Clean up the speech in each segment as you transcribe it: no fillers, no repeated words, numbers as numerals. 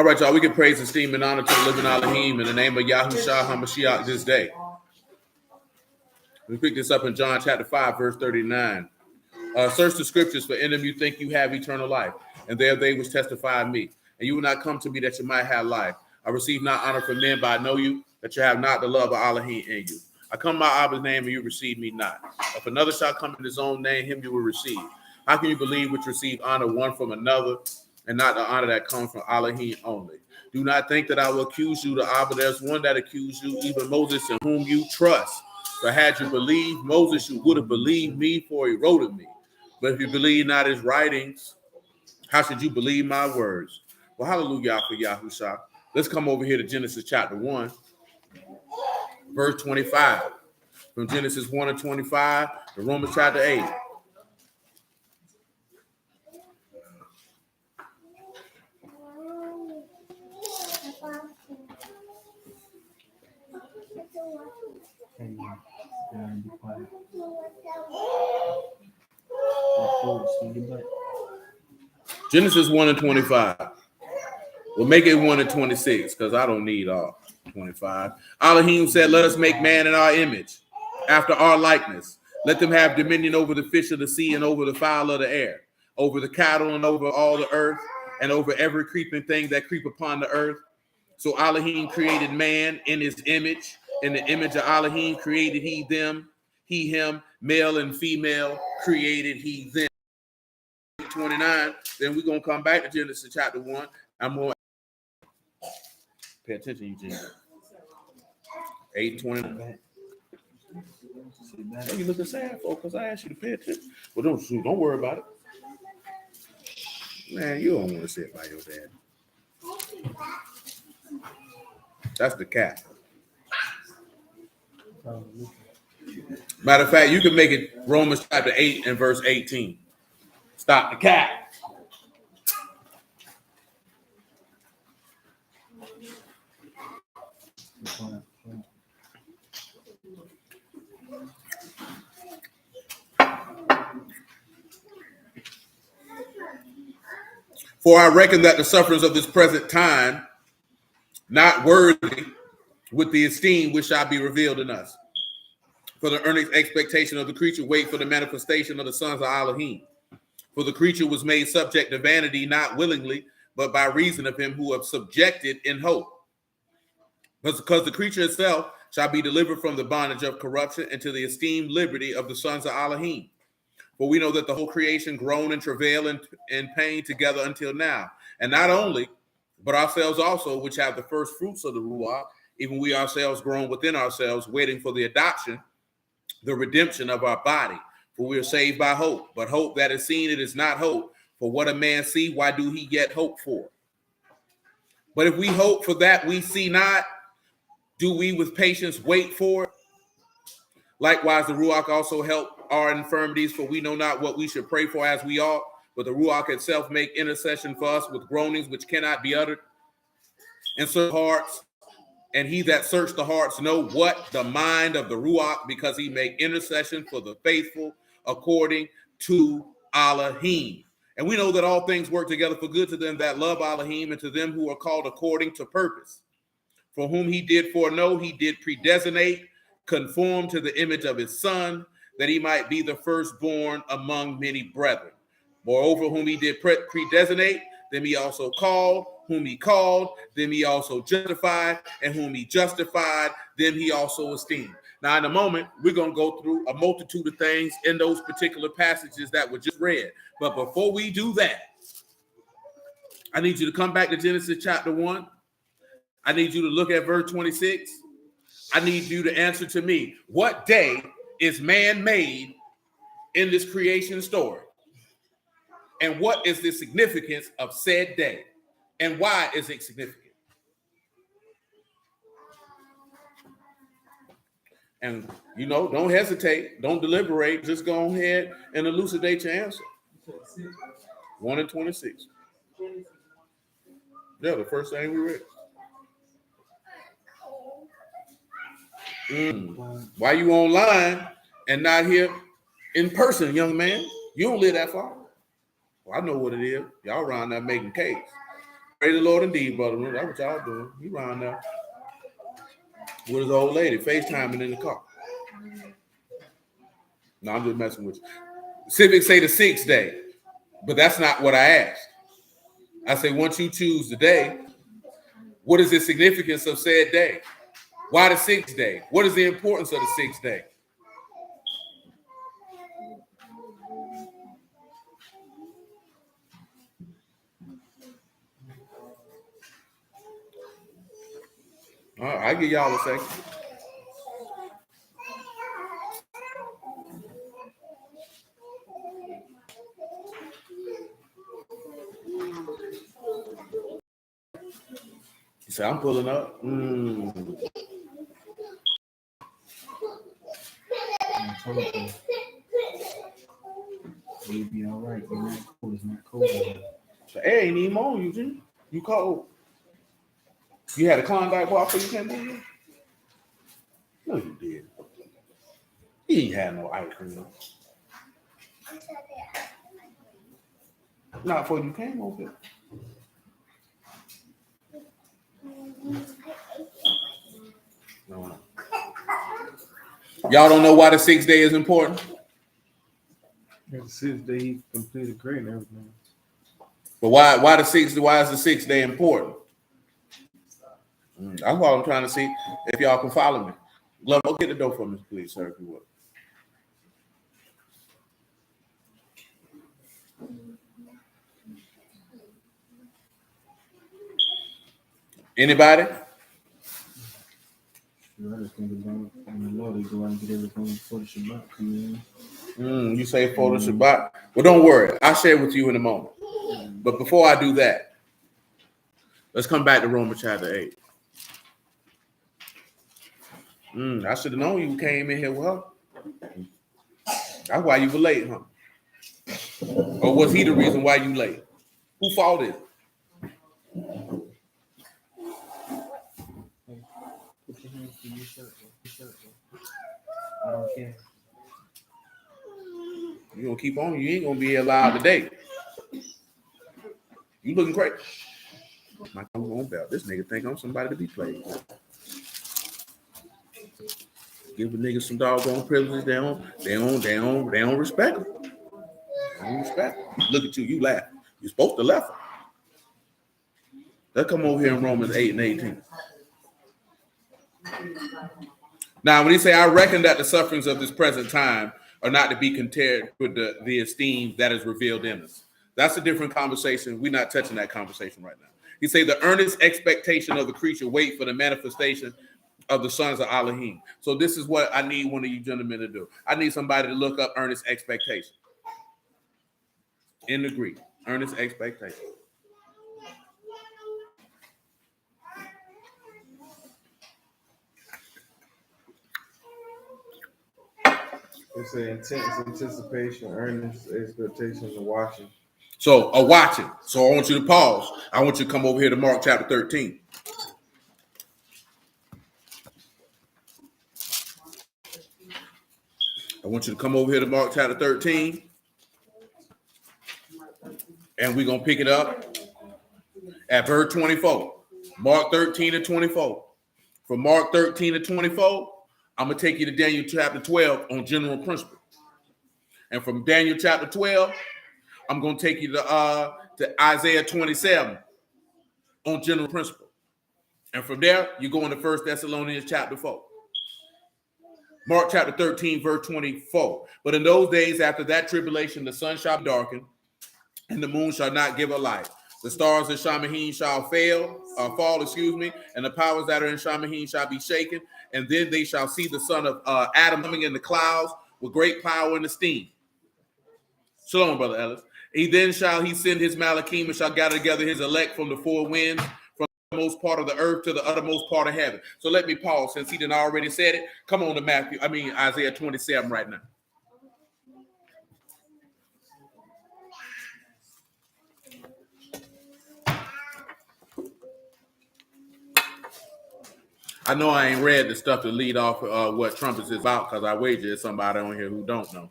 All right, y'all, we give praise, esteem, and honor to the living Alahym in the name of Yahushua HaMashiach this day. We pick this up in John chapter 5, verse 39. Search the scriptures, for in them you think you have eternal life, and there they which testify of me. And you will not come to me that you might have life. I receive not honor from men, but I know you, that you have not the love of Alahym in you. I come by Abba's name, and you receive me not. If another shall come in his own name, him you will receive. How can you believe which receive honor one from another, and not the honor that comes from Alahym only? Do not think that I will accuse you to Abba. There's one that accused you, even Moses, in whom you trust. But had you believed Moses, you would have believed me, for he wrote of me. But if you believe not his writings, how should you believe my words? Well, hallelujah for Yahushua. Let's come over here to Genesis chapter 1, verse 25. From Genesis 1 and 25 to Romans chapter 8. Genesis 1 and 25. We'll make it 1 and 26 because I don't need all 25. Alahym said, let us make man in our image, after our likeness. Let them have dominion over the fish of the sea and over the fowl of the air, over the cattle and over all the earth, and over every creeping thing that creep upon the earth. So Alahym created man in his image. In the image of Alahym created he them, he him, male and female created he them. 29. Then we're going to come back to Genesis chapter 1. I'm going to pay attention, Eugene. 8:29. Hey, you looking sad, folks, because I asked you to pay attention. Well, don't worry about it. Man, you don't want to sit by your dad. That's the cat. Matter of fact, you can make it Romans chapter 8 and verse 18. Stop the cat. For I reckon that the sufferings of this present time, not worthy with the esteem which shall be revealed in us. For the earnest expectation of the creature wait for the manifestation of the sons of Alahym. For the creature was made subject to vanity, not willingly, but by reason of him who have subjected in hope. But because the creature itself shall be delivered from the bondage of corruption into the esteemed liberty of the sons of Alahym. For we know that the whole creation groan and travail and pain together until now. And not only, but ourselves also, which have the first fruits of the Ruach, even we ourselves groan within ourselves, waiting for the adoption, the redemption of our body. For we are saved by hope. But hope that is seen, it is not hope. For what a man see, why do he yet hope for? But if we hope for that we see not, do we with patience wait for it? Likewise, the Ruach also help our infirmities, for we know not what we should pray for as we ought, but the Ruach itself make intercession for us with groanings which cannot be uttered. And search hearts, and he that search the hearts know what the mind of the Ruach, because he make intercession for the faithful according to Alahym. And we know that all things work together for good to them that love Alahym, and to them who are called according to purpose. For whom he did foreknow, he did predestinate, conform to the image of his son, that he might be the firstborn among many brethren. Moreover, whom he did predestinate, them he also called. Whom he called, them he also justified. And whom he justified, them he also esteemed. Now, in a moment, we're going to go through a multitude of things in those particular passages that were just read. But before we do that, I need you to come back to Genesis chapter 1. I need you to look at verse 26. I need you to answer to me, what day is man made in this creation story? And what is the significance of said day? And why is it significant? And, don't hesitate. Don't deliberate. Just go ahead and elucidate your answer. 1 and 26. Yeah, the first thing we read. Why you online and not here in person, young man? You don't live that far. Well, I know what it is. Y'all around there making cakes. Praise the Lord indeed, brother. That's what y'all doing. You around there with his old lady, FaceTiming in the car. No, I'm just messing with you. Civics say the 6th day, but that's not what I asked. I say, once you choose the day, what is the significance of said day? Why the 6th day? What is the importance of the 6th day? All right, I'll give y'all a second. You say, I'm pulling up. You'll be all right. You're not cold. It's not cold. The air ain't even on you, Jim. You cold. You had a Klondike bar before you came in here? No, you did. He ain't had no ice cream. Not before you came over here. No. Y'all don't know why the 6th day is important? The 6th day he completed great and everything. But why is the 6th day important? That's what I'm trying to see if y'all can follow me. Glove, go get the door for me, please, sir, if you would. Anybody? I just think about the Lord, they go out and get everything before the Shabbat come in. You say for the Shabbat? Well, don't worry. I'll share with you in a moment. But before I do that, let's come back to Romans chapter 8. I should have known you came in here with her. That's why you were late, huh? Or was he the reason why you late? Who fault is it? Put your hands in your shirt. I don't care. You gonna keep on? You ain't gonna be allowed today. You looking great. My own belt. This nigga think I'm somebody to be played. Give a nigga some doggone privilege. They don't respect him. They don't respect him. Look at you. You laugh. You're supposed to laugh. Let's come over here in Romans 8 and 18. Now, when he say, I reckon that the sufferings of this present time are not to be compared with the esteem that is revealed in us. That's a different conversation. We're not touching that conversation right now. He say the earnest expectation of the creature wait for the manifestation of the sons of Alahym. So this is what I need one of you gentlemen to do. I need somebody to look up earnest expectation. In the Greek, earnest expectation. It's an intense anticipation, earnest expectation, and watching. So a watching. So I want you to pause. I want you to come over here to Mark chapter 13. I want you to come over here to Mark chapter 13. And we're going to pick it up at verse 24. Mark 13 and 24. From Mark 13 to 24, I'm going to take you to Daniel chapter 12 on general principle. And from Daniel chapter 12, I'm going to take you to Isaiah 27 on general principle. And from there, you go into 1 Thessalonians chapter 4. Mark chapter 13, verse 24. But in those days after that tribulation, the sun shall darken, and the moon shall not give a light. The stars of Shamahim shall fall, and the powers that are in Shamahim shall be shaken, and then they shall see the son of Adam coming in the clouds with great power and esteem. Shalom, Brother Ellis. Then shall he send his Malachim and shall gather together his elect from the four winds, from the most part of the earth to the uttermost part of heaven. So let me pause since he didn't already said it. Come on to Isaiah 27 right now. I know I ain't read the stuff to lead off what trumpets is about because I wager there's somebody on here who don't know.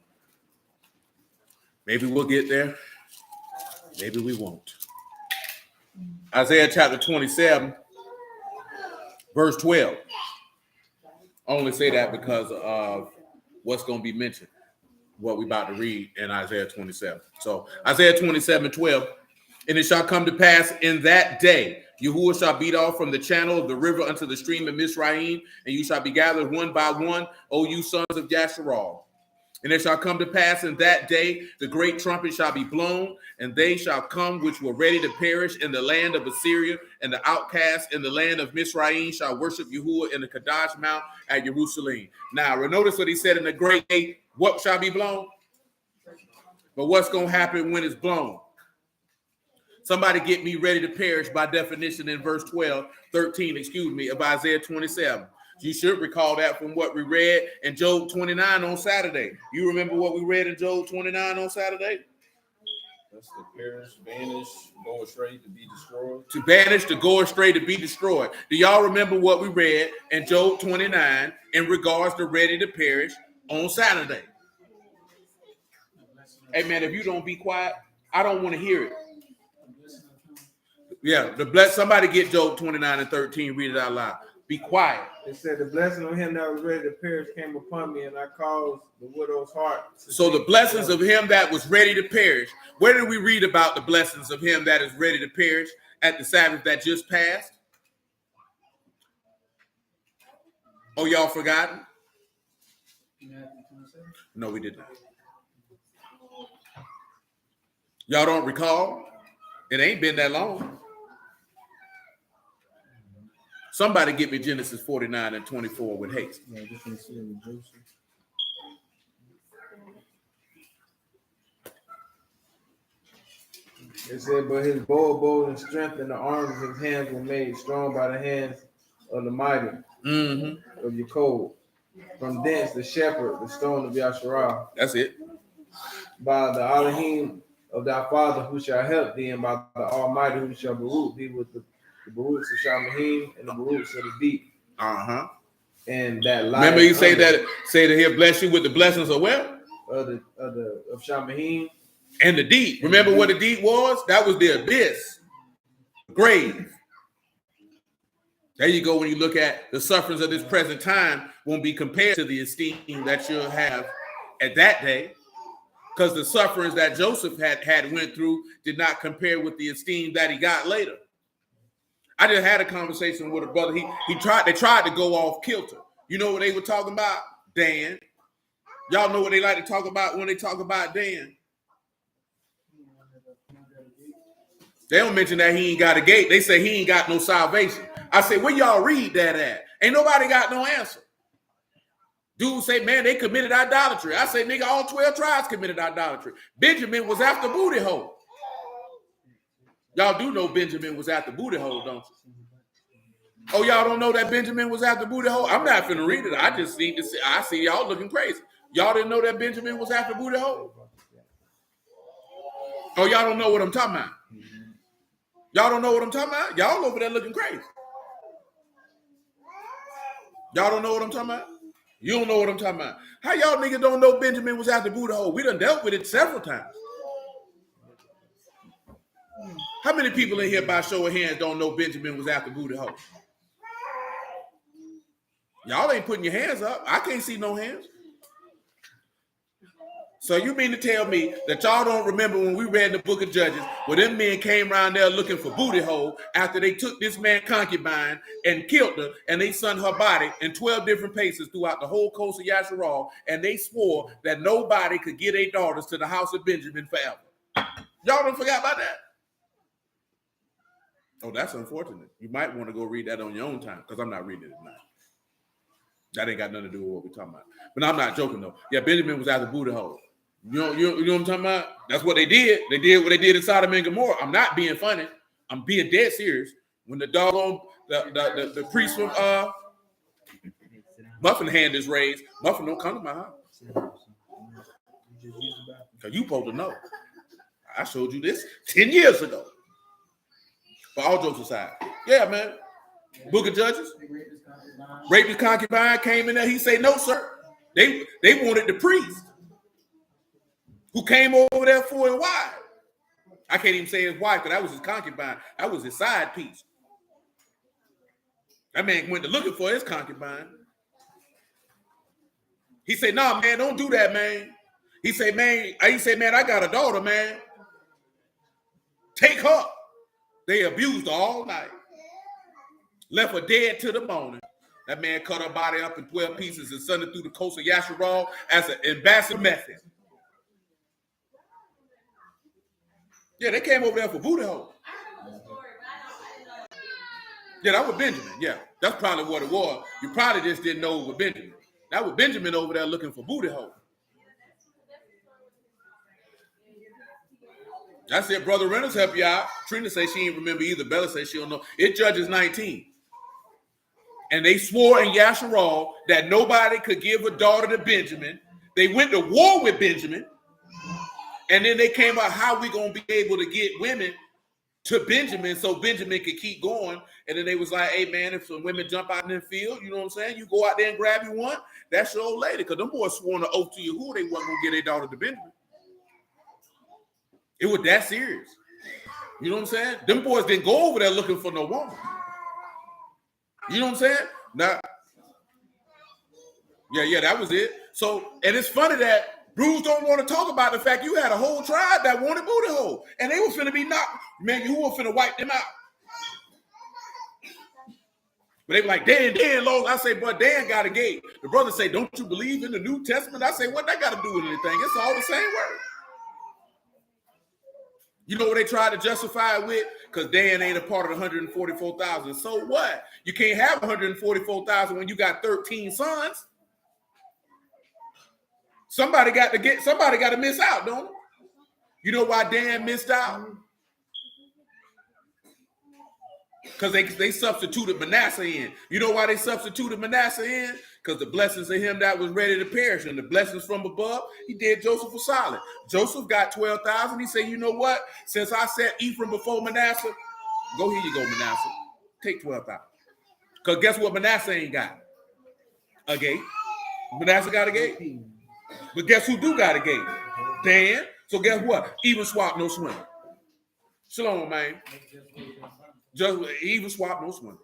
Maybe we'll get there. Maybe we won't. Isaiah chapter 27, verse 12. I only say that because of what's going to be mentioned, what we're about to read in Isaiah 27. So Isaiah 27, 12. And it shall come to pass in that day, Yahuwah shall beat off from the channel of the river unto the stream of Mizraim, and you shall be gathered one by one, O you sons of Yasharal. And it shall come to pass in that day, the great trumpet shall be blown, and they shall come which were ready to perish in the land of Assyria, and the outcasts in the land of Mizraim shall worship Yahuwah in the Kadash Mount at Jerusalem. Now, notice what he said in the great day, what shall be blown? But what's going to happen when it's blown? Somebody get me ready to perish by definition in verse 13, of Isaiah 27. You should recall that from what we read in Job 29 on Saturday. You remember what we read in Job 29 on Saturday? That's to perish, vanish, go astray, to be destroyed. To vanish, to go astray, to be destroyed. Do y'all remember what we read in Job 29 in regards to ready to perish on Saturday? Hey, man, if you don't be quiet, I don't want to hear it. Yeah, somebody get Job 29 and 13, read it out loud. Be quiet. It said, the blessing of him that was ready to perish came upon me, and I caused the widow's heart. So the blessings of him that was ready to perish. Where did we read about the blessings of him that is ready to perish at the Sabbath that just passed? Oh, y'all forgotten? No, we did not. Y'all don't recall? It ain't been that long. Somebody get me Genesis 49 and 24 with haste. Yeah, just want to see the Joseph. It said, but his bow and strength and the arms of his hands were made strong by the hands of the mighty of Jacob. From thence the shepherd, the stone of Yasharah. That's it. By the Alahym of thy father who shall help thee, and by the Almighty who shall Baruch thee with the Baruchs of Shamahim and the Baruchs of the deep. And that life. Remember you say that he'll bless you with the blessings of where? Of Shamahim. And the deep. Remember what the deep was? That was the abyss. Grave. There you go. When you look at the sufferings of this present time, won't be compared to the esteem that you'll have at that day. Because the sufferings that Joseph had went through did not compare with the esteem that he got later. I just had a conversation with a brother. They tried to go off kilter. You know what they were talking about? Dan. Y'all know what they like to talk about when they talk about Dan. They don't mention that he ain't got a gate. They say he ain't got no salvation. I say, where y'all read that at? Ain't nobody got no answer. Dude say, man, they committed idolatry. I say, nigga, all 12 tribes committed idolatry. Benjamin was after booty hole. Y'all do know Benjamin was after booty hole, don't you? Oh, y'all don't know that Benjamin was after booty hole? I'm not finna read it. I just need to see. I see y'all looking crazy. Y'all didn't know that Benjamin was after booty hole? Oh, y'all don't know what I'm talking about? Y'all don't know what I'm talking about? Y'all over there looking crazy. Y'all don't know what I'm talking about? You don't know what I'm talking about. How y'all niggas don't know Benjamin was after booty hole? We done dealt with it several times. How many people in here by show of hands don't know Benjamin was after booty hole? Y'all ain't putting your hands up. I can't see no hands. So you mean to tell me that y'all don't remember when we read the book of Judges, where them men came around there looking for booty hole after they took this man concubine and killed her, and they sent her body in 12 different places throughout the whole coast of Yasharal, and they swore that nobody could get their daughters to the house of Benjamin forever. Y'all don't forget about that? Oh, that's unfortunate. You might want to go read that on your own time, because I'm not reading it tonight. That ain't got nothing to do with what we're talking about. But I'm not joking, though. Yeah, Benjamin was after booty hole. You know what I'm talking about? That's what they did. They did what they did in Sodom and Gomorrah. I'm not being funny. I'm being dead serious. When the doggone the priest from Muffin hand is raised, Muffin don't come to my house. Because you supposed to know. I showed you this 10 years ago. But all jokes aside. Yeah, man. Book of Judges. Raped his concubine, came in there. He said, no, sir. They wanted the priest who came over there for a while. I can't even say his wife, because that was his concubine. That was his side piece. That man went to looking for his concubine. He said, "Nah, man, don't do that, man." He said, "Man, I got a daughter, man. Take her." They abused her all night. Left her dead to the morning. That man cut her body up in 12 pieces and sent it through the coast of Yasharal as an ambassador method. Yeah, they came over there for booty hole. Yeah, that was Benjamin. Yeah, that's probably what it was. You probably just didn't know it was Benjamin. That was Benjamin over there looking for booty hole. That's it. Brother Reynolds help you out. Trina says she ain't remember either. Bella says she don't know. It Judges 19. And they swore in Yasharal that nobody could give a daughter to Benjamin. They went to war with Benjamin. And then they came out, how we going to be able to get women to Benjamin so Benjamin could keep going. And then they was like, hey, man, if some women jump out in the field, you know what I'm saying? You go out there and grab you one. That's your old lady. Because them boys swore on the oath to Yahuwah they wasn't going to get their daughter to Benjamin. It was that serious. You know what I'm saying? Them boys didn't go over there looking for no woman. You know what I'm saying? Now, yeah, that was it. So, and it's funny that Bruce don't want to talk about the fact you had a whole tribe that wanted booty hole. And they were finna be knocked. Man, you were finna wipe them out. But they were like, Dan, Lord. I say, but Dan got a gate. The brother say, don't you believe in the New Testament? I say, what that got to do with anything? It's all the same word. You know what they tried to justify it with? Because Dan ain't a part of the 144,000. So what? You can't have 144,000 when you got 13 sons. Somebody got to miss out, don't they? You know why Dan missed out? Because they substituted Manasseh in. You know why they substituted Manasseh in? Because the blessings of him that was ready to perish and the blessings from above, he did Joseph a solid. Joseph got 12,000. He said, you know what? Since I set Ephraim before Manasseh, go here you go, Manasseh. Take 12,000. Because guess what Manasseh ain't got? A gate. Manasseh got a gate. But guess who do got a gate? Dan. So guess what? Even swap, no swim. Shalom, man. Just even swap, no swim.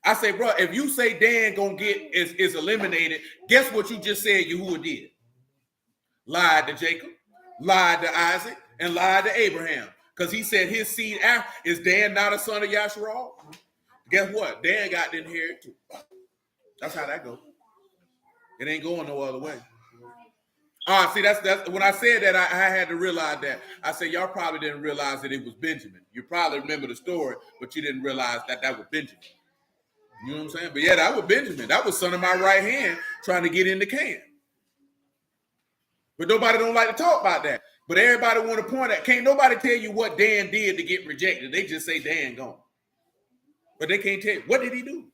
I say, bro, if you say Dan gonna get is eliminated, guess what you just said Yahuwah did? Lied to Jacob, lied to Isaac, and lied to Abraham. Because he said his seed after is Dan not a son of Yasharal? Guess what? Dan got to inherit too. That's how that goes. It ain't going no other way. See, that's when I said that I had to realize that. I said y'all probably didn't realize that it was Benjamin. You probably remember the story, but you didn't realize that was Benjamin. You know what I'm saying? But yeah, that was Benjamin. That was son of my right hand trying to get in the can. But nobody don't like to talk about that. But everybody want to point at. Can't nobody tell you what Dan did to get rejected. They just say Dan gone. But they can't tell you. What did he do?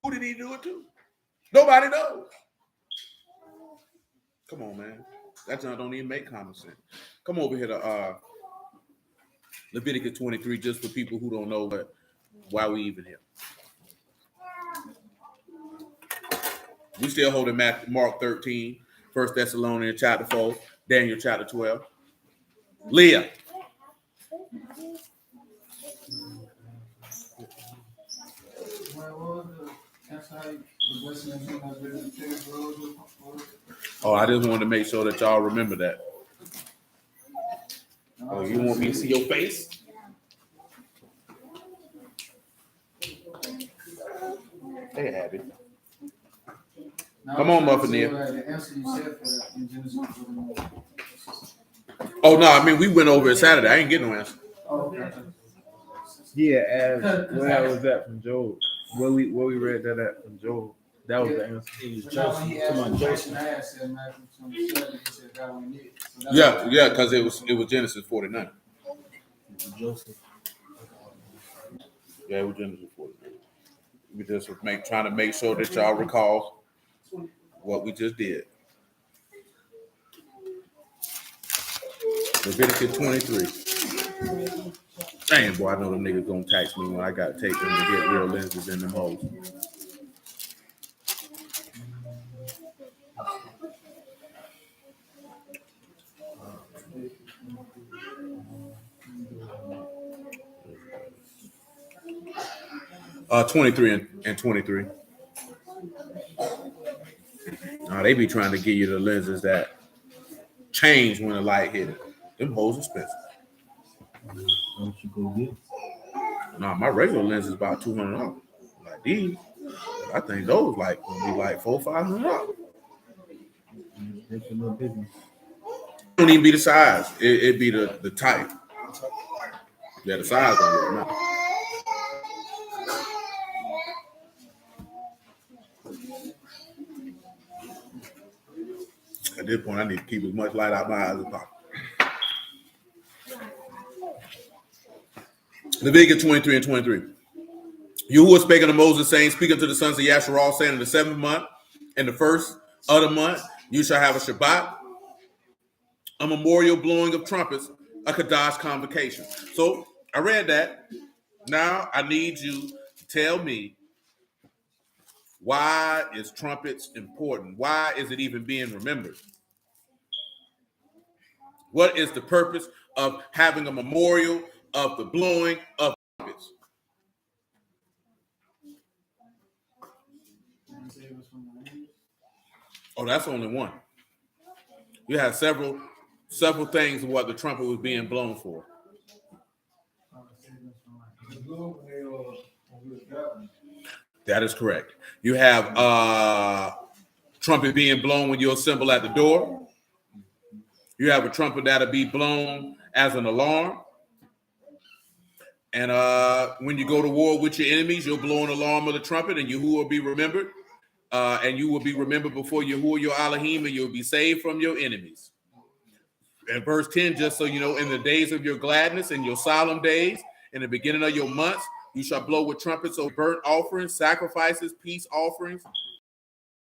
Who did he do it to? Nobody knows. Come on, man. That don't even make common sense. Come over here to Leviticus 23 just for people who don't know why we even here. We still holding Mark 13, 1 Thessalonians chapter 4, Daniel chapter 12. Leah. Oh, I just wanted to make sure that y'all remember that. Oh, you want me to see your face? Hey, Abby. Come on, Muffineer. Oh, no, I mean, we went over it Saturday. I ain't getting no answer. Yeah, as where was that from Job? Where we read that at from Job? That was the answer. Yeah, because it was Genesis 49. Yeah, it was Genesis 49. We just trying to make sure that y'all recall what we just did. Leviticus 23. Damn, boy, I know them niggas gonna tax me when I gotta take them to get real lenses in them holes. 23 and 23. They be trying to give you the lenses that change when the light hit it. Them hoes expensive. What you go get? Nah, my regular lens is about $200. Like these, I think those like gonna be like $400-500. It's a little business. Don't even be the size. It be the type. Yeah, the size don't really matter. At this point, I need to keep as much light out my eyes as possible. Leviticus 23 and 23. Yahuwah spake unto Moses, saying, Speak unto the sons of Yasharal, saying, In the 7th month, in the first of the month, you shall have a Shabbat, a memorial blowing of trumpets, a Kadash convocation. So I read that. Now I need you to tell me, why is trumpets important? Why is it even being remembered? What is the purpose of having a memorial of the blowing of trumpets? Oh, that's only one. You have several things of what the trumpet was being blown for. That is correct. You have trumpet being blown when you assemble at the door. You have a trumpet that'll be blown as an alarm. And when you go to war with your enemies, you'll blow an alarm of the trumpet, and Yahuwah will be remembered. And you will be remembered before Yahuwah your Alahym, and you'll be saved from your enemies. And verse 10, just so you know, in the days of your gladness and your solemn days, in the beginning of your months, you shall blow with trumpets of burnt offerings, sacrifices, peace offerings.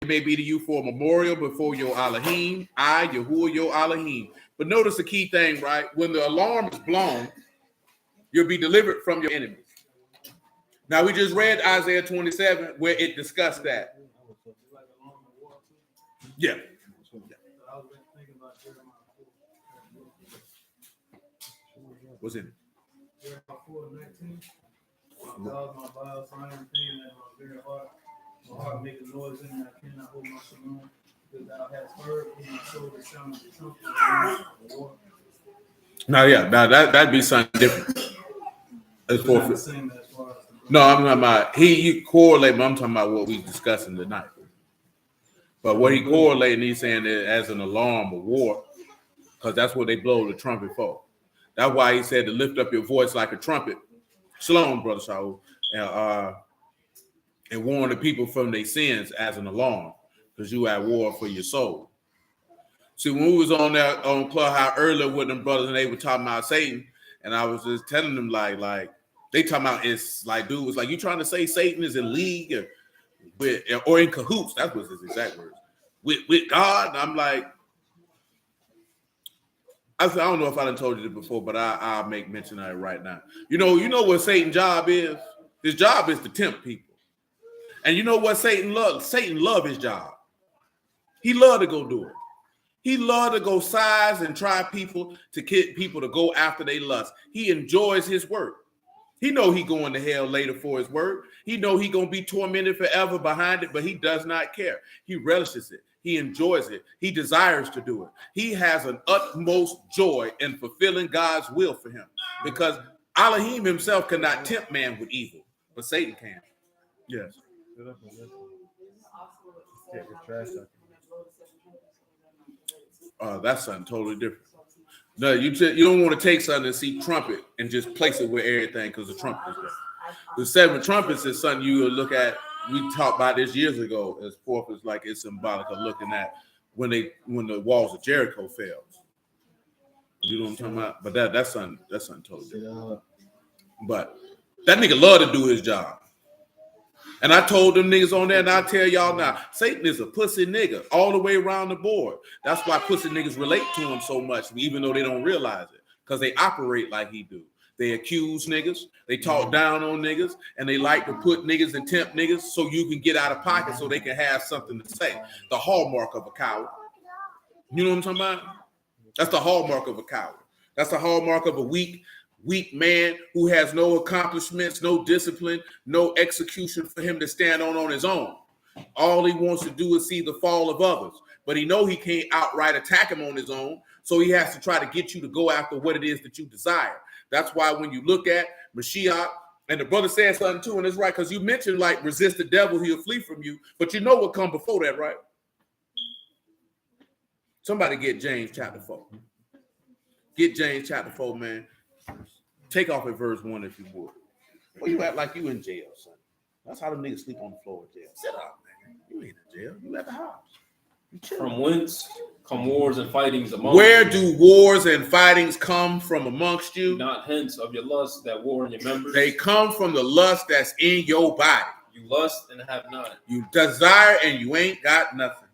It may be to you for a memorial before your Alahym, I, Yahuwah your Alahym. But notice the key thing, right? When the alarm is blown, you'll be delivered from your enemies. Now, we just read Isaiah 27, where it discussed that. Yeah. What's in it? My bile, so I am pain at my very heart. My heart make a noise in me, I cannot hold my shalom. Because thou hast heard in my soul the sound of the trumpet. Now, yeah, now that'd be something different. As for, no, I'm talking about he correlate, but I'm talking about what we discussing tonight. But what he correlating, he's saying it as an alarm of war, because that's what they blow the trumpet for. That's why he said to lift up your voice like a trumpet. Shalom, Brother Shaul, and warn the people from their sins as an alarm, because you at war for your soul. See, when we was on that on Clubhouse earlier with them brothers and they were talking about Satan, and I was just telling them like they talking about, it's like, dude was like, you trying to say Satan is in league or in cahoots? That was his exact words. With God, and I'm like, I don't know if I done told you this before, but I'll make mention of it right now. You know what Satan's job is? His job is to tempt people. And you know what Satan loves? Satan loves his job. He love to go do it. He love to go size and try people to get people to go after they lust. He enjoys his work. He know he going to hell later for his work. He know he going to be tormented forever behind it, but he does not care. He relishes it. He enjoys it. He desires to do it. He has an utmost joy in fulfilling God's will for him, because Alahym himself cannot tempt man with evil, but Satan can. Yes. That's something totally different. No, you don't want to take something and see trumpet and just place it with everything, because the trumpet is there. The 7 trumpets is something you will look at. We talked about this years ago. As fourth is like it's symbolic of looking at when the walls of Jericho fell. You know what I'm talking about? But that's something totally different. But that nigga love to do his job. And I told them niggas on there, and I tell y'all now, Satan is a pussy nigga all the way around the board. That's why pussy niggas relate to him so much, even though they don't realize it, because they operate like he do. They accuse niggas, they talk down on niggas, and they like to put niggas and tempt niggas so you can get out of pocket so they can have something to say. The hallmark of a coward. You know what I'm talking about? That's the hallmark of a coward. That's the hallmark of a weak, weak man who has no accomplishments, no discipline, no execution for him to stand on his own. All he wants to do is see the fall of others, but he know he can't outright attack him on his own, so he has to try to get you to go after what it is that you desire. That's why when you look at Mashiach, and the brother said something too, and it's right, because you mentioned like resist the devil, he'll flee from you, but you know what come before that, right? Somebody get James chapter 4. Get James chapter 4, man. Take off at verse 1 if you would. Well, you act like you in jail, son. That's how them niggas sleep on the floor of jail. Sit up, man. You ain't in jail. You at the house. You chill. From whence come wars and fightings among Where you? do wars and fightings come from amongst you? Not hence of your lust that war in your members. They come from the lust that's in your body. You lust and have not. You desire and you ain't got nothing.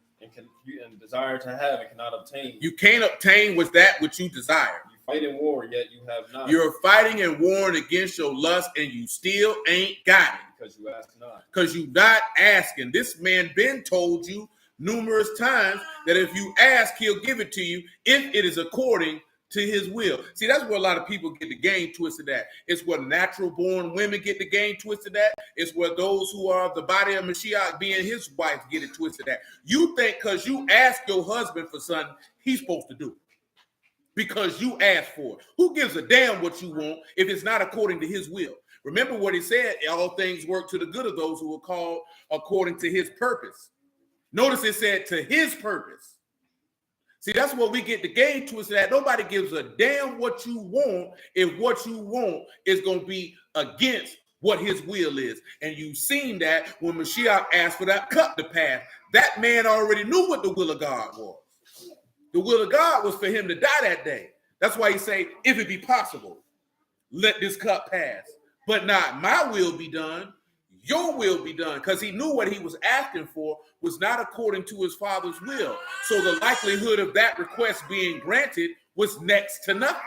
And desire to have and cannot obtain. You can't obtain with that which you desire. You fight in war, yet you have not. You're fighting and warring against your lust and you still ain't got it. Because you ask not. Because you not asking. This man been told you numerous times that if you ask, he'll give it to you if it is according to his will. See, that's where a lot of people get the game twisted at. It's where natural born women get the game twisted at. It's where those who are the body of Mashiach being his wife get it twisted at. You think because you ask your husband for something, he's supposed to do it. Because you asked for it. Who gives a damn what you want if it's not according to his will? Remember what he said, all things work to the good of those who are called according to his purpose. Notice it said to his purpose. See, that's what we get the game twisted at. Nobody gives a damn what you want if what you want is going to be against what his will is. And you've seen that when Mashiach asked for that cup to pass. That man already knew what the will of God was. The will of God was for him to die that day. That's why he say, if it be possible, let this cup pass. But not my will be done, your will be done. Because he knew what he was asking for was not according to his father's will. So the likelihood of that request being granted was next to nothing.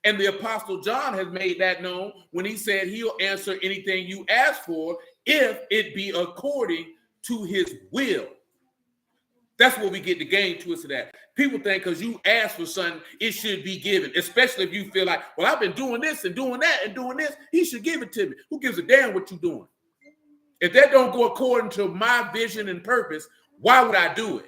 And the Apostle John has made that known when he said he'll answer anything you ask for if it be according to his will. That's what we get the game twisted at. People think because you ask for something, it should be given, especially if you feel like, well, I've been doing this and doing that and doing this. He should give it to me. Who gives a damn what you're doing? If that don't go according to my vision and purpose, why would I do it?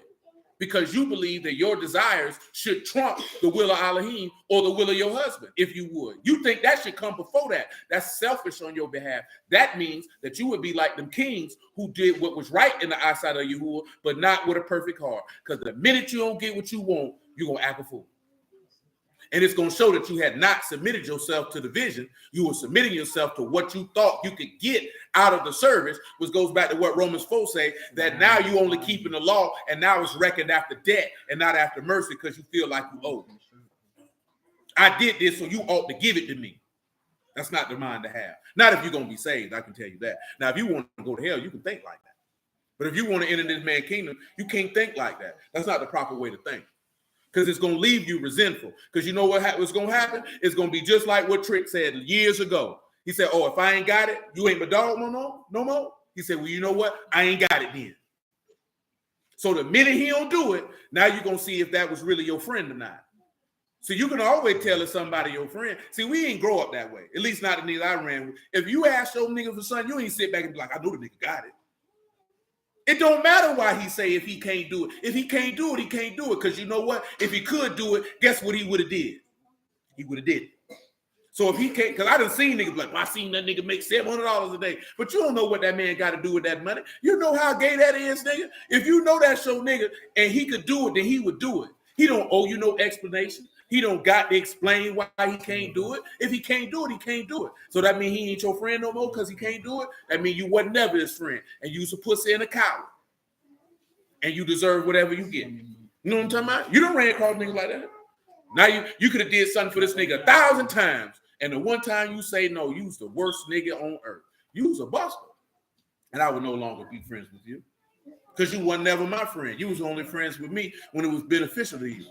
Because you believe that your desires should trump the will of Alahym or the will of your husband, if you would. You think that should come before that. That's selfish on your behalf. That means that you would be like them kings who did what was right in the eyesight of Yahuwah, but not with a perfect heart. Because the minute you don't get what you want, you're going to act a fool. And it's going to show that you had not submitted yourself to the vision. You were submitting yourself to what you thought you could get out of the service, which goes back to what Romans 4 say, that now you only keeping the law, and now it's reckoned after debt and not after mercy because you feel like you owe. I did this, so you ought to give it to me. That's not the mind to have. Not if you're going to be saved, I can tell you that. Now, if you want to go to hell, you can think like that. But if you want to enter this man's kingdom, you can't think like that. That's not the proper way to think. Because it's going to leave you resentful. Because you know what's going to happen? It's going to be just like what Trick said years ago. He said, oh, if I ain't got it, you ain't my dog no more. He said, well, you know what? I ain't got it then. So the minute he don't do it, now you're going to see if that was really your friend or not. So you can always tell if somebody your friend. See, we ain't grow up that way. At least not the niggas I ran with. If you ask your nigga for something, you ain't sit back and be like, I know the nigga got it. It don't matter why he say if he can't do it. If he can't do it, he can't do it. Because you know what? If he could do it, guess what he would have did? He would have did it. So if he can't, because I done seen niggas like, well, I seen that nigga make $700 a day. But you don't know what that man got to do with that money. You know how gay that is, nigga? If you know that's your nigga and he could do it, then he would do it. He don't owe you no explanation. He don't got to explain why he can't do it. If he can't do it, he can't do it. So that means he ain't your friend no more because he can't do it. That means you wasn't never his friend. And you was a pussy and a coward. And you deserve whatever you get. You know what I'm talking about? You done ran across niggas like that. Now you could have did something for this nigga 1,000 times. And the one time you say no, you was the worst nigga on earth. You was a buster. And I would no longer be friends with you. Because you wasn't never my friend. You was only friends with me when it was beneficial to you.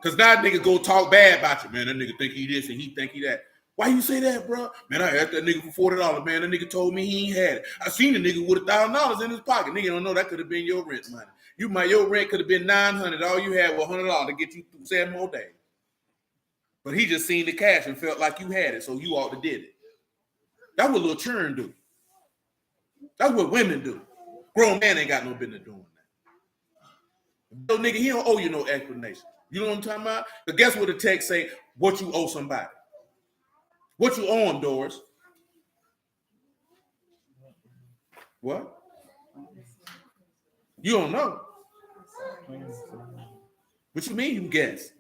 Because now nigga go talk bad about you. Man, that nigga think he this and he think he that. Why you say that, bro? Man, I asked that nigga for $40. Man, that nigga told me he ain't had it. I seen the nigga with $1,000 in his pocket. Nigga don't know that could have been your rent money. Your rent could have been $900. All you had was $100 to get you through 7 more days. But he just seen the cash and felt like you had it, so you ought to did it. That's what little churn do. That's what women do. Grown man ain't got no business doing that. Little nigga, he don't owe you no explanation. You know what I'm talking about? But guess what the text say? What you owe somebody. What you owe him, Doris? What? You don't know. What you mean you guess?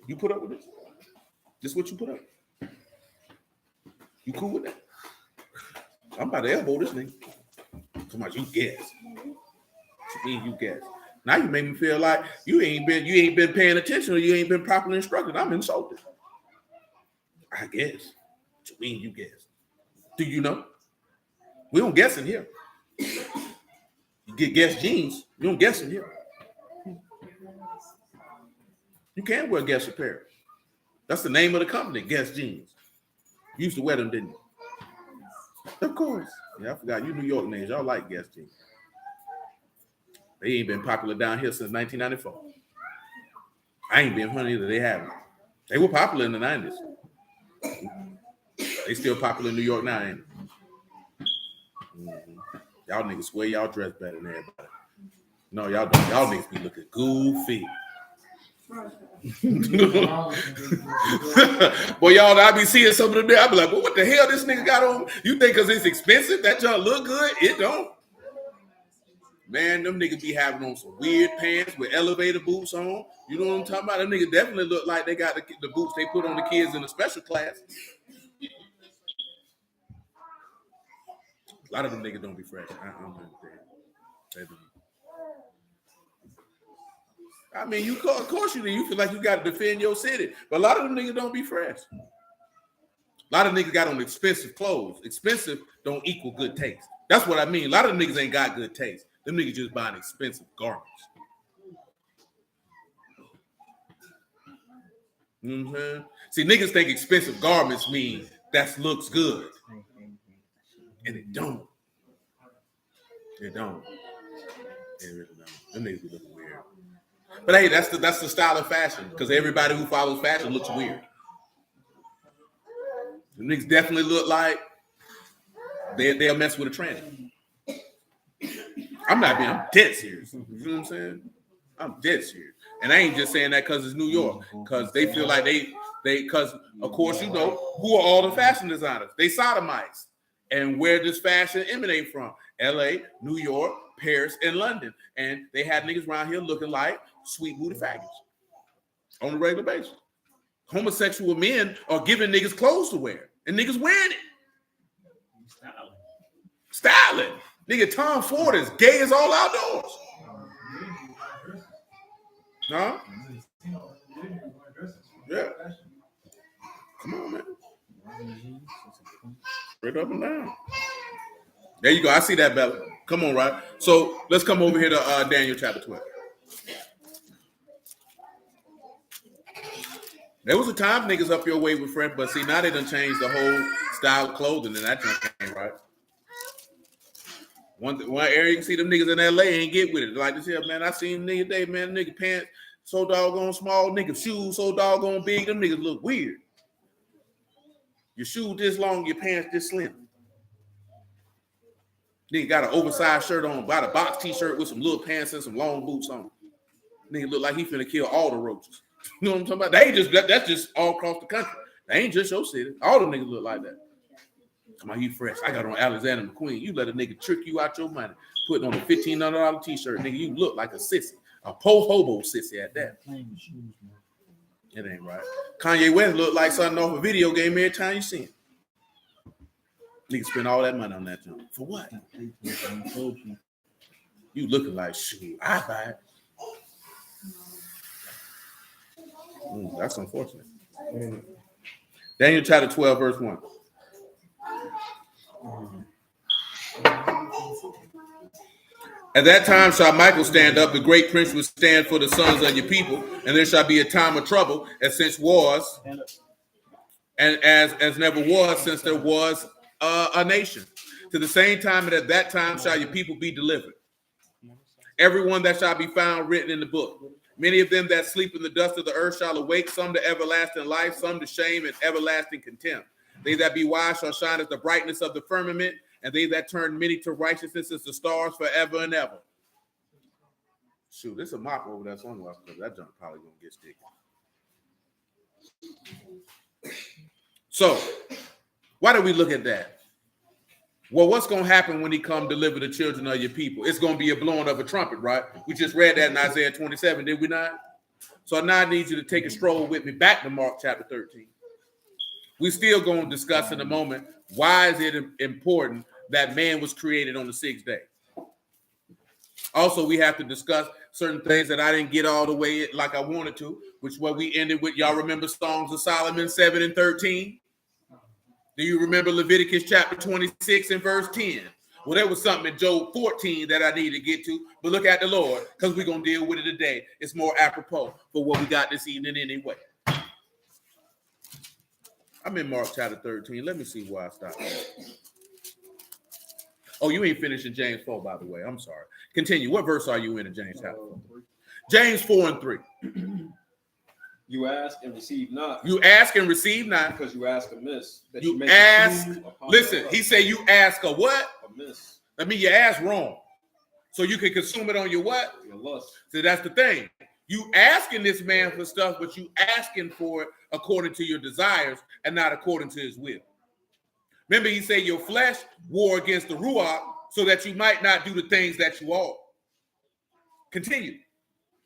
You put up with this? This what you put up? You cool with that? I'm about to elbow this nigga. So much you guess. What you mean you guess? Now you make me feel like you ain't been paying attention or you ain't been properly instructed. I'm insulted. I guess. What you mean you guess? Do you know? We don't guess in here. You get Guess jeans. You don't guess in here. You can't wear Guess apparel. That's the name of the company, Guess jeans. You used to wear them, didn't you? Of course. Yeah, I forgot. You New York names. Y'all like Guess jeans. They ain't been popular down here since 1994. I ain't been funny either. They haven't. They were popular in the 90s. They still popular in New York now, ain't they? Mm-hmm. Y'all niggas swear y'all dress better than everybody. No, y'all don't. Y'all niggas be looking goofy. Boy, y'all, I be seeing some of them there. I be like, well, what the hell this nigga got on? You think because it's expensive that y'all look good? It don't. Man, them niggas be having on some weird pants with elevator boots on. You know what I'm talking about? Them niggas definitely look like they got the boots they put on the kids in a special class. A lot of them niggas don't be fresh. I don't understand. They don't. I mean, of course you do. You feel like you got to defend your city. But a lot of them niggas don't be fresh. A lot of niggas got on expensive clothes. Expensive don't equal good taste. That's what I mean. A lot of them niggas ain't got good taste. Them niggas just buying expensive garments. Mm-hmm. See, niggas think expensive garments mean that looks good. And it don't. It don't. It really don't. Them niggas be looking weird. But hey, that's the style of fashion. Because everybody who follows fashion looks weird. The niggas definitely look like they'll mess with a tranny. I'm dead serious. You know what I'm saying? I'm dead serious. And I ain't just saying that because it's New York. Because they feel like because of course you know, who are all the fashion designers? They sodomites. And where does fashion emanate from? LA, New York, Paris, and London. And they had niggas around here looking like sweet booty faggots on a regular basis. Homosexual men are giving niggas clothes to wear. And niggas wearing it. Styling. Nigga, Tom Ford is gay as all outdoors. Huh? Yeah. Come on, man. Straight up and down. There you go. I see that, Bella. Come on, right? So let's come over here to Daniel chapter 12. There was a time niggas up your way with friends, but see, now they done changed the whole style of clothing, and that just ain't right. One area you can see them niggas in LA ain't get with it. Like this here, man. I seen nigga day, man. Nigga pants so doggone small, nigga shoes so doggone big. Them niggas look weird. Your shoe this long, your pants this slim. Nigga got an oversized shirt on, bought a box t-shirt with some little pants and some long boots on. Nigga look like he finna kill all the roaches. You know what I'm talking about? That's just all across the country. They ain't just your city. All the niggas look like that. Come on, you fresh. I got on Alexander McQueen. You let a nigga trick you out your money, putting on a $1,500 t-shirt. Nigga, you look like a sissy. A po-hobo sissy at that. It ain't right. Kanye West look like something off a video game every time you see him. Nigga spend all that money on that junk. For what? You looking like, shoot, I buy it. That's unfortunate. Daniel chapter 12, verse 1. At that time shall Michael stand up, the great prince will stand for the sons of your people, and there shall be a time of trouble, as since was, and as never was since there was a nation. To the same time, and at that time shall your people be delivered. everyone that shall be found written in the book. Many of them that sleep in the dust of the earth shall awake, some to everlasting life, some to shame and everlasting contempt. They that be wise shall shine as the brightness of the firmament, and they that turn many to righteousness as the stars forever and ever. Shoot, there's a mop over there somewhere, because that junk probably gonna get sticky. So, why do we look at that? Well, what's going to happen when he come deliver the children of your people? It's going to be a blowing of a trumpet, right? We just read that in Isaiah 27, did we not? So now I need you to take a stroll with me back to Mark chapter 13. We're still going to discuss in a moment, why is it important that man was created on the sixth day? Also, we have to discuss certain things that I didn't get all the way like I wanted to, which is what we ended with. Y'all remember Songs of Solomon 7 and 13? Do you remember Leviticus chapter 26 and verse 10? Well, there was something in Job 14 that I need to get to, but look at the Lord, because we're going to deal with it today. It's more apropos for what we got this evening anyway. I'm in Mark chapter 13. Let me see where I stopped. Oh, you ain't finished in James 4, by the way. I'm sorry. Continue. What verse are you in James chapter 4? James 4 and 3. You ask and receive not. You ask and receive not. Because you ask amiss. That You may ask. consume upon Listen, your he said you ask a what? amiss. That means you ask wrong. So you can consume it on your what? Your lust. So that's the thing. You asking this man for stuff, but you asking for it according to your desires and not according to his will. Remember, he said your flesh war against the Ruach so that you might not do the things that you ought. Continue.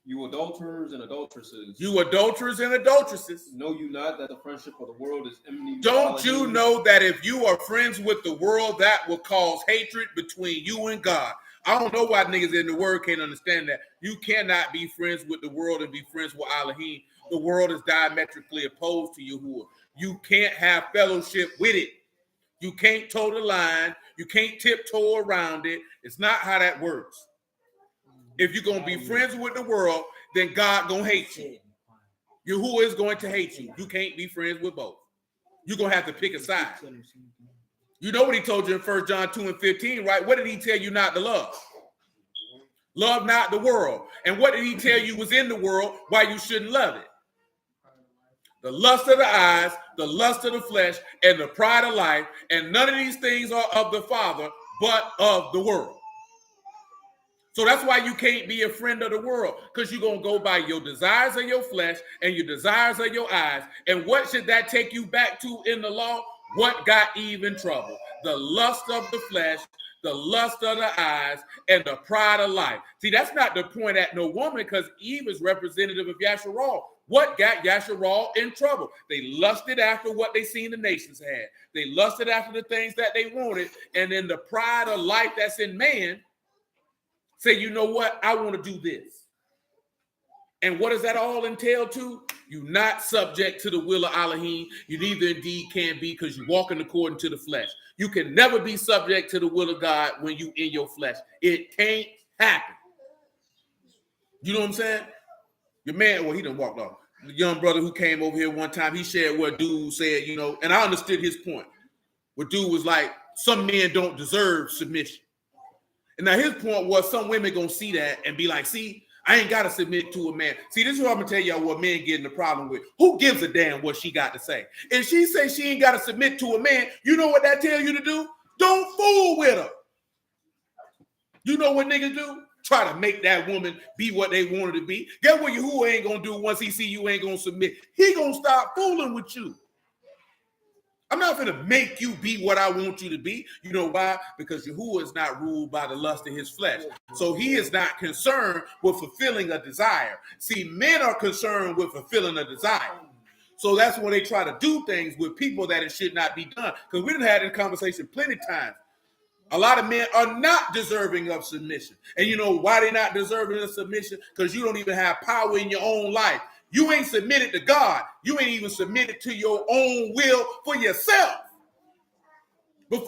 You adulterers and adulteresses. You adulterers and adulteresses. Know you not that the friendship of the world is enmity? Don't you know that if you are friends with the world, that will cause hatred between you and God? I don't know why niggas in the word can't understand that. You cannot be friends with the world and be friends with Alahym. The world is diametrically opposed to Yahuwah. You can't have fellowship with it. You can't toe the line. You can't tiptoe around it. It's not how that works. If you're going to be friends with the world, then God going to hate you. Yahuwah is going to hate you. You can't be friends with both. You're going to have to pick a side. You know what he told you in 1 John 2 and 15, right? What did he tell you not to love? Love not the world. And what did he tell you was in the world, why you shouldn't love it? The lust of the eyes, the lust of the flesh, and the pride of life. And none of these things are of the Father, but of the world. So that's why you can't be a friend of the world, because you're going to go by your desires of your flesh and your desires of your eyes. And what should that take you back to in the law? What got Eve in trouble? The lust of the flesh, the lust of the eyes, and the pride of life. See, that's not the point at no woman, because Eve is representative of Yasharal. What got Yasharal in trouble? They lusted after what they seen the nations had. They lusted after the things that they wanted. And then the pride of life that's in man say, you know what? I want to do this. And what does that all entail to? You're not subject to the will of Alahym. You neither indeed can be, because you're walking according to the flesh. You can never be subject to the will of God when you in your flesh. It can't happen. You know what I'm saying? Your man, well, he done walked off. The young brother who came over here one time, he shared what dude said, you know, and I understood his point. What dude was like, some men don't deserve submission. And now his point was, some women gonna see that and be like, see, I ain't gotta submit to a man. See, this is what I'm gonna tell y'all what men get in the problem with. Who gives a damn what she got to say? If she say she ain't gotta submit to a man, you know what that tell you to do? Don't fool with her. You know what niggas do? Try to make that woman be what they want her to be. Guess what Yahuwah ain't gonna do once he see you ain't gonna submit? He gonna stop fooling with you. I'm not going to make you be what I want you to be. You know why? Because Yahuwah is not ruled by the lust of his flesh. So he is not concerned with fulfilling a desire. See, men are concerned with fulfilling a desire. So that's when they try to do things with people that it should not be done. Because we've had this conversation plenty of times. A lot of men are not deserving of submission. And you know why they're not deserving of submission? Because you don't even have power in your own life. You ain't submitted to God. You ain't even submitted to your own will for yourself. Let's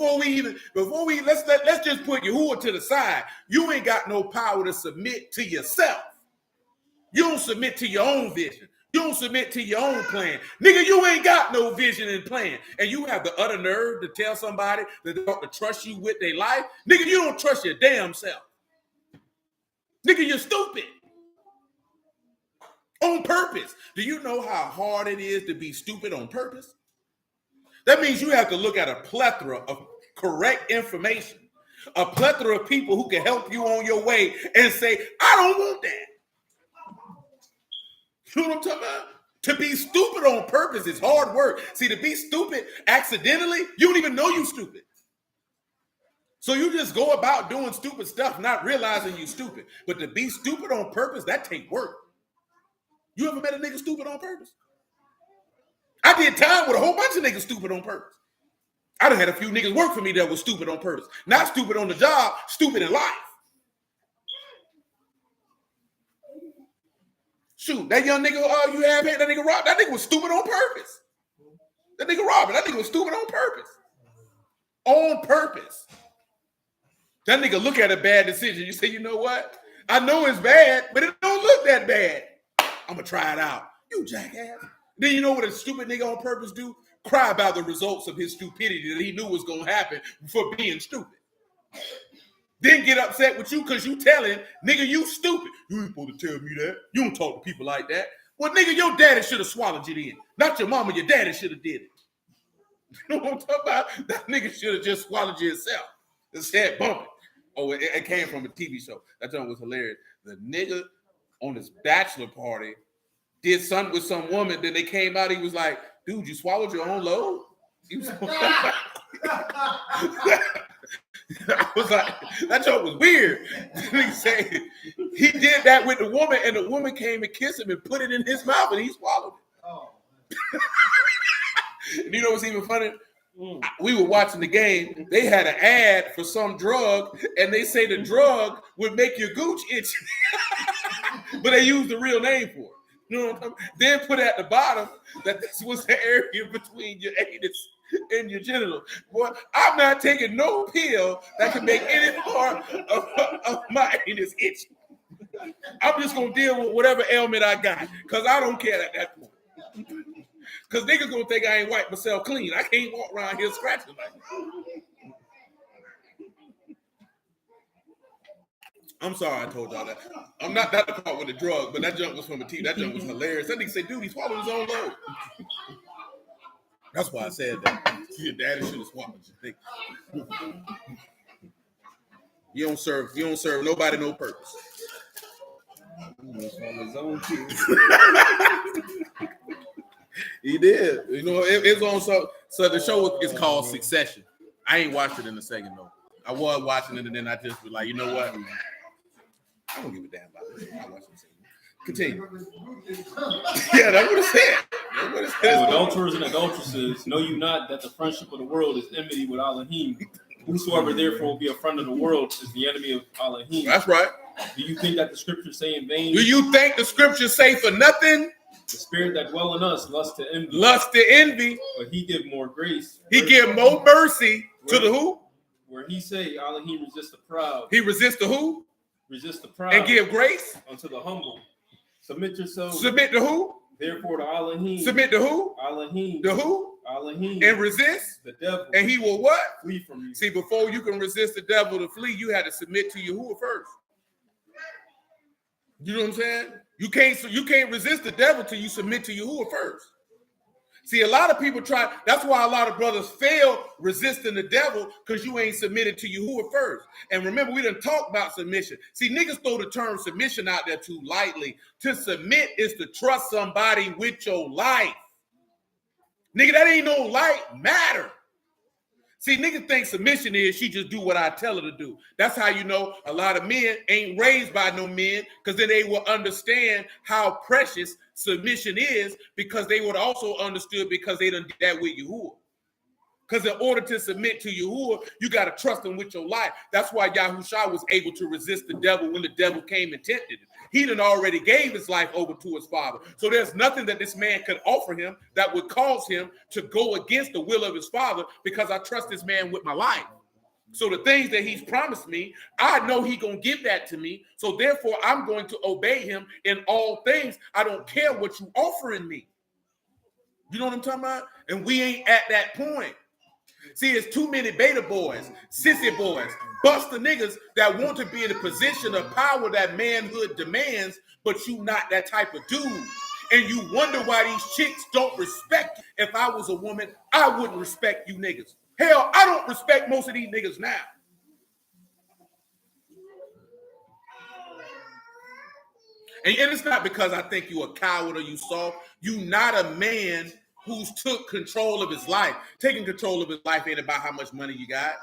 just put Yahuwah to the side. You ain't got no power to submit to yourself. You don't submit to your own vision. You don't submit to your own plan. Nigga, you ain't got no vision and plan. And you have the utter nerve to tell somebody that they ought to trust you with their life. Nigga, you don't trust your damn self. Nigga, you're stupid. On purpose. Do you know how hard it is to be stupid on purpose? That means you have to look at a plethora of correct information, a plethora of people who can help you on your way and say, I don't want that. You know what I'm talking about? To be stupid on purpose is hard work. See, to be stupid accidentally, you don't even know you're stupid. So you just go about doing stupid stuff, not realizing you're stupid. But to be stupid on purpose, that takes work. You ever met a nigga stupid on purpose? I did time with a whole bunch of niggas stupid on purpose. I done had a few niggas work for me that was stupid on purpose. Not stupid on the job, stupid in life. Shoot, that young nigga you have here, that nigga Rob, that nigga was stupid on purpose. That nigga Robert, that nigga was stupid on purpose. On purpose. That nigga look at a bad decision. You say, you know what? I know it's bad, but it don't look that bad. I'm gonna try it out. You jackass. Then you know what a stupid nigga on purpose do? Cry about the results of his stupidity that he knew was gonna happen for being stupid. Then get upset with you because you telling nigga you stupid. You ain't supposed to tell me that. You don't talk to people like that. Well, nigga, your daddy should have swallowed you then. Not your mama, your daddy should have did it. You know what I'm talking about? That nigga should have just swallowed you himself. Instead, bump it. Oh, it came from a TV show. That joke was hilarious. The nigga on his bachelor party did something with some woman. Then they came out. He was like, dude, you swallowed your own load? He was I was like, that joke was weird. He said he did that with the woman, and the woman came and kissed him and put it in his mouth, and he swallowed it. Oh. And you know what's even funny? We were watching the game. They had an ad for some drug, and they say the drug would make your gooch itch, but they used the real name for it. You know what I'm talking about? Then put at the bottom that this was the area between your anus and your genital. Boy, I'm not taking no pill that can make any part of my anus itch. I'm just gonna deal with whatever ailment I got, because I don't care at that point. Because niggas gonna think I ain't wiped myself clean. I can't walk around here scratching like that. I'm sorry I told y'all that. I'm not that part with the drug, but that junk was from a TV. That junk was hilarious. That nigga say, dude, he swallowed his own load. That's why I said that. Your daddy should have swallowed you. You don't serve nobody no purpose. He did. You know, it's on so the show is called Succession. I ain't watched it in a second though. I was watching it and then I just was like, you know what? I don't give a damn about this. I watch it. Continue. Yeah, that's what it said. Adulterers and adulteresses, know you not that the friendship of the world is enmity with Alahym? Whosoever therefore will be a friend of the world is the enemy of Alahym. That's right. Do you think that the scriptures say in vain? Do you think the scriptures say for nothing? The spirit that dwell in us lust to envy. Lust to envy. But he give more grace. He give more mercy to the who? Where he say, Alahym resist the proud. He resist the who? Resist the proud. And give grace unto the humble. Submit yourselves. Submit to who? Therefore to Alahym. Submit to who? Alahym. The who? Alahym. And resist the devil. And he will what? Flee from you. See, before you can resist the devil to flee, you had to submit to Yahuwah first. You know what I'm saying? You can't resist the devil till you submit to Yahuwah first. See, a lot of people try. That's why a lot of brothers fail resisting the devil, because you ain't submitted to Yahuwah first. And remember, we done talked about submission. See, niggas throw the term submission out there too lightly. To submit is to trust somebody with your life. Nigga, that ain't no light matter. See, niggas think submission is she just do what I tell her to do. That's how you know a lot of men ain't raised by no men, because then they will understand how precious submission is, because they would also understood because they done did that with Yahuwah. Because in order to submit to Yahuwah, you got to trust him with your life. That's why Yahushua was able to resist the devil when the devil came and tempted him. He done already gave his life over to his father. So there's nothing that this man could offer him that would cause him to go against the will of his father, because I trust this man with my life. So the things that he's promised me, I know he gonna give that to me. So therefore, I'm going to obey him in all things. I don't care what you offering me. You know what I'm talking about? And we ain't at that point. See, it's too many beta boys, sissy boys, buster niggas that want to be in a position of power that manhood demands, but you not that type of dude. And you wonder why these chicks don't respect you. If I was a woman, I wouldn't respect you niggas. Hell, I don't respect most of these niggas now. And it's not because I think you a coward or you soft. You not a man who's took control of his life. Taking control of his life ain't about how much money you got.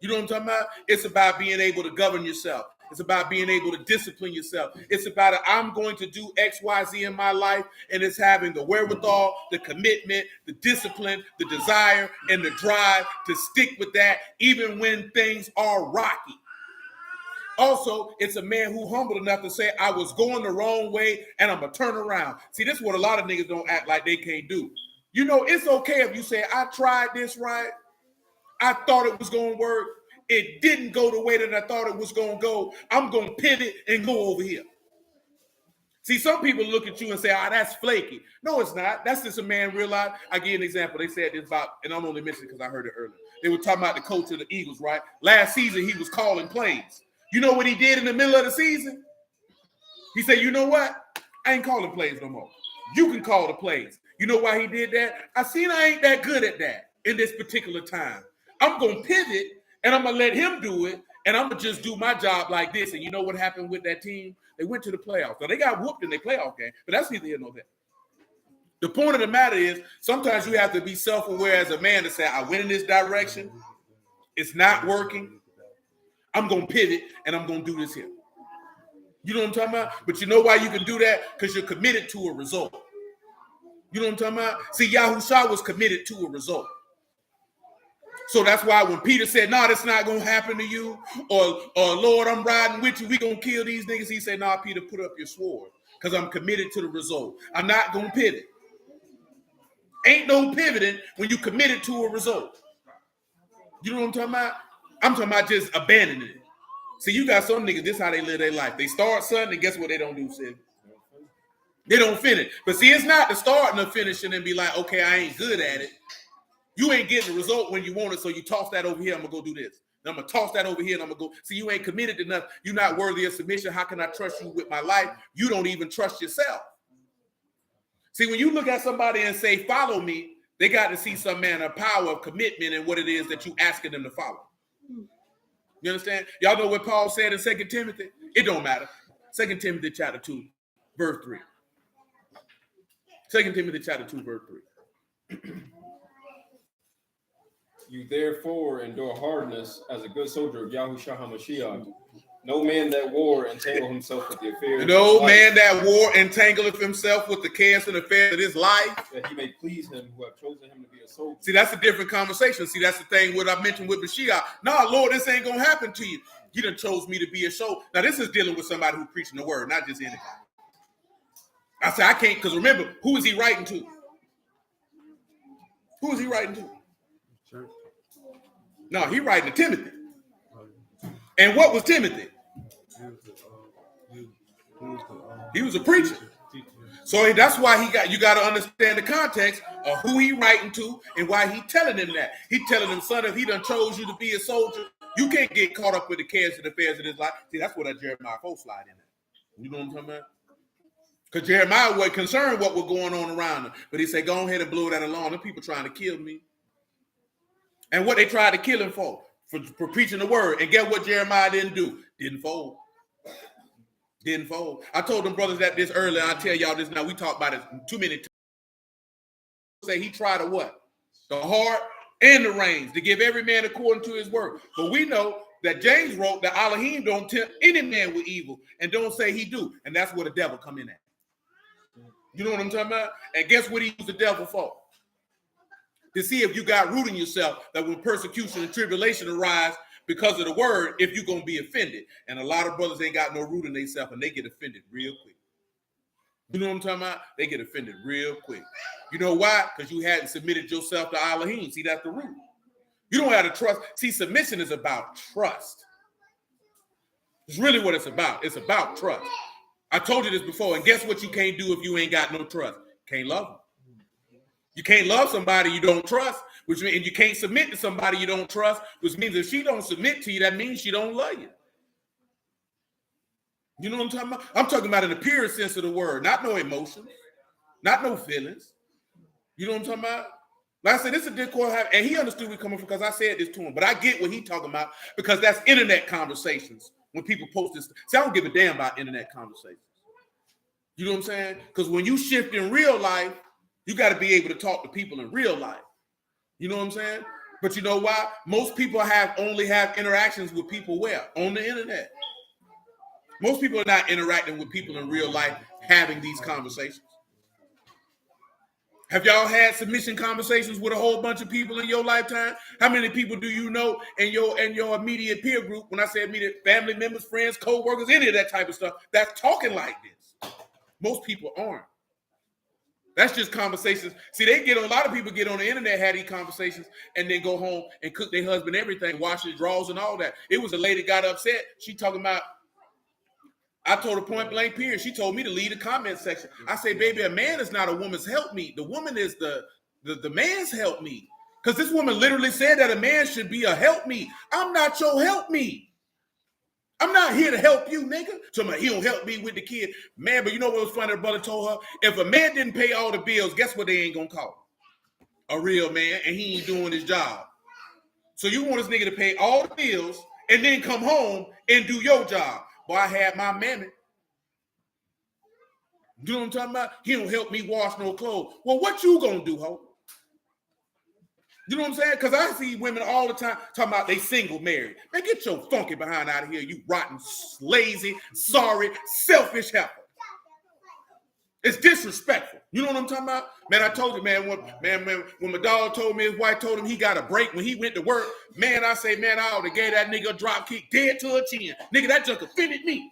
You know what I'm talking about? It's about being able to govern yourself. It's about being able to discipline yourself. It's about I'm going to do X, Y, Z in my life, and it's having the wherewithal, the commitment, the discipline, the desire, and the drive to stick with that even when things are rocky. Also, it's a man who humble enough to say, I was going the wrong way and I'm going to turn around. See, this is what a lot of niggas don't act like they can't do. You know, it's okay if you say, I tried this right. I thought it was going to work. It didn't go the way that I thought it was going to go. I'm going to pivot and go over here. See, some people look at you and say, that's flaky. No, it's not. That's just a man realize. I give you an example. They said this about, and I'm only mentioning because I heard it earlier. They were talking about the coach of the Eagles, right? Last season, he was calling plays. You know what he did in the middle of the season? He said, you know what? I ain't calling plays no more. You can call the plays. You know why he did that? I ain't that good at that in this particular time. I'm going to pivot, and I'm going to let him do it, and I'm going to just do my job like this. And you know what happened with that team? They went to the playoffs. So they got whooped in their playoff game, but that's neither here nor there. The point of the matter is sometimes you have to be self-aware as a man to say, I went in this direction. It's not working. I'm going to pivot, and I'm going to do this here. You know what I'm talking about? But you know why you can do that? Because you're committed to a result. You know what I'm talking about? See, Yahushua was committed to a result. So that's why when Peter said, no, that's not going to happen to you, or Lord, I'm riding with you, we going to kill these niggas, he said, no, Peter, put up your sword because I'm committed to the result. I'm not going to pivot. Ain't no pivoting when you committed to a result. You know what I'm talking about? I'm talking about just abandoning it. See, you got some niggas, this is how they live their life. They start something, and guess what they don't do, Sid? They don't finish. But see, it's not the starting or finishing and be like, okay, I ain't good at it. You ain't getting the result when you want it, so you toss that over here, I'm going to go do this. Then I'm going to toss that over here, and I'm going to go. See, you ain't committed to nothing. You're not worthy of submission. How can I trust you with my life? You don't even trust yourself. See, when you look at somebody and say, follow me, they got to see some man of power of commitment and what it is that you asking them to follow. You understand? Y'all know what Paul said in 2 Timothy? It don't matter. 2 Timothy chapter 2, verse 3. 2 Timothy chapter 2, verse 3. You therefore endure hardness as a good soldier of Yahushua HaMashiach. No man that war entangle himself with the affairs. No man that war entangleth himself with the cares and affairs of his life, that he may please him who have chosen him to be a soldier. See, that's a different conversation. See, that's the thing what I mentioned with Mashiach. Nah, Lord, this ain't gonna happen to you. You done chose me to be a show. Now, this is dealing with somebody who's preaching the word, not just anything. I say I can't, because remember, who is he writing to? Who is he writing to? Church. No, he writing to Timothy. And what was Timothy? He was a preacher. So that's why you got to understand the context of who he writing to and why he telling him that. He telling him, son, if he done chose you to be a soldier, you can't get caught up with the cares and affairs of this life. See, that's what that Jeremiah 4 slide in there. You know what I'm talking about? Because Jeremiah wasn't concerned what was going on around him. But he said, go ahead and blow that along. Them people trying to kill me. And what they tried to kill him for preaching the word. And guess what Jeremiah didn't do? Didn't fold. Didn't fold. I told them brothers that this earlier. I'll tell y'all this now. We talked about it too many times. Say he tried to what? The heart and the reins to give every man according to his work. But we know that James wrote that Alahym don't tempt any man with evil and don't say he do. And that's where the devil come in at. You know what I'm talking about? And guess what he used the devil for? To see if you got root in yourself that when persecution and tribulation arise because of the word, if you're going to be offended. And a lot of brothers ain't got no root in themselves and they get offended real quick. You know what I'm talking about? They get offended real quick. You know why? Because you hadn't submitted yourself to Alahym. See, that's the root. You don't have to trust. See, submission is about trust. It's really what it's about. It's about trust. I told you this before, and guess what you can't do if you ain't got no trust? Can't love them. You can't love somebody you don't trust, which means, and you can't submit to somebody you don't trust, which means if she don't submit to you, that means she don't love you. You know what I'm talking about? I'm talking about in the purest sense of the word, not no emotions, not no feelings. You know what I'm talking about? Like I said, this is a discourse, and he understood where we coming from because I said this to him. But I get what he's talking about because that's internet conversations. When people post this, see, I don't give a damn about internet conversations. You know what I'm saying? Because when you shift in real life, you got to be able to talk to people in real life. You know what I'm saying? But you know why? Most people only have interactions with people where? On the internet. Most people are not interacting with people in real life having these conversations. Have y'all had submission conversations with a whole bunch of people in your lifetime? How many people do you know in your immediate peer group? When I say immediate, family members, friends, co-workers, any of that type of stuff, that's talking like this. Most people aren't. That's just conversations. See, a lot of people get on the internet, have these conversations, and then go home and cook their husband everything, wash his drawers and all that. It was a lady got upset. She talking about, I told her point blank period. She told me to leave the comment section. I say, baby, a man is not a woman's helpmeet. The woman is the man's helpmeet. Because this woman literally said that a man should be a helpmeet. I'm not your helpmeet. I'm not here to help you, nigga. So he don't help me with the kid. Man, but you know what was funny? Her brother told her, if a man didn't pay all the bills, guess what they ain't gonna call him? A real man, and he ain't doing his job. So you want this nigga to pay all the bills and then come home and do your job. Boy, I had my mammy. You know what I'm talking about? He don't help me wash no clothes. Well, what you gonna do, ho? You know what I'm saying? Because I see women all the time talking about they single married. Man, get your funky behind out of here, you rotten, lazy, sorry, selfish heifer. It's disrespectful. You know what I'm talking about? Man, I told you, man, when my dog told me his wife told him he got a break when he went to work, man, I say, man, I ought to gave that nigga a drop kick dead to a chin. Nigga, that just offended me.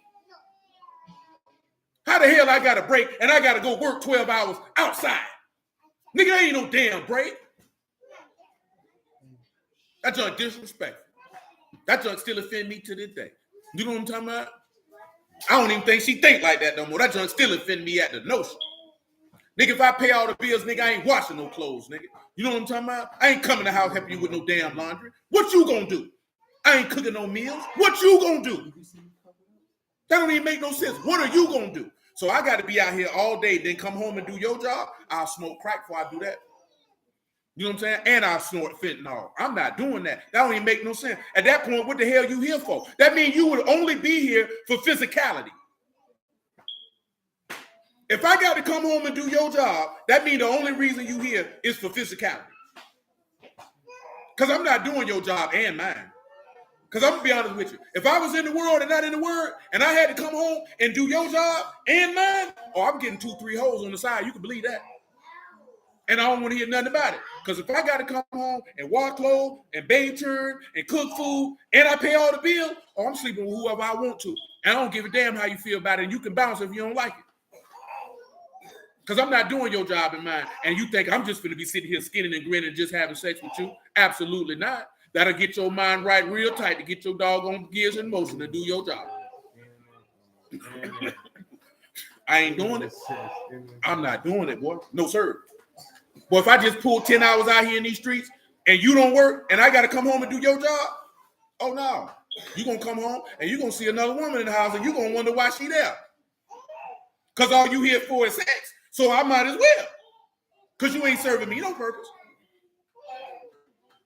How the hell I got a break and I got to go work 12 hours outside? Nigga, that ain't no damn break. That junk disrespectful. That junk still offend me to this day. You know what I'm talking about? I don't even think she think like that no more. That junk still offend me at the notion. Nigga, if I pay all the bills, nigga, I ain't washing no clothes, nigga. You know what I'm talking about? I ain't coming to the house helping you with no damn laundry. What you gonna do? I ain't cooking no meals. What you gonna do? That don't even make no sense. What are you gonna do? So I got to be out here all day, then come home and do your job. I'll smoke crack before I do that. You know what I'm saying? And I'll snort fentanyl. I'm not doing that. That don't even make no sense. At that point, what the hell you here for? That means you would only be here for physicality. If I got to come home and do your job, that means the only reason you here is for physicality. Because I'm not doing your job and mine. Because I'm going to be honest with you. If I was in the world and not in the word, and I had to come home and do your job and mine, I'm getting 2-3 hoes on the side. You can believe that. And I don't want to hear nothing about it. Because if I got to come home and wash clothes and bathe turn and cook food and I pay all the bills, I'm sleeping with whoever I want to. And I don't give a damn how you feel about it. And you can bounce if you don't like it. Because I'm not doing your job and mine. And you think I'm just going to be sitting here skinning and grinning and just having sex with you? Absolutely not. That'll get your mind right real tight to get your doggone gears in motion to do your job. I ain't doing it. I'm not doing it, boy. No, sir. But if I just pull 10 hours out here in these streets and you don't work and I got to come home and do your job, oh, no. You're going to come home and you're going to see another woman in the house and you're going to wonder why she there. Because all you here for is sex. So I might as well. Because you ain't serving me no purpose.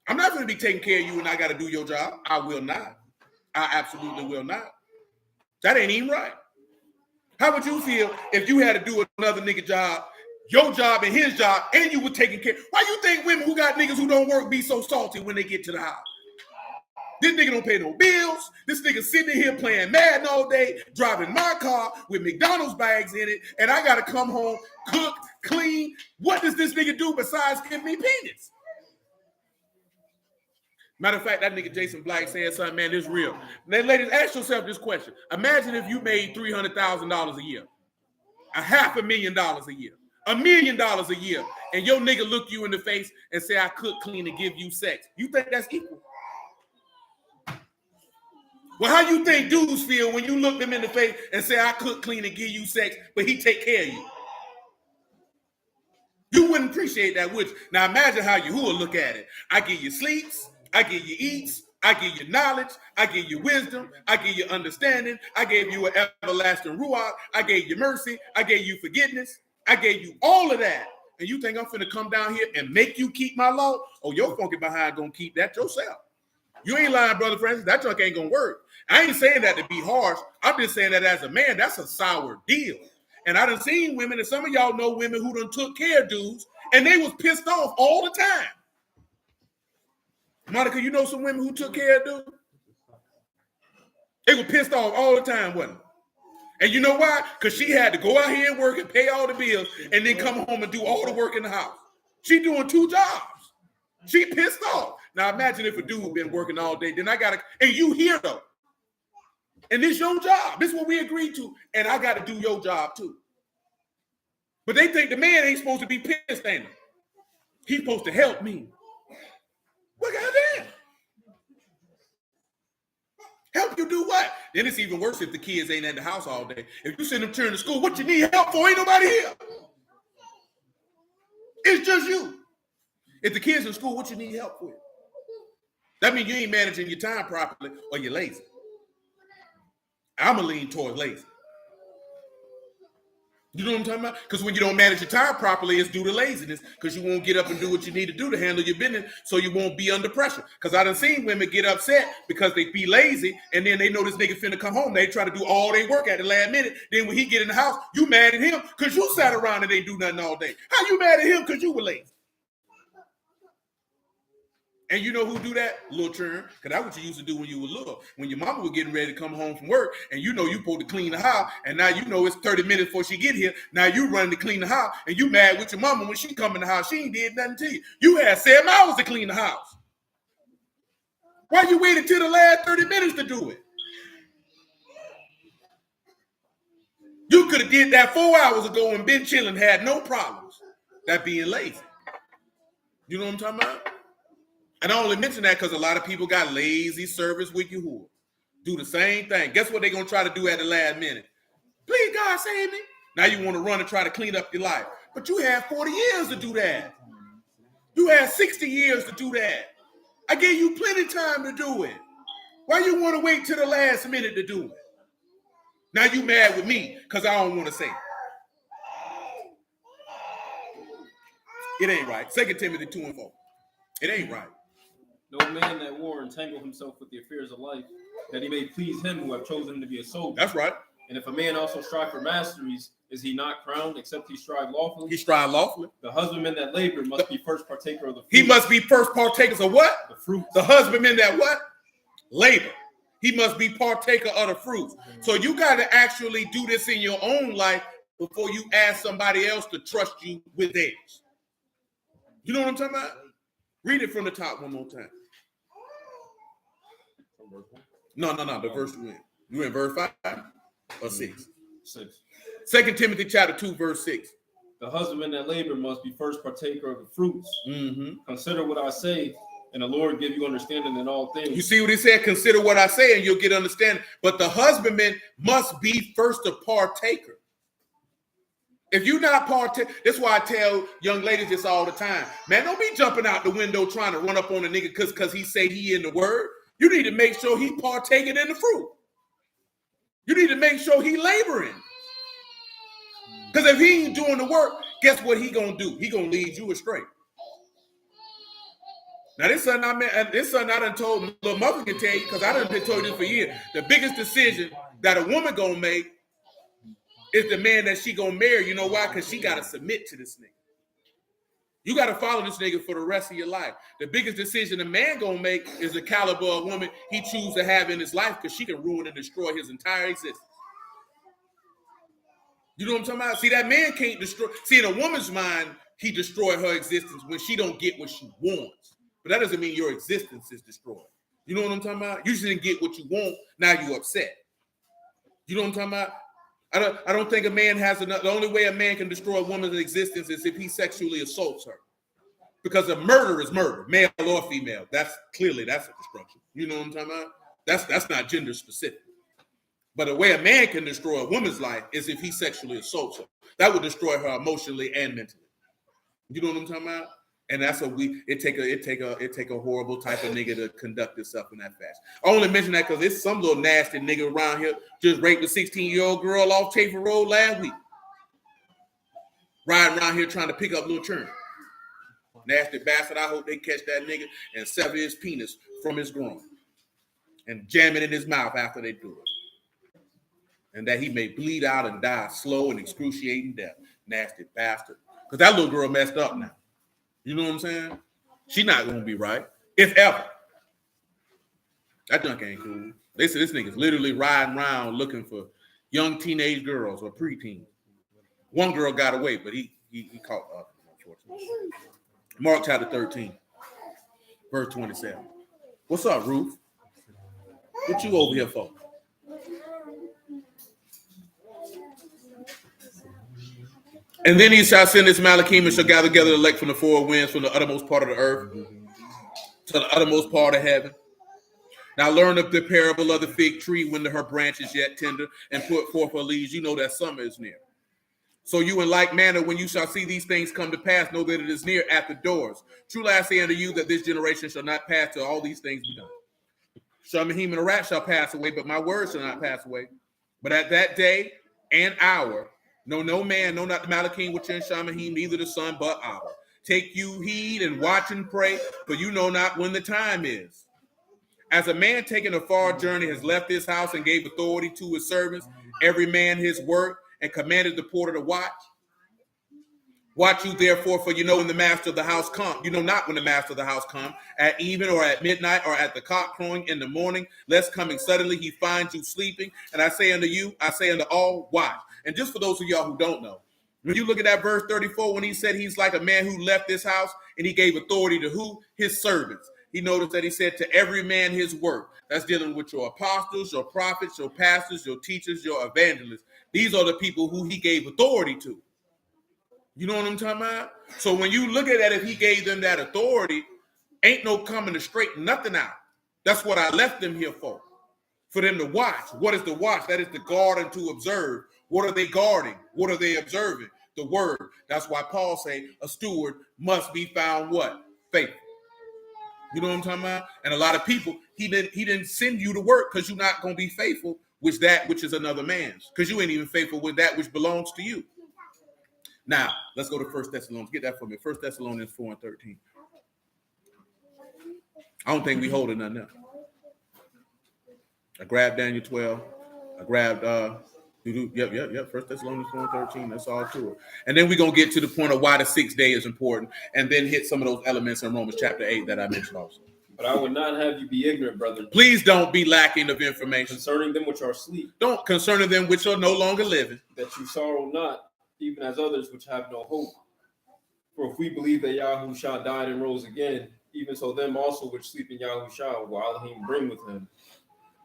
I'm not going to be taking care of you and I got to do your job. I will not. I absolutely will not. That ain't even right. How would you feel if you had to do another nigga job, your job and his job, and you were taking care? Why you think women who got niggas who don't work be so salty when they get to the house? This nigga don't pay no bills. This nigga sitting here playing Madden all day, driving my car with McDonald's bags in it, and I got to come home, cook, clean. What does this nigga do besides give me peanuts? Matter of fact, that nigga Jason Black said something, man, this real. Now, ladies, ask yourself this question. Imagine if you made $300,000 a year, $500,000 a year, $1 million a year, and your nigga look you in the face and say, I cook, clean, and give you sex. You think that's equal? Well, how you think dudes feel when you look them in the face and say, I cook, clean, and give you sex, but he take care of you? You wouldn't appreciate that, would you? Now imagine how Yahuwah look at it. I give you sleeps, I give you eats, I give you knowledge, I give you wisdom, I give you understanding, I gave you an everlasting ruach, I gave you mercy, I gave you forgiveness, I gave you all of that. And you think I'm finna come down here and make you keep my law? Oh, your funky behind gonna keep that yourself. You ain't lying, Brother Francis. That junk ain't gonna work. I ain't saying that to be harsh. I'm just saying that as a man, that's a sour deal. And I done seen women, and some of y'all know women who done took care of dudes, and they was pissed off all the time. Monica, you know some women who took care of dudes? They were pissed off all the time, wasn't it? And you know why? Because she had to go out here and work and pay all the bills and then come home and do all the work in the house. She doing 2 jobs. She pissed off. Now imagine if a dude been working all day, then I gotta, and you here though. And this your job. This is what we agreed to. And I gotta do your job too. But they think the man ain't supposed to be pissed, ain't he? He's supposed to help me. Well, goddamn. Help you do what? Then it's even worse if the kids ain't at the house all day. If you send them to school, what you need help for? Ain't nobody here. It's just you. If the kids in school, what you need help with? That means you ain't managing your time properly or you're lazy. I'm going to lean towards lazy. You know what I'm talking about? Because when you don't manage your time properly, it's due to laziness because you won't get up and do what you need to do to handle your business so you won't be under pressure. Because I done seen women get upset because they be lazy and then they know this nigga finna come home. They try to do all their work at the last minute. Then when he get in the house, you mad at him because you sat around and ain't do nothing all day. How you mad at him because you were lazy? And you know who do that? Little churn. Because that's what you used to do when you were little. When your mama was getting ready to come home from work and you know you supposed to clean the house and now you know it's 30 minutes before she get here. Now you running to clean the house and you mad with your mama when she come in the house. She ain't did nothing to you. You had 7 hours to clean the house. Why you waited till the last 30 minutes to do it? You could have did that 4 hours ago and been chilling, had no problems. That being lazy. You know what I'm talking about? And I only mention that because a lot of people got lazy service with Yahuwah. Do the same thing. Guess what they're going to try to do at the last minute? Please, God, save me. Now you want to run and try to clean up your life. But you had 40 years to do that. You had 60 years to do that. I gave you plenty of time to do it. Why you want to wait till the last minute to do it? Now you mad with me because I don't want to say it. It ain't right. 2 Timothy 2:4. It ain't right. No man that war entangle himself with the affairs of life, that he may please him who have chosen him to be a soldier. That's right. And if a man also strive for masteries, is he not crowned, except he strive lawfully? He strive lawfully. The husbandman that labor must be first partaker of the fruit. He must be first partakers of what? The fruit. The husbandman that what? Labor. He must be partaker of the fruits. So you got to actually do this in your own life before you ask somebody else to trust you with theirs. You know what I'm talking about? Read it from the top one more time. No. The verse you in. You in verse 5 or 6? 6. 2 Timothy chapter 2, verse 6. The husbandman that labor must be first partaker of the fruits. Mm-hmm. Consider what I say, and the Lord give you understanding in all things. You see what he said? Consider what I say, and you'll get understanding. But the husbandman must be first a partaker. If you're not partaker, that's why I tell young ladies this all the time. Man, don't be jumping out the window trying to run up on a nigga because he say he in the word. You need to make sure he partaking in the fruit. You need to make sure he laboring. Because if he ain't doing the work, guess what he gonna do? He gonna lead you astray. Now this son I done told little mother can tell you because I done been told you this for years. The biggest decision that a woman gonna make is the man that she gonna marry. You know why? Because she gotta submit to this nigga. You gotta follow this nigga for the rest of your life. The biggest decision a man gonna make is the caliber of woman he chooses to have in his life because she can ruin and destroy his entire existence. You know what I'm talking about? See, that man can't destroy. See, in a woman's mind, he destroyed her existence when she don't get what she wants. But that doesn't mean your existence is destroyed. You know what I'm talking about? You didn't get what you want. Now you're upset. You know what I'm talking about? I don't think a man has enough. The only way a man can destroy a woman's existence is if he sexually assaults her. Because a murder is murder, male or female. That's a destruction. You know what I'm talking about? That's not gender specific. But the way a man can destroy a woman's life is if he sexually assaults her. That would destroy her emotionally and mentally. You know what I'm talking about? And that's what it take a horrible type of nigga to conduct itself in that fashion. I only mention that because it's some little nasty nigga around here just raped a 16-year-old girl off Chafin Road last week. Riding around here trying to pick up little churn. Nasty bastard. I hope they catch that nigga and sever his penis from his groin and jam it in his mouth after they do it. And that he may bleed out and die slow and excruciating death. Nasty bastard. Because that little girl messed up now. You know what I'm saying? She not going to be right, if ever. That junk ain't cool. They say this nigga's literally riding around looking for young teenage girls or preteens. One girl got away, but he caught up, unfortunately. Mark chapter 13, verse 27. What's up, Ruth? What you over here for? And then he shall send his Alahym and shall gather together the elect from the four winds, from the uttermost part of the earth to the uttermost part of heaven. Now learn of the parable of the fig tree when her branch is yet tender and put forth her leaves. You know that summer is near. So you in like manner, when you shall see these things come to pass, know that it is near at the doors. Truly I say unto you that this generation shall not pass till all these things be done. Alahym and the rat shall pass away, but my word shall not pass away. But at that day and hour, no man, no not the Alahym which in Alahym, neither the son but hour. Take you heed and watch and pray, for you know not when the time is. As a man taking a far journey has left his house and gave authority to his servants, every man his work, and commanded the porter to watch. Watch you therefore, for you know when the master of the house come. You know not when the master of the house come, at even or at midnight or at the cock crowing in the morning, lest coming suddenly he finds you sleeping. And I say unto you, I say unto all, watch. And just for those of y'all who don't know, when you look at that verse 34, when he said he's like a man who left his house and he gave authority to who? His servants. He noticed that he said to every man his work. That's dealing with your apostles, your prophets, your pastors, your teachers, your evangelists. These are the people who he gave authority to. You know what I'm talking about? So when you look at that, if he gave them that authority, ain't no coming to straighten nothing out. That's what I left them here for them to watch. What is the watch? That is to guard and to observe. What are they guarding? What are they observing? The word. That's why Paul say a steward must be found what? Faithful. You know what I'm talking about? And a lot of people, he didn't send you to work because you're not going to be faithful with that which is another man's, because you ain't even faithful with that which belongs to you. Now, let's go to 1 Thessalonians. Get that for me. 1 Thessalonians 4 and 13. I don't think we holding nothing up. I grabbed Daniel 12. I grabbed, 1 Thessalonians 4 and 13. That's all to it. And then we're going to get to the point of why the 6th day is important, and then hit some of those elements in Romans chapter 8 that I mentioned also. But I would not have you be ignorant, brethren. Please don't be lacking of information. Concerning them which are asleep. Don't concerning them which are no longer living. That you sorrow not, even as others which have no hope. For if we believe that Yahushua died and rose again, even so them also which sleep in Yahushua will Alahym bring with him.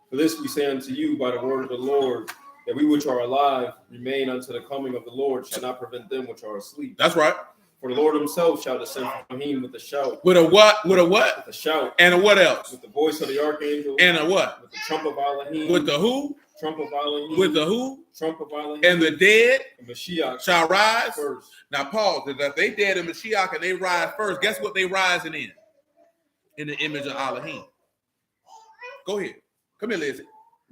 For this we say unto you by the word of the Lord, that we which are alive remain unto the coming of the Lord shall not prevent them which are asleep. That's right. For the Lord himself shall descend from him with a shout. With a what? With a what? With a shout. And a what else? With the voice of the archangel. And a what? With the trump of Alahym. With the who? Trump of Alahym. With the who? Trump of Alahym. And the dead and Mashiach shall rise first. Now pause. If they dead in Mashiach and they rise first, guess what they rising in? In the image of Alahym. Go ahead. Come here, Lizzie.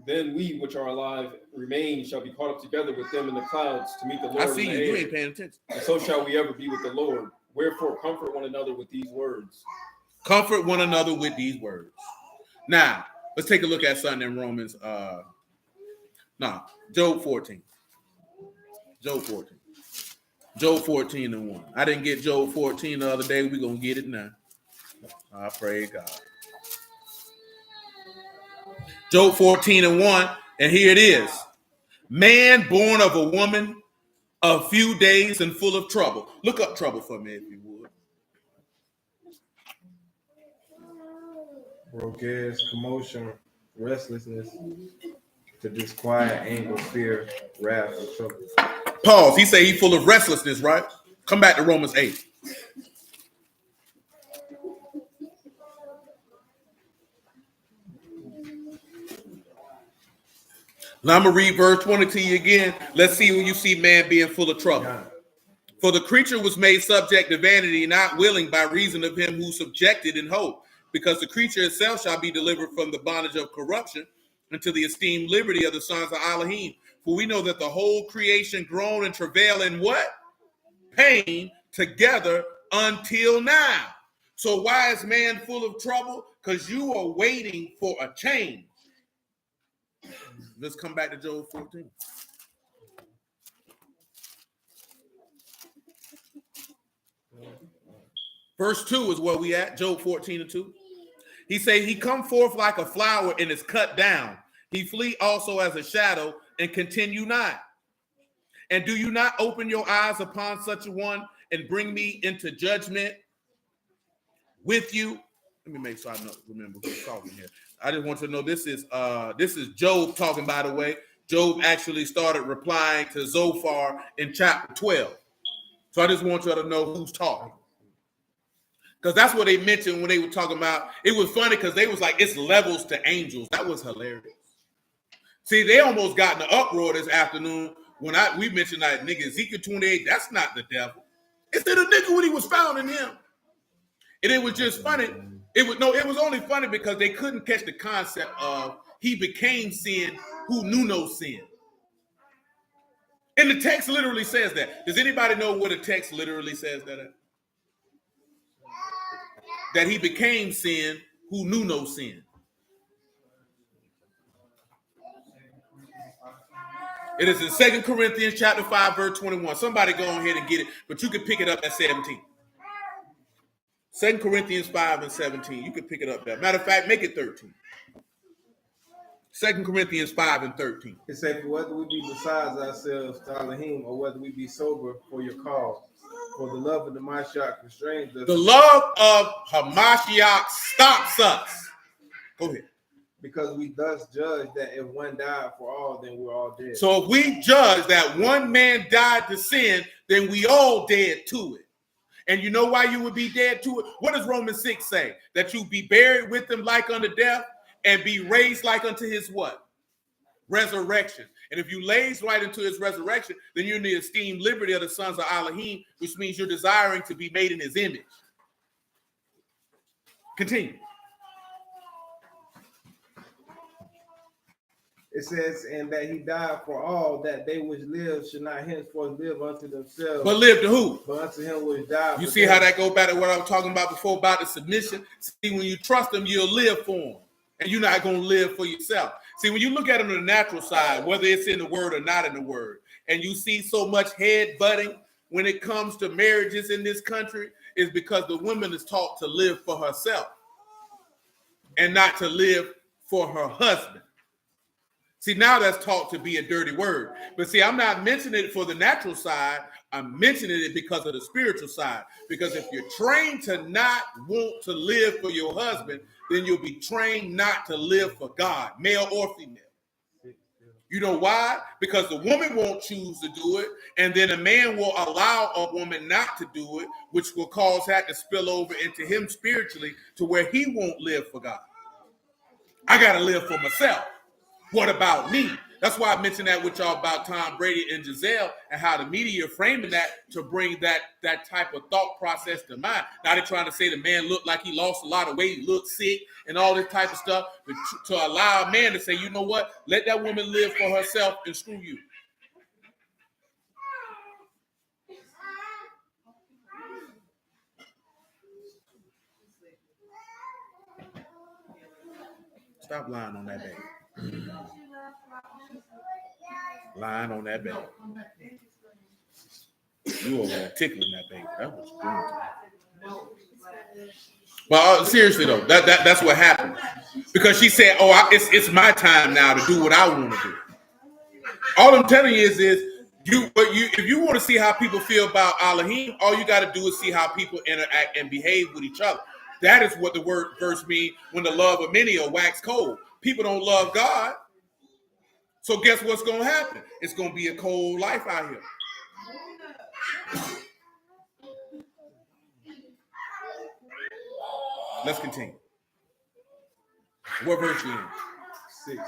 Then we which are alive remain shall be caught up together with them in the clouds to meet the Lord. I see in you. the You air. ain't paying attention. And so shall we ever be with the Lord. Wherefore comfort one another with these words. Comfort one another with these words. Now, let's take a look at something in Romans. Job 14. Job 14. Job 14 and 1. I didn't get Job 14 the other day. We're going to get it now. I pray God. Job 14 and 1. And here it is. Man born of a woman, a few days and full of trouble. Look up trouble for me if you would. Broken, commotion, restlessness, to disquiet, anger, fear, wrath, and trouble. Pause. He say he's full of restlessness, right? Come back to Romans 8. Now I'm going to read verse 20 to you again. Let's see when you see man being full of trouble. For the creature was made subject to vanity, not willing by reason of him who subjected in hope, because the creature itself shall be delivered from the bondage of corruption into the esteemed liberty of the sons of Alahym. For we know that the whole creation groan and travail in what? Pain together until now. So why is man full of trouble? Because you are waiting for a change. Let's come back to Job 14. Verse 2 is where we at, Job 14:2. He say, he come forth like a flower and is cut down. He flee also as a shadow and continue not. And do you not open your eyes upon such a one and bring me into judgment with you? Let me make sure I remember who's talking here. I just want you to know this is Job talking, by the way. Job actually started replying to Zophar in chapter 12. So I just want you to know who's talking. Because that's what they mentioned when they were talking about. It was funny because they was like, it's levels to angels. That was hilarious. See, they almost got in an uproar this afternoon when we mentioned that nigga Ezekiel 28. That's not the devil. It's the nigga when he was found in him. And it was just funny. It was only funny because they couldn't catch the concept of he became sin who knew no sin. And the text literally says that. Does anybody know what the text literally says that at? That he became sin who knew no sin. It is in 2 Corinthians chapter 5, verse 21. Somebody go ahead and get it, but you can pick it up at 17. 2 Corinthians 5 and 17. You can pick it up there. Matter of fact, make it 13. 2 Corinthians 5 and 13. It says, for whether we be besides ourselves to Alahym, or whether we be sober for your cause. For the love of the Mashiach constrains us. The love of Hamashiach stops us. Go ahead. Because we thus judge that if one died for all, then we're all dead. So if we judge that one man died to sin, then we all dead to it. And you know why you would be dead to it? What does Romans 6 say? That you be buried with him like unto death and be raised like unto his what? Resurrection. And if you lays right into his resurrection, then you're in the esteemed liberty of the sons of Alahym, which means you're desiring to be made in his image. Continue. It says, and that he died for all, that they which live should not henceforth live unto themselves. But live to who? But unto him which died. You see how that go back to what I was talking about before about the submission? See, when you trust him, you'll live for him. And you're not going to live for yourself. See, when you look at it on the natural side, whether it's in the word or not in the word, and you see so much head butting when it comes to marriages in this country, is because the woman is taught to live for herself and not to live for her husband. See, now that's taught to be a dirty word. But see, I'm not mentioning it for the natural side. I'm mentioning it because of the spiritual side. Because if you're trained to not want to live for your husband, then you'll be trained not to live for God, male or female. You know why? Because the woman won't choose to do it, and then a man will allow a woman not to do it, which will cause that to spill over into him spiritually to where he won't live for God. I got to live for myself. What about me? That's why I mentioned that with y'all about Tom Brady and Giselle and how the media framing that to bring that type of thought process to mind. Now they're trying to say the man looked like he lost a lot of weight, he looked sick, and all this type of stuff. But to allow a man to say, you know what? Let that woman live for herself and screw you. Stop lying on that baby. Lying on that baby. You over there tickling that baby. That was good. But seriously though, that's what happened. Because she said, it's my time now to do what I want to do. All I'm telling you is if you want to see how people feel about Alahym, all you got to do is see how people interact and behave with each other. That is what the word verse means when the love of many are wax cold. People don't love God. So guess what's going to happen? It's going to be a cold life out here. Let's continue. What verse are you in?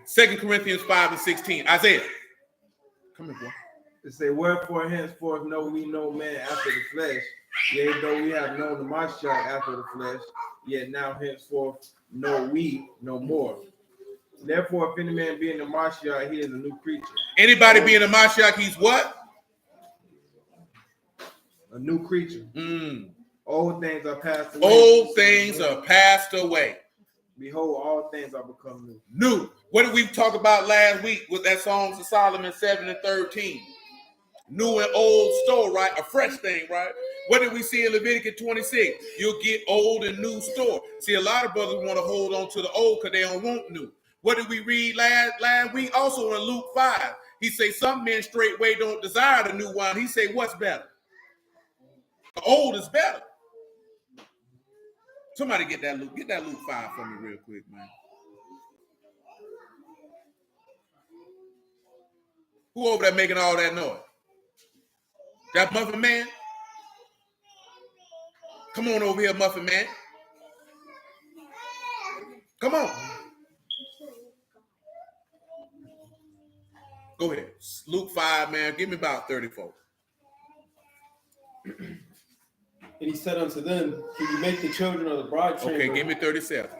16. 2 Corinthians 5 and 16. Isaiah. Come here, boy. It say, wherefore henceforth know we no man after the flesh, yea, though we have known the Mashiach after the flesh, yet now henceforth know we no more. Therefore, if any man be in the Mashiach, he is a new creature. Anybody be in the Mashiach, he's what? A new creature. Old things are passed away. Old things are passed away. Behold, all things are become new. New. What did we talk about last week with that Songs of Solomon 7 and 13? New and old store, right? A fresh thing, right? What did we see in Leviticus 26? You'll get old and new store. See, a lot of brothers want to hold on to the old because they don't want new. What did we read last week? Also in Luke 5. He say some men straightway don't desire the new wine. He say, what's better? The old is better. Somebody get that Luke 5 for me real quick, man. Who over there making all that noise? That Muffin Man? Come on over here, Muffin Man. Come on. Go ahead. Luke 5, man. Give me about 34. And he said unto them, can you make the children of the bride chamber? Okay, give me 37.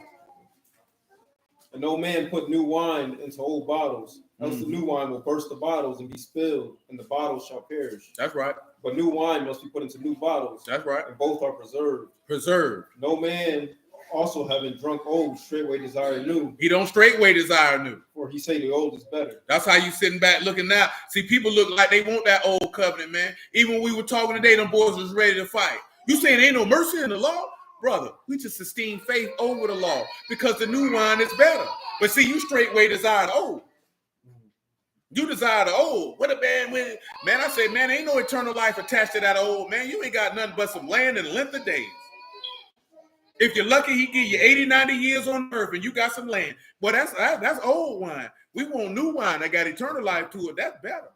And no man put new wine into old bottles, else the new wine will burst the bottles and be spilled, and the bottles shall perish. That's right. But new wine must be put into new bottles. That's right. And both are preserved. Preserved. No man also having drunk old straightway desire new. He don't straightway desire new. For he say the old is better. That's how you sitting back looking now. See, people look like they want that old covenant, man. Even when we were talking today, them boys was ready to fight. You saying ain't no mercy in the law? Brother, we just esteem faith over the law because the new wine is better. But see, you straightway desire the old. You desire the old. What a man, I say, man, ain't no eternal life attached to that old, man. You ain't got nothing but some land and length of days. If you're lucky, he give you 80, 90 years on earth and you got some land. But that's old wine. We want new wine that got eternal life to it. That's better.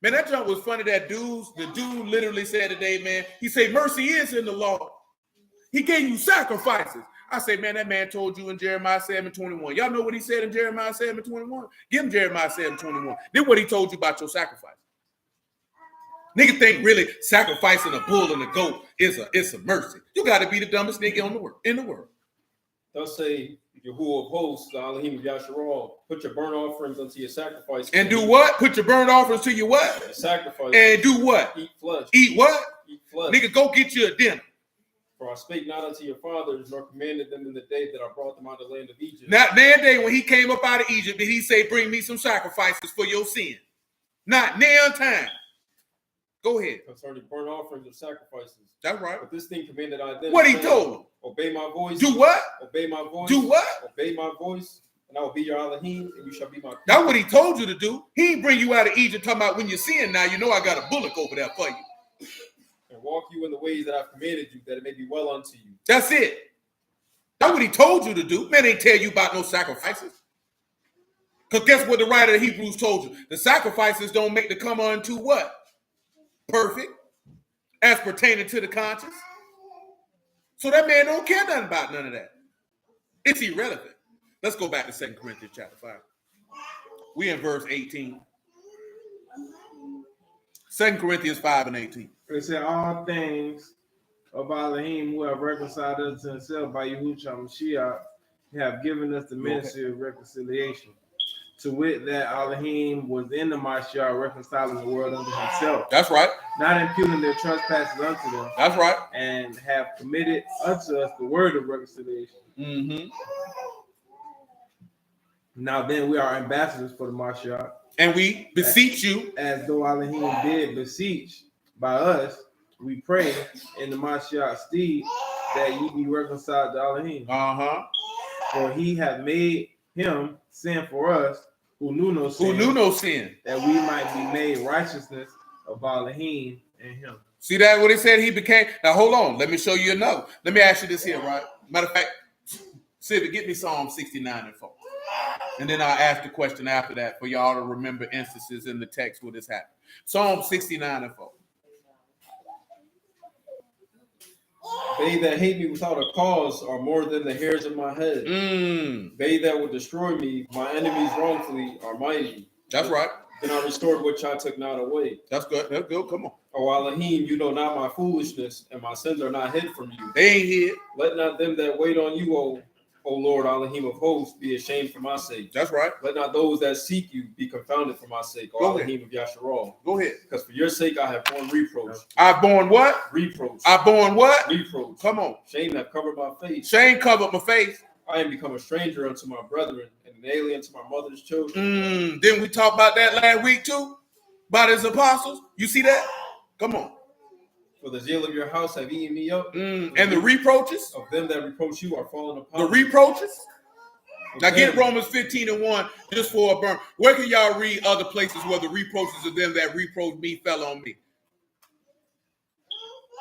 Man, that jump was funny. The dude literally said today, man, he said, mercy is in the law. He gave you sacrifices. I say, man, that man told you in Jeremiah 7:21. Y'all know what he said in Jeremiah 7:21? Give him Jeremiah 7:21. Then what he told you about your sacrifice. Nigga think really sacrificing a bull and a goat is a mercy. You got to be the dumbest nigga in the world. Thus say Yahuwah of hosts, the Alahym of Yasharal, put your burnt offerings unto your sacrifice. And do what? Put your burnt offerings to your what? Your sacrifice. And do what? Eat flesh. Eat what? Eat flesh. Nigga, go get you a dinner. For I spake not unto your fathers, nor commanded them in the day that I brought them out of the land of Egypt. Not that day when he came up out of Egypt, did he say, bring me some sacrifices for your sin? Not nail time. Go ahead. Concerning burnt offerings of sacrifices. That's right. But this thing commanded I them. What he told him? Obey my voice. Do what? Obey my voice. Do what? Obey my voice, and I will be your Alahym, and you shall be my people. That's what he told you to do. He ain't bring you out of Egypt talking about when you're sin now, you know I got a bullock over there for you. And walk you in the ways that I've commanded you, that it may be well unto you. That's it. That's what he told you to do. Man ain't tell you about no sacrifices. Because guess what the writer of Hebrews told you? The sacrifices don't make the come unto what? Perfect. As pertaining to the conscience. So that man don't care nothing about none of that. It's irrelevant. Let's go back to 2 Corinthians chapter 5. We in verse 18. 2 Corinthians 5 and 18. It said, all things of Alahym who have reconciled us to himself by Yahushua Mashiach have given us the ministry of reconciliation. To wit, that Alahym was in the Mashiach reconciling the world unto himself. That's right. Not imputing their trespasses unto them. That's right. And have committed unto us the word of reconciliation. Mm-hmm. Now then, we are ambassadors for the Mashiach. And we beseech you. As though Alahym did beseech by us, we pray in the Mashiach's stead that ye be reconciled to Alahym. Uh-huh. For he hath made him sin for us who knew no sin. Who knew no sin. That we might be made righteousness of Alahym in him. See that what he said he became? Now hold on. Let me show you another. Let me ask you this here, right? Matter of fact, Civic, get me Psalm 69 and 4. And then I'll ask the question after that for y'all to remember instances in the text where this happened. Psalm 69 and 4. They that hate me without a cause are more than the hairs of my head. They that will destroy me, my enemies wrongfully, are mighty. That's right. Then I restored which I took not away. That's good. That's good. Come on. O Alahym, you know not my foolishness, and my sins are not hid from you. They ain't hid. Let not them that wait on you, O Lord, Alahym of hosts, be ashamed for my sake. That's right. Let not those that seek you be confounded for my sake, O Alahym of Yasharal. Go ahead. Because for your sake I have borne reproach. I've borne what? Reproach. I've borne what? Reproach. Come on. Shame have covered my face. Shame covered my face. I am become a stranger unto my brethren and an alien to my mother's children. Didn't we talk about that last week too? About his apostles? You see that? Come on. For the zeal of your house have eaten me up. And the reproaches of them that reproach you are fallen upon the reproaches. Now get Romans 15:1 just for a burn. Where can y'all read other places where the reproaches of them that reproach me fell on me?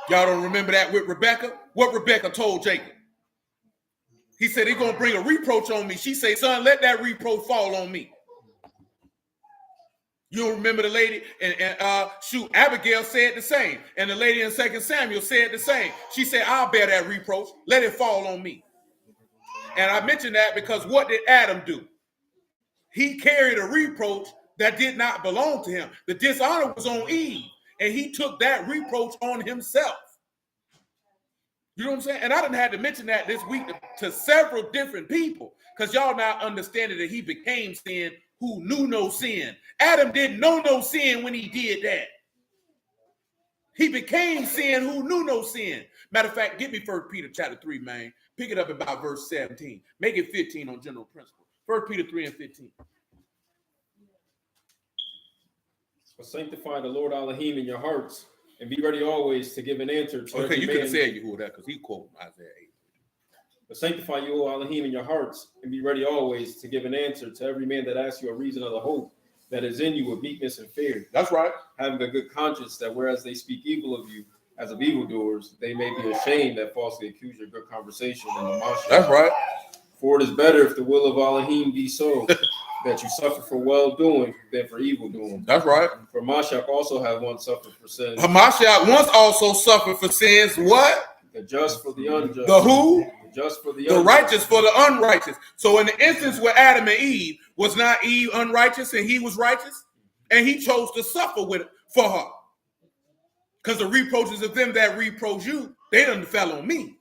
Y'all don't remember that with Rebecca? What Rebecca told Jacob? He said he's going to bring a reproach on me. She said, son, let that reproach fall on me. You don't remember the lady? And Abigail said the same. And the lady in 2 Samuel said the same. She said, I'll bear that reproach. Let it fall on me. And I mention that because what did Adam do? He carried a reproach that did not belong to him. The dishonor was on Eve. And he took that reproach on himself. You know what I'm saying? And I done had to mention that this week to several different people because y'all not understanding that he became sin who knew no sin. Adam didn't know no sin when he did that. He became sin who knew no sin. Matter of fact, give me 1 Peter chapter 3, man. Pick it up about verse 17. Make it 15 on general principle. 1 Peter 3 and 15. But sanctify the Lord Alahym in your hearts, and be ready always to give an answer to okay, you could have said Yahuwah that because he quoted Isaiah 8. But sanctify you, O Alahym, in your hearts, and be ready always to give an answer to every man that asks you a reason of the hope that is in you with meekness and fear. That's right. Having a good conscience, that whereas they speak evil of you as of evildoers, they may be ashamed that falsely accuse your good conversation in the Mashiach. That's right. For it is better if the will of Alahym be so, that you suffer for well-doing than for evil-doing. That's right. For Mashiach also have once suffered for sins. Mashiach once also suffered for sins. What? The just for the unjust. The who? The just for the unjust. The righteous for the unrighteous. So in the instance where Adam and Eve, was not Eve unrighteous and he was righteous? And he chose to suffer with it for her. Because the reproaches of them that reproach you, they done fell on me.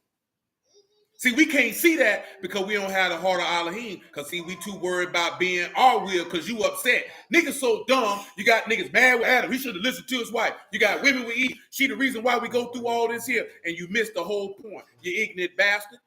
See, we can't see that because we don't have the heart of Alahym. Because, see, we too worried about being our will because you upset. Niggas so dumb. You got niggas mad with Adam. He should have listened to his wife. You got women with Eve. She the reason why we go through all this here. And you missed the whole point. You ignorant bastard.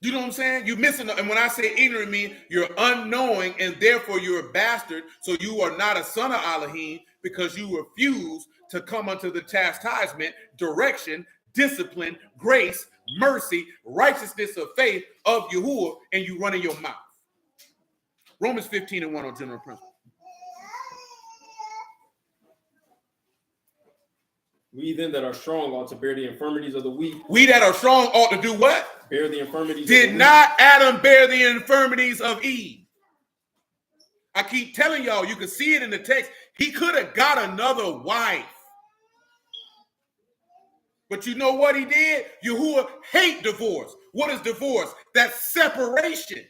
You know what I'm saying? You missing. And when I say ignorant, I mean you're unknowing and therefore you're a bastard. So you are not a son of Alahym because you refuse to come unto the chastisement, direction, discipline, grace, mercy, righteousness of faith of Yahuwah, and you run in your mouth. Romans 15:1 on general principle. We then that are strong ought to bear the infirmities of the weak. We that are strong ought to do what? Bear the infirmities Did of the not weak. Adam bear the infirmities of Eve? I keep telling y'all, you can see it in the text. He could have got another wife. But you know what he did? Yahuwah hate divorce. What is divorce? That's separation.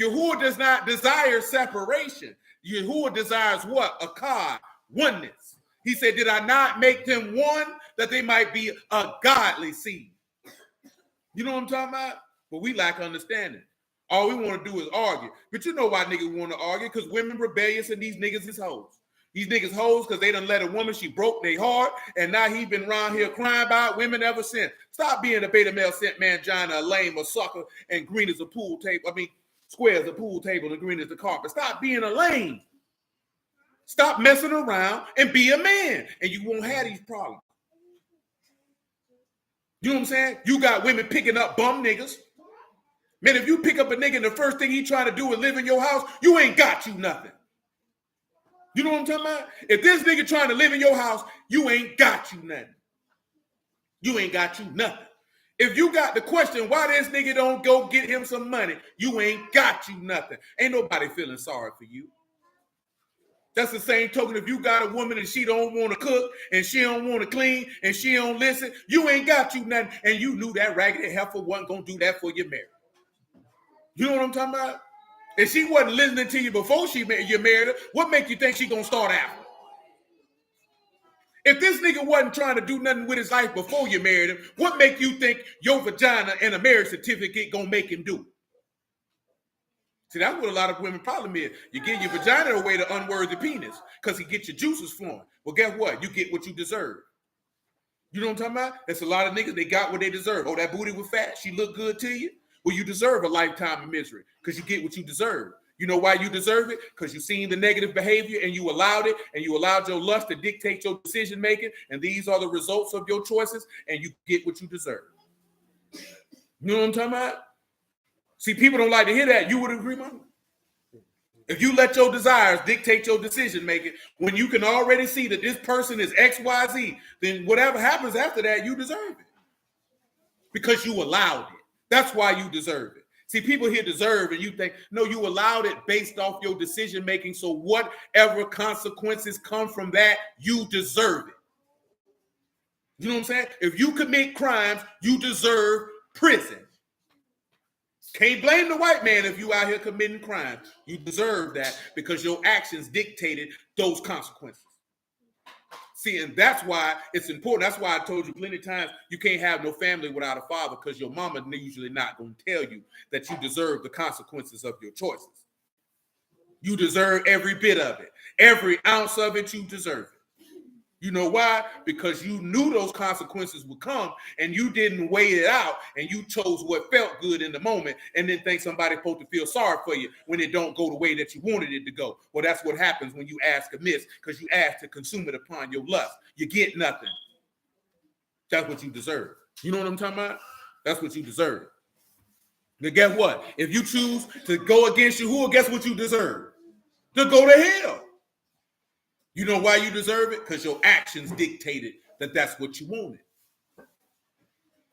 Yahuwah does not desire separation. Yahuwah desires what? Akkad, oneness. He said, did I not make them one that they might be a godly seed? You know what I'm talking about? But we lack understanding. All we want to do is argue. But you know why niggas want to argue? Because women rebellious and these niggas is hoes. These niggas hoes because they done let a woman, she broke their heart, and now he been around here crying about women ever since. Stop being a beta male sent mangina, a lame, a sucker, and green as a pool table. I mean, square as a pool table and green as the carpet. Stop being a lame. Stop messing around and be a man, and you won't have these problems. You know what I'm saying? You got women picking up bum niggas. Man, if you pick up a nigga and the first thing he trying to do is live in your house, you ain't got you nothing. You know what I'm talking about? If this nigga trying to live in your house, you ain't got you nothing. You ain't got you nothing. If you got the question, why this nigga don't go get him some money, you ain't got you nothing. Ain't nobody feeling sorry for you. That's the same token if you got a woman and she don't want to cook and she don't want to clean and she don't listen, you ain't got you nothing. And you knew that raggedy heifer wasn't going to do that for your marriage. You know what I'm talking about? If she wasn't listening to you before you married her, what make you think she gonna start after? If this nigga wasn't trying to do nothing with his life before you married him, what make you think your vagina and a marriage certificate gonna make him do? See, that's what a lot of women problem is. You give your vagina away to unworthy penis because he gets your juices flowing. Well, guess what? You get what you deserve. You know what I'm talking about? That's a lot of niggas, they got what they deserve. Oh, that booty was fat, she looked good to you? Well, you deserve a lifetime of misery because you get what you deserve. You know why you deserve it? Because you seen the negative behavior and you allowed it, and you allowed your lust to dictate your decision making, and these are the results of your choices, and you get what you deserve. You know what I'm talking about? See, people don't like to hear that. You would agree, Mama? If you let your desires dictate your decision making, when you can already see that this person is XYZ, then whatever happens after that, you deserve it. Because you allowed it. That's why you deserve it. See, people here deserve, and you think, no, you allowed it based off your decision making. So whatever consequences come from that, you deserve it. You know what I'm saying? If you commit crimes, you deserve prison. Can't blame the white man if you out here committing crimes. You deserve that because your actions dictated those consequences. See, and that's why it's important. That's why I told you plenty of times you can't have no family without a father, because your mama usually not going to tell you that you deserve the consequences of your choices. You deserve every bit of it. Every ounce of it, you deserve it. You know why? Because you knew those consequences would come, and you didn't wait it out, and you chose what felt good in the moment, and then think somebody's supposed to feel sorry for you when it don't go the way that you wanted it to go. Well, that's what happens when you ask amiss, because you ask to consume it upon your lust. You get nothing. That's what you deserve. You know what I'm talking about? That's what you deserve. Now, guess what? If you choose to go against Yahuwah, guess what you deserve? To go to hell. You know why you deserve it? Because your actions dictated that that's what you wanted.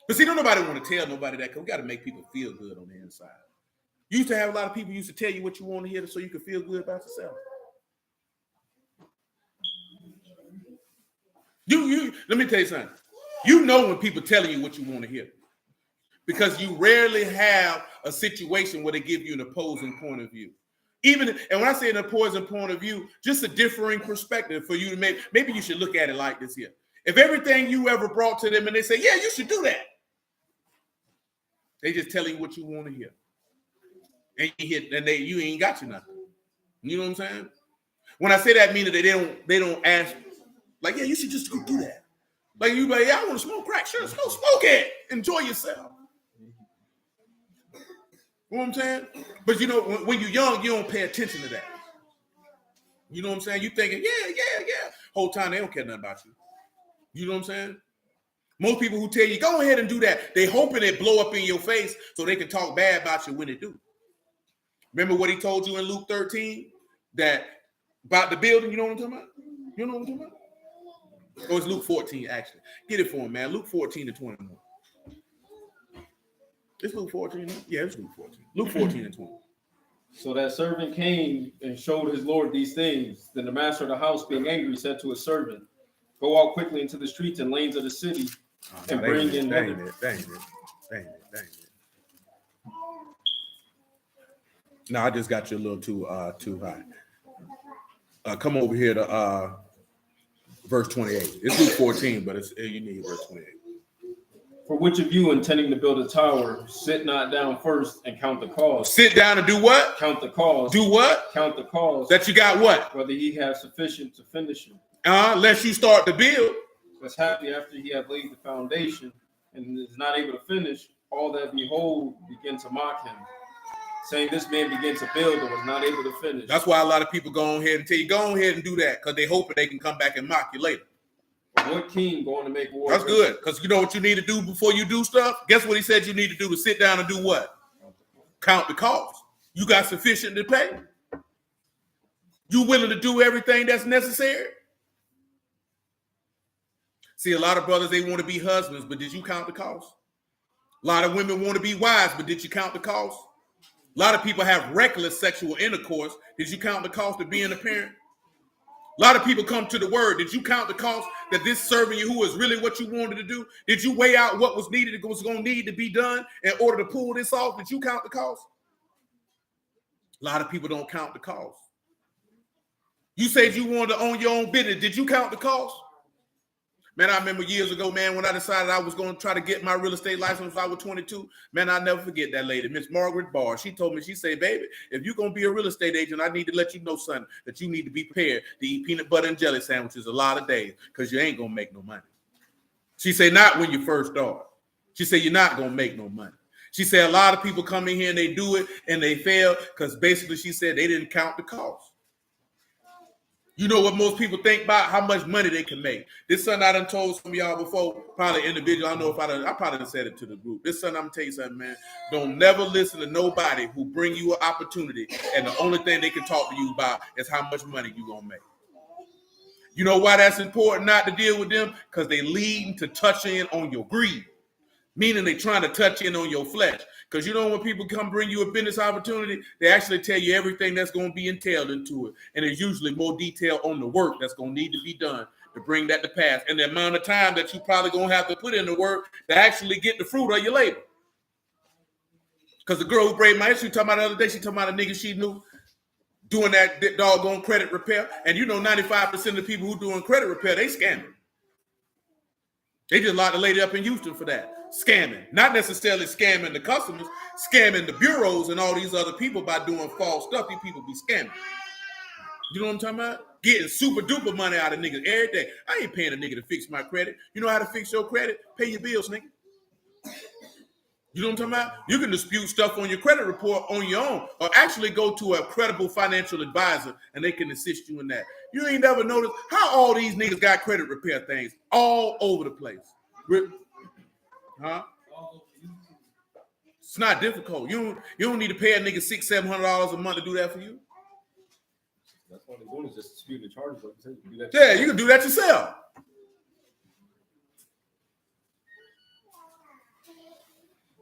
But see, don't nobody want to tell nobody that, because we got to make people feel good on the inside. You used to have a lot of people used to tell you what you want to hear so you could feel good about yourself. Let me tell you something. You know when people telling you what you want to hear, because you rarely have a situation where they give you an opposing point of view. And when I say an opposing point of view, just a differing perspective for you to maybe you should look at it like this here. If everything you ever brought to them and they say, yeah, you should do that, they just telling you what you want to hear. And you ain't got you nothing. You know what I'm saying? When I say that, meaning that they don't ask, like, yeah, you should just go do that. Like, you like, yeah, I want to smoke crack. Sure, go smoke it. Enjoy yourself. You know what I'm saying? But you know, when you're young, you don't pay attention to that. You know what I'm saying? You thinking, yeah. Whole time they don't care nothing about you. You know what I'm saying? Most people who tell you, go ahead and do that, they hoping it blow up in your face so they can talk bad about you when they do. Remember what he told you in Luke 13? That about the building, you know what I'm talking about? You know what I'm talking about? Or it's Luke 14, actually. Get it for him, man. Luke 14 to 21. It's Luke 14. Yeah, it's Luke 14. Luke 14 and 20. So that servant came and showed his Lord these things. Then the master of the house, being angry, said to his servant, go out quickly into the streets and lanes of the city and bring in Dang it. No, I just got you a little too high. Come over here to verse 28. It's Luke 14, but you need verse 28. For which of you intending to build a tower, sit not down first and count the cost. Sit down and do what? Count the cost. Do what? Count the cost. That you got what? Whether he has sufficient to finish it. Unless you start to build. That's happy after he had laid the foundation and is not able to finish, all that behold begin to mock him, saying this man began to build and was not able to finish. That's why a lot of people go ahead and tell you, go ahead and do that, because they hoping they can come back and mock you later. What king going to make war? That's good, because you know what you need to do before you do stuff? Guess what he said you need to do? To sit down and do what? Count the cost. You got sufficient to pay? You willing to do everything that's necessary? See, a lot of brothers, they want to be husbands, but did you count the cost? A lot of women want to be wives, but did you count the cost? A lot of people have reckless sexual intercourse. Did you count the cost of being a parent? A lot of people come to the word. Did you count the cost that this serving you who is really what you wanted to do? Did you weigh out what was needed, was going to need to be done in order to pull this off? Did you count the cost? A lot of people don't count the cost. You said you wanted to own your own business. Did you count the cost? Man, I remember years ago, man, when I decided I was going to try to get my real estate license when I was 22, man, I'll never forget that lady, Miss Margaret Barr. She told me, she said, baby, if you're going to be a real estate agent, I need to let you know, son, that you need to be prepared to eat peanut butter and jelly sandwiches a lot of days because you ain't going to make no money. She said, not when you first start. She said, you're not going to make no money. She said, a lot of people come in here and they do it and they fail because basically she said they didn't count the cost. You know what most people think about? How much money they can make. This son I done told some of y'all before, probably individual. I don't know if I probably done said it to the group. This son, I'm gonna tell you something, man. Don't never listen to nobody who bring you an opportunity and the only thing they can talk to you about is how much money you gonna make. You know why that's important not to deal with them? Because they lead to touch in on your greed. Meaning they trying to touch in on your flesh. Because you know when people come bring you a business opportunity, they actually tell you everything that's going to be entailed into it. And there's usually more detail on the work that's going to need to be done to bring that to pass. And the amount of time that you probably going to have to put in the work to actually get the fruit of your labor. Because the girl who braided my hair, she talking about the other day, she talking about a nigga she knew doing that doggone credit repair. And you know 95% of the people who doing credit repair, they scamming. They just locked the lady up in Houston for that. Scamming. Not necessarily scamming the customers, scamming the bureaus and all these other people by doing false stuff. These people be scamming. You know what I'm talking about? Getting super duper money out of niggas every day. I ain't paying a nigga to fix my credit. You know how to fix your credit? Pay your bills, nigga. You know what I'm talking about? You can dispute stuff on your credit report on your own or actually go to a credible financial advisor and they can assist you in that. You ain't never noticed how all these niggas got credit repair things all over the place. Huh? It's not difficult. You don't need to pay a nigga $600-700 a month to do that for you. That's what they're doing is just disputing the charges. Like you said, you can do that yeah, you can do that yourself.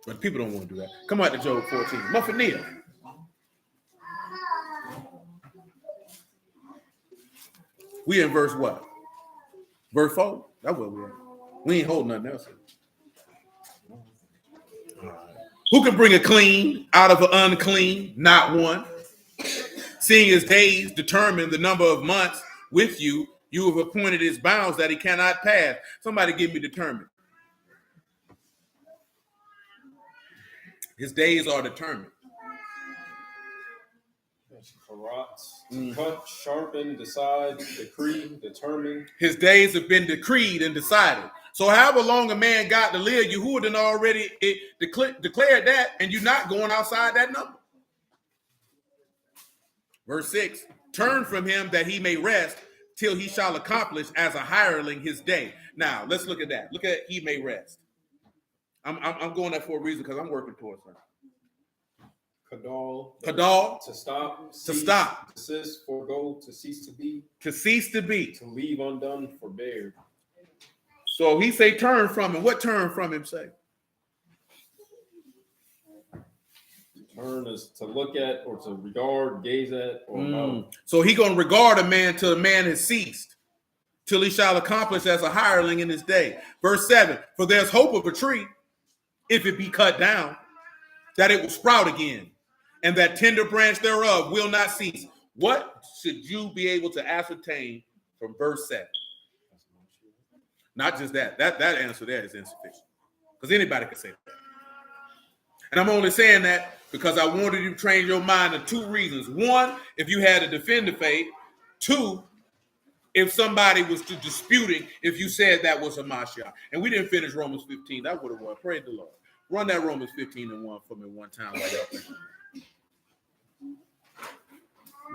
But people don't want to do that. Come out to Job 14. Muffin Neal. We in verse what? Verse 4? That's what we are. We ain't holding nothing else. Who can bring a clean out of an unclean? Not one. Seeing his days determine the number of months with you, you have appointed his bounds that he cannot pass. Somebody give me determined. His days are determined. Cut, sharpen, decide, decree, determine. His days have been decreed and decided. So however long a man got to live, Yahuwah done already declared that, and you're not going outside that number. Verse 6, turn from him that he may rest till he shall accomplish as a hireling his day. Now, let's look at that. Look at he may rest. I'm going there for a reason because I'm working towards something. Kadal. To stop. To stop. Desist, forego, to cease to be. To cease to be. To leave undone, forbear. So he say turn from him. What turn from him say? Turn is to look at or to regard, gaze at, or know. So he going to regard a man till the man has ceased, till he shall accomplish as a hireling in his day. Verse 7, for there's hope of a tree, if it be cut down, that it will sprout again, and that tender branch thereof will not cease. What should you be able to ascertain from verse 7? Not just that. That answer there is insufficient. Because anybody can say that. And I'm only saying that because I wanted you to train your mind to two reasons. One, if you had to defend the faith. Two, if somebody was to disputing if you said that was a Mashiach. And we didn't finish Romans 15. That would have won. Praise the Lord. Run that Romans 15:1 for me one time.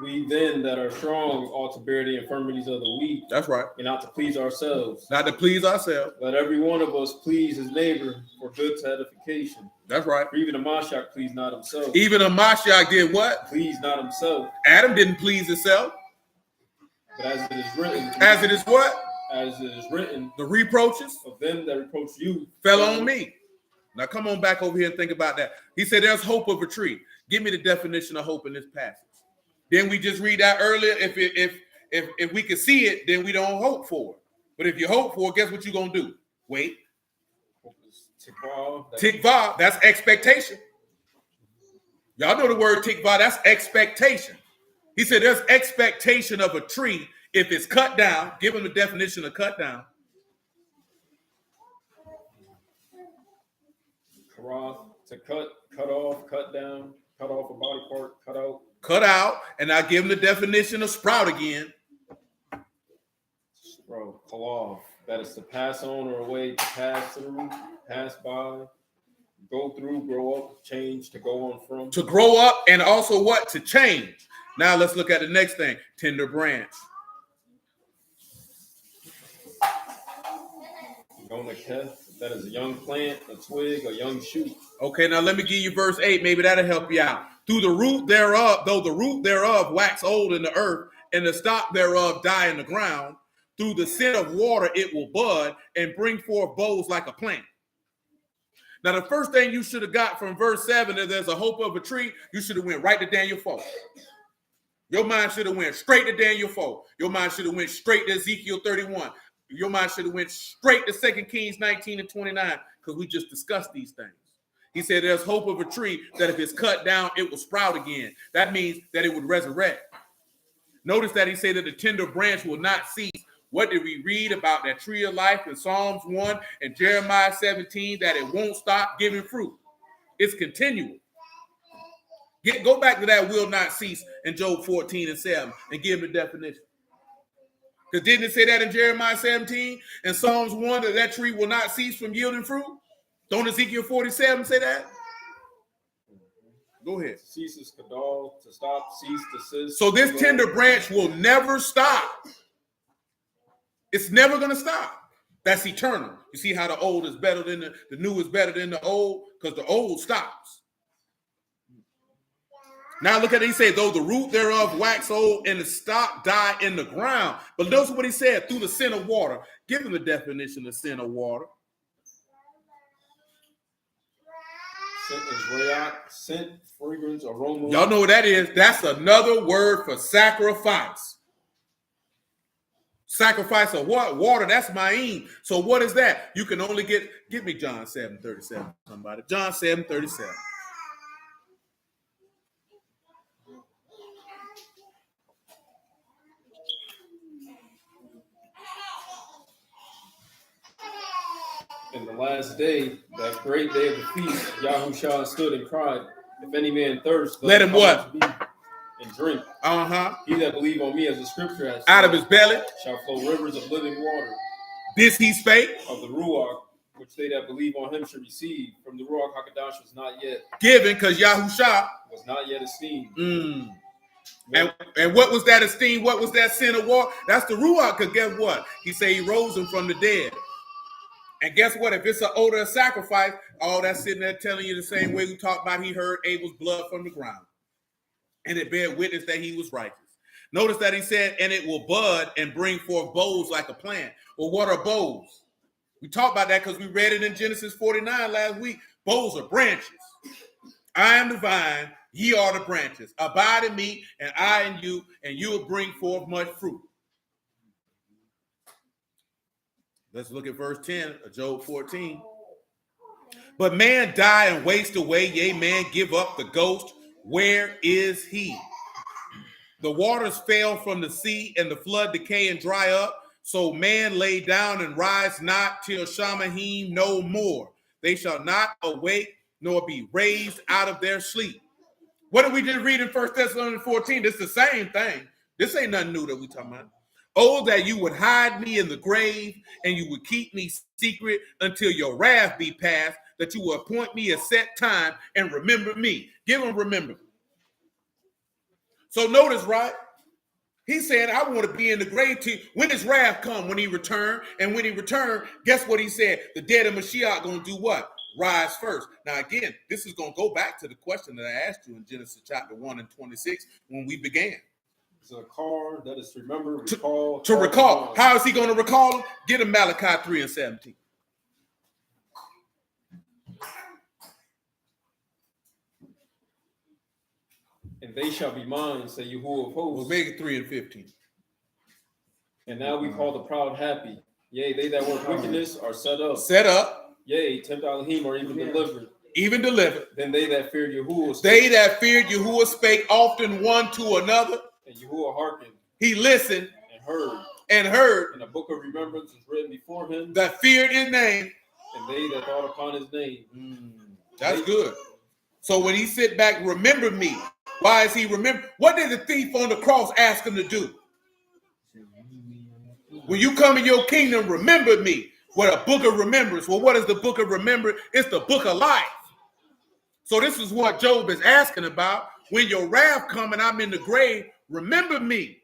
We then that are strong ought to bear the infirmities of the weak. That's right. And not to please ourselves. Not to please ourselves. Let every one of us please his neighbor for good to edification. That's right. For even a Mashiach pleased not himself. Even a Mashiach did what? Pleased not himself. Adam didn't please himself. But as it is written. As it is what? As it is written. The reproaches of them that reproach you fell on me. Now come on back over here and think about that. He said there's hope of a tree. Give me the definition of hope in this passage. Then we just read that earlier. If we can see it, then we don't hope for it. But if you hope for it, guess what you're going to do? Wait. Tikvah, that's expectation. Y'all know the word tikva, that's expectation. He said there's expectation of a tree if it's cut down. Give him the definition of cut down. Karath, to cut off, cut down, cut off a body part, cut out. Cut out, and I give him the definition of sprout again. Bro, kalav, that is to pass on or away, to pass through, pass by, go through, grow up, change, to go on from. To grow up, and also what? To change. Now let's look at the next thing. Tender branch. That is a young plant, a twig, a young shoot. Okay, now let me give you verse 8. Maybe that'll help you out. Through the root thereof, though the root thereof wax old in the earth, and the stock thereof die in the ground, through the scent of water it will bud and bring forth boughs like a plant. Now, the first thing you should have got from verse 7 is there's a hope of a tree. You should have went right to Daniel 4. Your mind should have went straight to Daniel 4. Your mind should have went straight to Ezekiel 31. Your mind should have went straight to 2 Kings 19 and 29, because we just discussed these things. He said there's hope of a tree that if it's cut down, it will sprout again. That means that it would resurrect. Notice that he said that the tender branch will not cease. What did we read about that tree of life in Psalms 1 and Jeremiah 17, that it won't stop giving fruit? It's continual. Go back to that will not cease in Job 14 and 7 and give him the definition. Because didn't it say that in Jeremiah 17 and Psalms 1 that that tree will not cease from yielding fruit? Don't Ezekiel 47 say that? Go ahead. Cease is kadal, to stop, cease, desist. So this tender branch will never stop. It's never going to stop. That's eternal. You see how the old is better than the new is better than the old? Because the old stops. Now look at it. He said, though the root thereof wax old and the stock die in the ground. But notice what he said, through the scent of water. Give him the definition of scent of water. Scent is rayat, scent, fragrance, aroma. Y'all know what that is. That's another word for sacrifice. Sacrifice of what? Water. That's ma'im. So what is that? You can only give me John 7:37, somebody. John 7:37. In the last day, that great day of the feast, Yahushua stood and cried, if any man thirst, let him what? And drink. Uh-huh. He that believe on me, as the scripture has said, out of his belly shall flow rivers of living water. This he spake of the Ruach, which they that believe on him should receive. From the Ruach HaKadosh was not yet given, because Yahusha was not yet esteemed. And what was that esteem? What was that sin of war? That's the Ruach, because guess what? He said he rose him from the dead. And guess what? If it's an odor of sacrifice, all that's sitting there telling you the same way we talked about he heard Abel's blood from the ground. And it bear witness that he was righteous. Notice that he said, and it will bud and bring forth boughs like a plant. Well, what are boughs? We talked about that because we read it in Genesis 49 last week. Boughs are branches. I am the vine, ye are the branches. Abide in me, and I in you, and you will bring forth much fruit. Let's look at verse 10 of Job 14. But man die and waste away, yea, man give up the ghost. Where is he? The waters fell from the sea, and the flood decay and dry up. So man lay down and rise not till Shamahim no more. They shall not awake nor be raised out of their sleep. What did we just read in 1 Thessalonians 14? This is the same thing. This ain't nothing new that we talking about. Oh, that you would hide me in the grave, and you would keep me secret until your wrath be past, that you will appoint me a set time and remember me. Give him remember. So notice, right? He's saying, I want to be in the grave till when his wrath come, when he return. And when he return, guess what he said? The dead of Mashiach going to do what? Rise first. Now, again, this is going to go back to the question that I asked you in Genesis chapter 1 and 26 when we began. So a car, that is to remember, recall. To recall. How is he going to recall them? Get him Malachi 3 and 17. And they shall be mine, say Yahuwah of hosts. Well, make it 3 and 15. And now we call the proud happy. Yea, they that work wickedness are set up. Set up. Yea, 10 Alahym are even delivered. even delivered. Then they that feared Yahuwah spake. They that feared Yahuwah spake often one to another. And Yahuwah hearkened. He listened and heard. And a book of remembrance was written before him. That feared his name. And they that thought upon his name. That's good. So when he sit back, remember me. Why is he remember? What did the thief on the cross ask him to do? When you come in your kingdom, remember me. What a book of remembrance. Well, what is the book of remembrance? It's the book of life. So this is what Job is asking about. When your wrath come and I'm in the grave, remember me.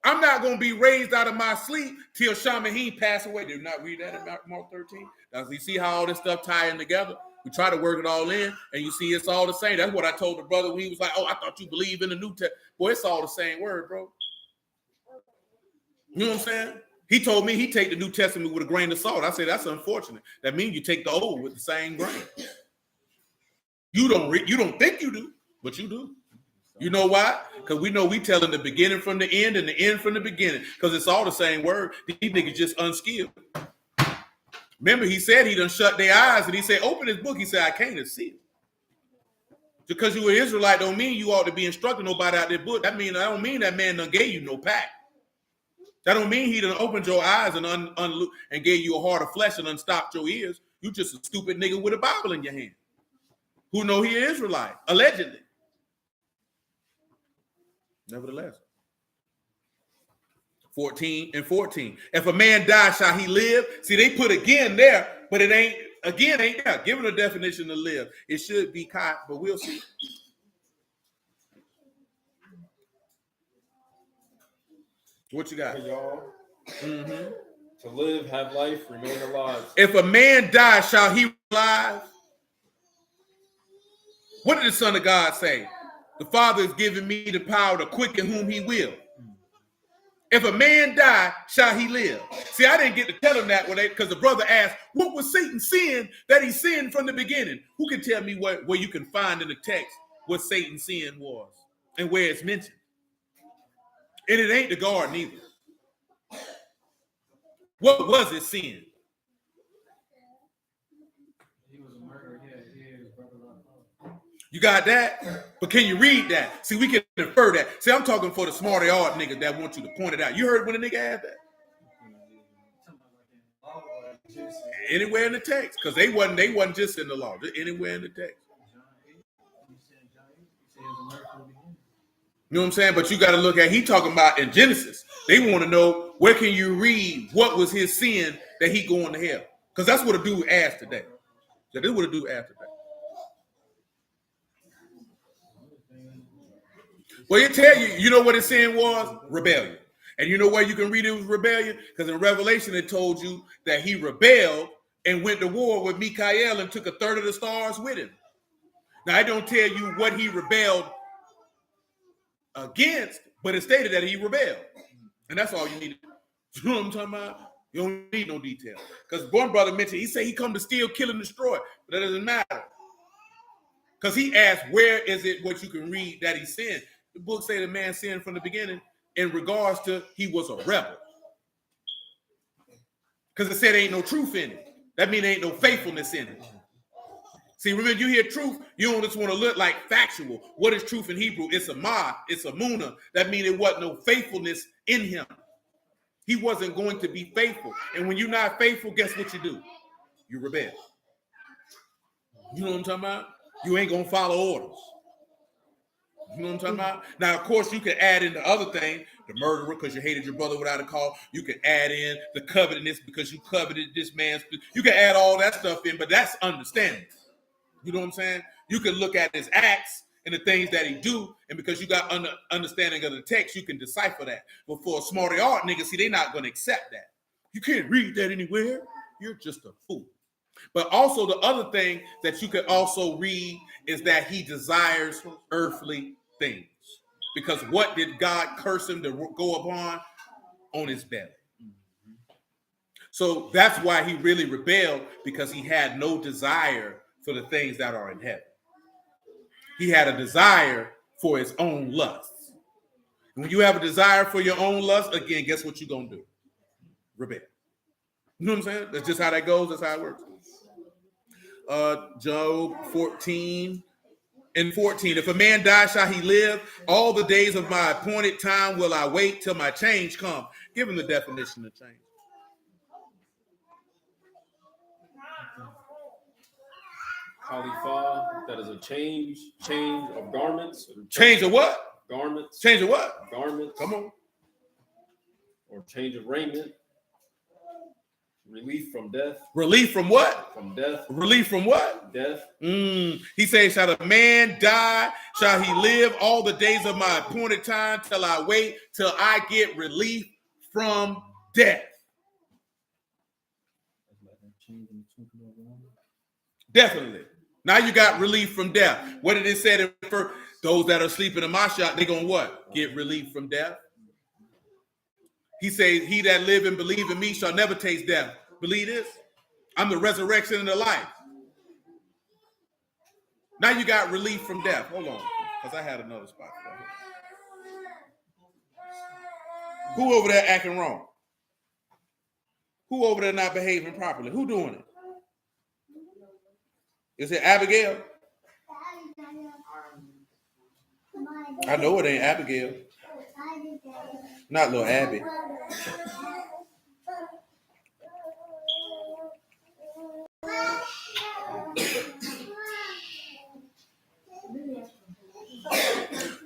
I'm not going to be raised out of my sleep till Shamahim pass away. Did you not read that in Mark 13? Now, you see how all this stuff tying together? We try to work it all in, and you see it's all the same. That's what I told the brother when he was like, oh, I thought you believe in the New Testament. Boy, it's all the same word, bro. You know what I'm saying? He told me he take the New Testament with a grain of salt. I said, that's unfortunate. That means you take the old with the same grain. You don't think you do, but you do. You know why? Because we know we telling the beginning from the end and the end from the beginning. Because it's all the same word. These niggas just unskilled. Remember, he said he done shut their eyes and he said, open his book. He said, I can't see it. Because you an Israelite don't mean you ought to be instructing nobody out their book. That don't mean that man done gave you no pack. That don't mean he done opened your eyes and and gave you a heart of flesh and unstopped your ears. You just a stupid nigga with a Bible in your hand who know he an Israelite, allegedly. Nevertheless, 14 and 14. If a man die, shall he live? See, they put again there, but it ain't there. Given a definition to live, it should be caught, but we'll see. What you got? Y'all. To live, have life, remain alive. If a man die, shall he alive? What did the Son of God say? The Father has given me the power to quicken whom he will. If a man die, shall he live? See, I didn't get to tell him that because the brother asked, what was Satan sin that he sinned from the beginning? Who can tell me where you can find in the text what Satan's sin was and where it's mentioned? And it ain't the garden either. What was his sin? He was a murderer. Yeah, his brother. You got that? But can you read that? See, we can infer that. See, I'm talking for the smarty art nigga that want you to point it out. You heard when a nigga asked that? Anywhere in the text, because they wasn't just in the law, just anywhere in the text. You know what I'm saying? But you got to look at, he talking about in Genesis. They want to know, where can you read what was his sin that he going to hell? Because that's what a dude asked today. So this is what a dude asked today. Well, it tell you, you know what his sin was? Rebellion. And you know where you can read it was rebellion? Because in Revelation, it told you that he rebelled and went to war with Michael and took a third of the stars with him. Now, I don't tell you what he rebelled against, but it stated that he rebelled. And that's all you need. You know what I'm talking about? You don't need no detail. Because one brother mentioned, he said he come to steal, kill, and destroy. But that doesn't matter. Because he asked, where is it what you can read that he sinned? The book say the man sinned from the beginning in regards to he was a rebel. Because it said ain't no truth in it. That means there ain't no faithfulness in it. See, remember, you hear truth, you don't just want to look like factual. What is truth in Hebrew? It's a ma, it's a muna. That means there wasn't no faithfulness in him. He wasn't going to be faithful. And when you're not faithful, guess what you do? You rebel. You know what I'm talking about? You ain't going to follow orders. You know what I'm talking about? Now, of course, you can add in the other thing, the murderer because you hated your brother without a cause. You can add in the covetousness because you coveted this man's. You can add all that stuff in, but that's understanding. You know what I'm saying? You can look at his acts and the things that he do, and because you got understanding of the text, you can decipher that. But for a smarty art nigga, see, they're not going to accept that. You can't read that anywhere. You're just a fool. But also the other thing that you can also read is that he desires earthly things. Because what did God curse him to go upon? On his belly. So that's why he really rebelled, because he had no desire for the things that are in heaven. He had a desire for his own lusts. When you have a desire for your own lust, again, guess what you're going to do? Rebel. You know what I'm saying? That's just how that goes. That's how it works. Job 14 and 14. If a man die, shall he live? All the days of my appointed time will I wait till my change come. Give him the definition of change. Khalifa, that is a change of garments. Change of what? Garments. Change of what? Garments. Come on. Or change of raiment. Relief from death. Relief from what? From death. Relief from what? Death. He says, shall a man die? Shall he live all the days of my appointed time till I wait till I get relief from death? Definitely. Now you got relief from death. What did it say in first? Those that are sleeping in my shop, they're going to what? Get relief from death. He says, he that live and believe in me shall never taste death. Believe this? I'm the resurrection and the life. Now you got relief from death. Hold on, because I had another spot for that. Who over there acting wrong? Who over there not behaving properly? Who doing it? Is it Abigail? I know it ain't Abigail. Not little Abby.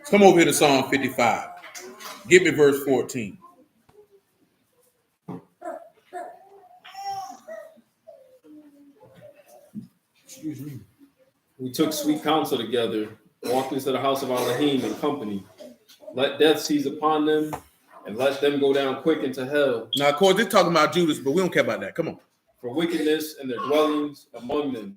Come over here to Psalm 55. Give me verse 14. Excuse me. We took sweet counsel together, walked into the house of Alahym in company. Let death seize upon them, and let them go down quick into hell. Now, of course, they're talking about Judas, but we don't care about that. Come on. For wickedness and their dwellings among them.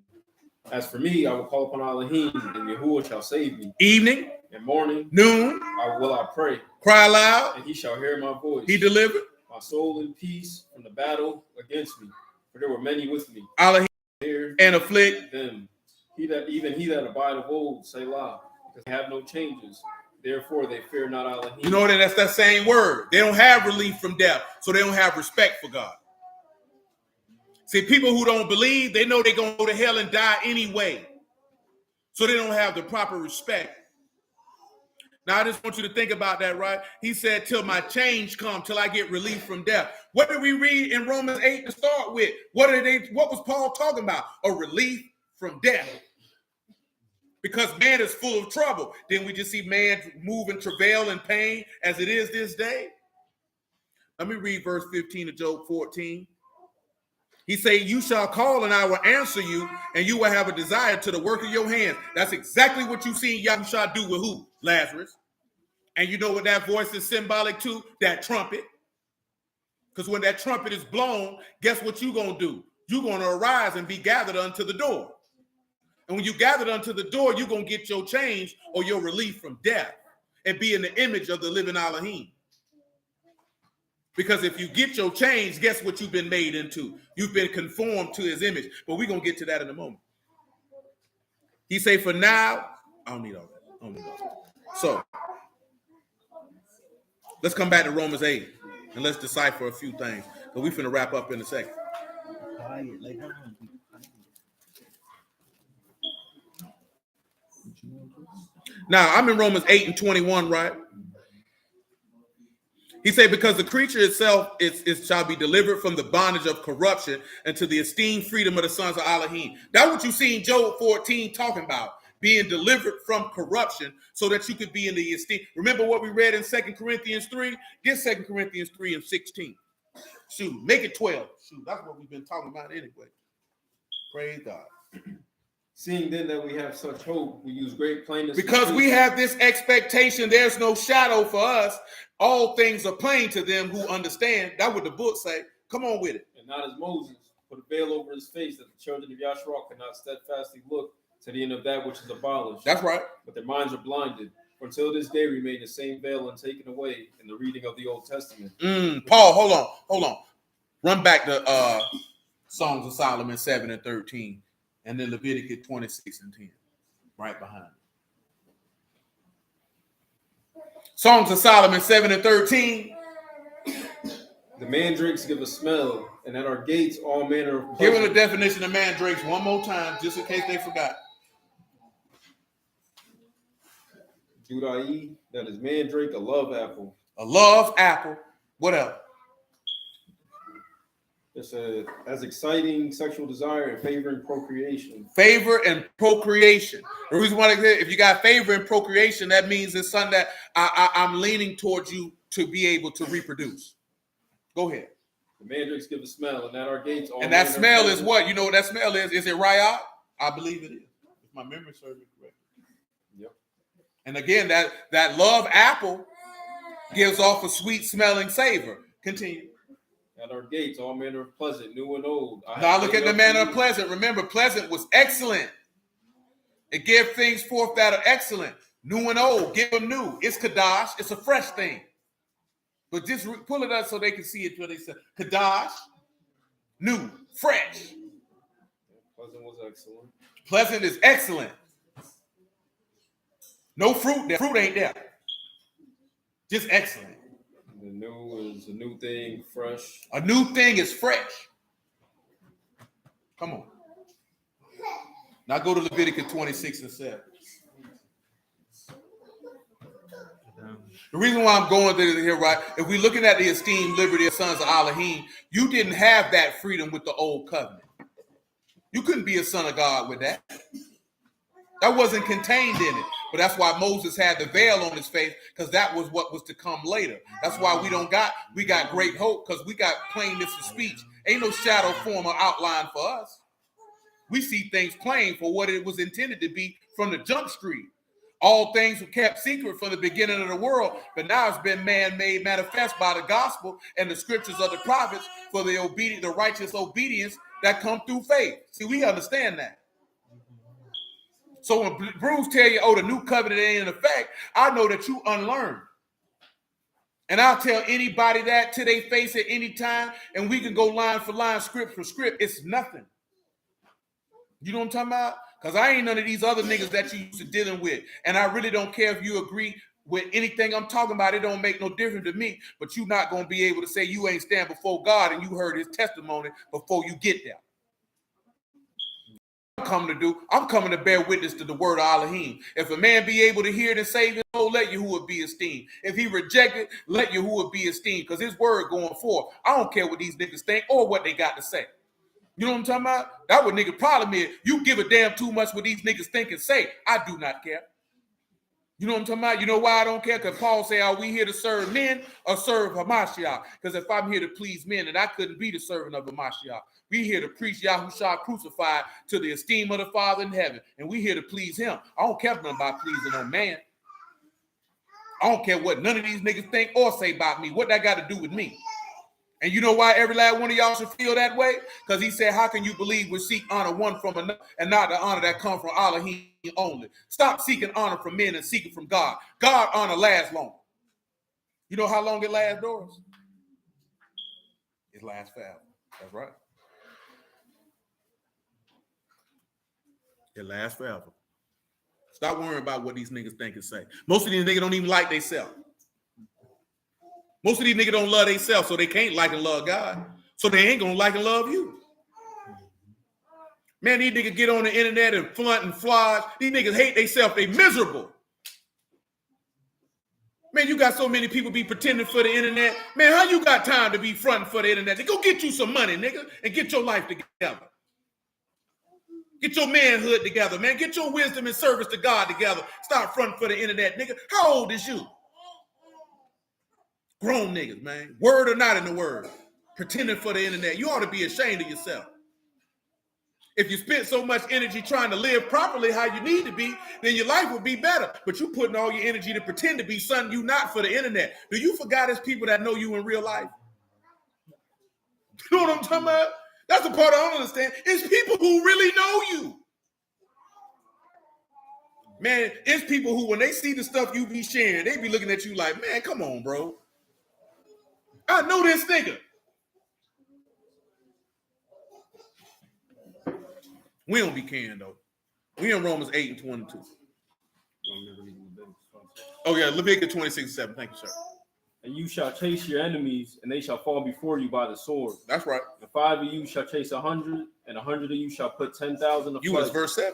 As for me, I will call upon Alahym, and Yahuwah shall save me. Evening, and morning, noon, I pray. Cry aloud, and he shall hear my voice. He delivered my soul in peace from the battle against me. For there were many with me. Alahym and afflict them. He that abide of old, Selah, because they have no changes. Therefore, they fear not Alahym. You know that that's that same word. They don't have relief from death, so they don't have respect for God. See, people who don't believe, they know they're going to go to hell and die anyway. So they don't have the proper respect. Now, I just want you to think about that, right? He said, till my change come, till I get relief from death. What did we read in Romans 8 to start with? What was Paul talking about? A relief from death. Because man is full of trouble. Didn't we just see man move in travail and pain as it is this day? Let me read verse 15 of Job 14. He said, you shall call and I will answer you, and you will have a desire to the work of your hands. That's exactly what you seen Yahushua do with who? Lazarus. And you know what that voice is symbolic to? That trumpet. Because when that trumpet is blown, guess what you're going to do? You're going to arise and be gathered unto the door. And when you gathered unto the door, you're going to get your change or your relief from death and be in the image of the living Alahym. Because if you get your change, guess what you've been made into? You've been conformed to his image. But we're going to get to that in a moment. He say, for now, I don't need all that. So, let's come back to Romans 8 and let's decipher a few things. But we're finna wrap up in a second. Now, I'm in Romans 8 and 21, right? He said, because the creature itself shall be delivered from the bondage of corruption and to the esteemed freedom of the sons of Alahym. That's what you see in Job 14 talking about, being delivered from corruption so that you could be in the esteem. Remember what we read in 2 Corinthians 3? Get 2 Corinthians 3 and 16. Shoot, make it 12. Shoot, that's what we've been talking about anyway. Praise God. Seeing then that we have such hope, we use great plainness. Because we have this expectation, there's no shadow for us. All things are plain to them who understand. That's what the book say. Come on with it. And not as Moses put a veil over his face that the children of Yahshua could not steadfastly look to the end of that which is abolished. That's right. But their minds are blinded. For until this day remain the same veil untaken away in the reading of the Old Testament. Paul, hold on. Run back to Songs of Solomon 7 and 13. And then Leviticus 26 and 10. Right behind it. Songs of Solomon 7 and 13. The mandrakes give a smell, and at our gates all manner of pleasure. Give them the definition of mandrakes one more time, just in case they forgot. Judai, that is mandrake, a love apple. A love apple. What else? It's as exciting sexual desire and favoring procreation. Favor and procreation. The reason why, if you got favor and procreation, that means it's something that I'm leaning towards you to be able to reproduce. Go ahead. The mandrakes give a smell, and at our gates all. And that smell is what? You know what that smell is? Is it rayat? I believe it is. If my memory serves me correctly. Yep. And again, that love apple gives off a sweet smelling savor. Continue. At our gates, all manner of pleasant, new and old. Now look at the manner of pleasant. Remember, pleasant was excellent. It gave things forth that are excellent. New and old, give them new. It's kadash. It's a fresh thing. But just pull it up so they can see it. What they say, kadash, new, fresh. Pleasant was excellent. Pleasant is excellent. No fruit there. Fruit ain't there. Just excellent. The new is a new thing, fresh. A new thing is fresh. Come on. Now go to Leviticus 26 and 7. The reason why I'm going to here, right? If we're looking at the esteemed liberty of sons of Alahym, you didn't have that freedom with the old covenant. You couldn't be a son of God with that. That wasn't contained in it. But that's why Moses had the veil on his face, because that was what was to come later. That's why we got great hope, because we got plainness of speech. Ain't no shadow, form, or outline for us. We see things plain for what it was intended to be from the jump street. All things were kept secret from the beginning of the world, but now it's been made manifest by the gospel and the scriptures of the prophets for the righteous obedience that come through faith. See, we understand that. So when Bruce tell you, oh, the new covenant ain't in effect, I know that you unlearned. And I'll tell anybody that till they face it any time, and we can go line for line, script for script. It's nothing. You know what I'm talking about? Because I ain't none of these other niggas that you used to dealing with. And I really don't care if you agree with anything I'm talking about. It don't make no difference to me. But you're not going to be able to say you ain't stand before God and you heard his testimony before you get there. I'm coming to bear witness to the word of Alahym. If a man be able to hear it and save his soul, let Yahuwah be esteemed. If he reject it, let Yahuwah be esteemed, because his word going forth. I don't care what these niggas think or what they got to say. You know what I'm talking about? That what nigga problem is. You give a damn too much what these niggas think and say. I do not care. You know what I'm talking about? You know why I don't care? Because Paul say, are we here to serve men or serve Hamashiach? Because if I'm here to please men, then I couldn't be the servant of Hamashiach. We here to preach Yahushua crucified to the esteem of the Father in heaven. And we here to please him. I don't care nothing about pleasing no man. I don't care what none of these niggas think or say about me. What that got to do with me? And you know why every last one of y'all should feel that way? Because he said, how can you believe we seek honor one from another and not the honor that comes from Alahym only? Stop seeking honor from men and seek it from God. God honor lasts long. You know how long it lasts, Doris? It lasts forever. That's right. It lasts forever. Stop worrying about what these niggas think and say. Most of these niggas don't even like themselves. Most of these niggas don't love themselves, so they can't like and love God. So they ain't gonna like and love you. Man, these niggas get on the internet and flaunt and fly. These niggas hate themselves. They miserable. Man, you got so many people be pretending for the internet. Man, how you got time to be fronting for the internet? Go get you some money, nigga, and get your life together. Get your manhood together, man. Get your wisdom and service to God together. Stop fronting for the internet, nigga. How old is you? Grown niggas, man. Word or not in the word. Pretending for the internet. You ought to be ashamed of yourself. If you spent so much energy trying to live properly how you need to be, then your life would be better. But you putting all your energy to pretend to be something you not for the internet. Do you forget there's people that know you in real life? You know what I'm talking about? That's the part I don't understand. It's people who really know you. Man, it's people who, when they see the stuff you be sharing, they be looking at you like, man, come on, bro. I know this nigga. We don't be caring, though. We in Romans 8 and 22. Oh, yeah, Leviticus 26 and 7. Thank you, sir. And you shall chase your enemies, and they shall fall before you by the sword. That's right. And 5 of you shall chase 100, and 100 of you shall put 10,000 of you was verse 7.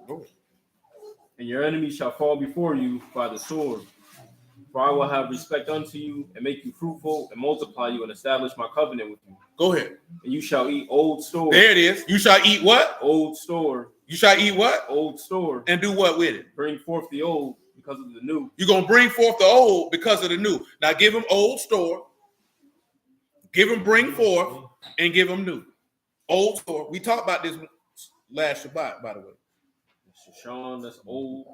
Go. And your enemies shall fall before you by the sword. For I will have respect unto you, and make you fruitful, and multiply you, and establish my covenant with you. Go ahead. And you shall eat old store. There it is. You shall eat what? Old store. You shall eat what? Old store. And do what with it? Bring forth the old because of the new. You're going to bring forth the old because of the new. Now give him old store. Give him bring forth and give him new. Old store. We talked about this last Shabbat, by the way. Sean, that's old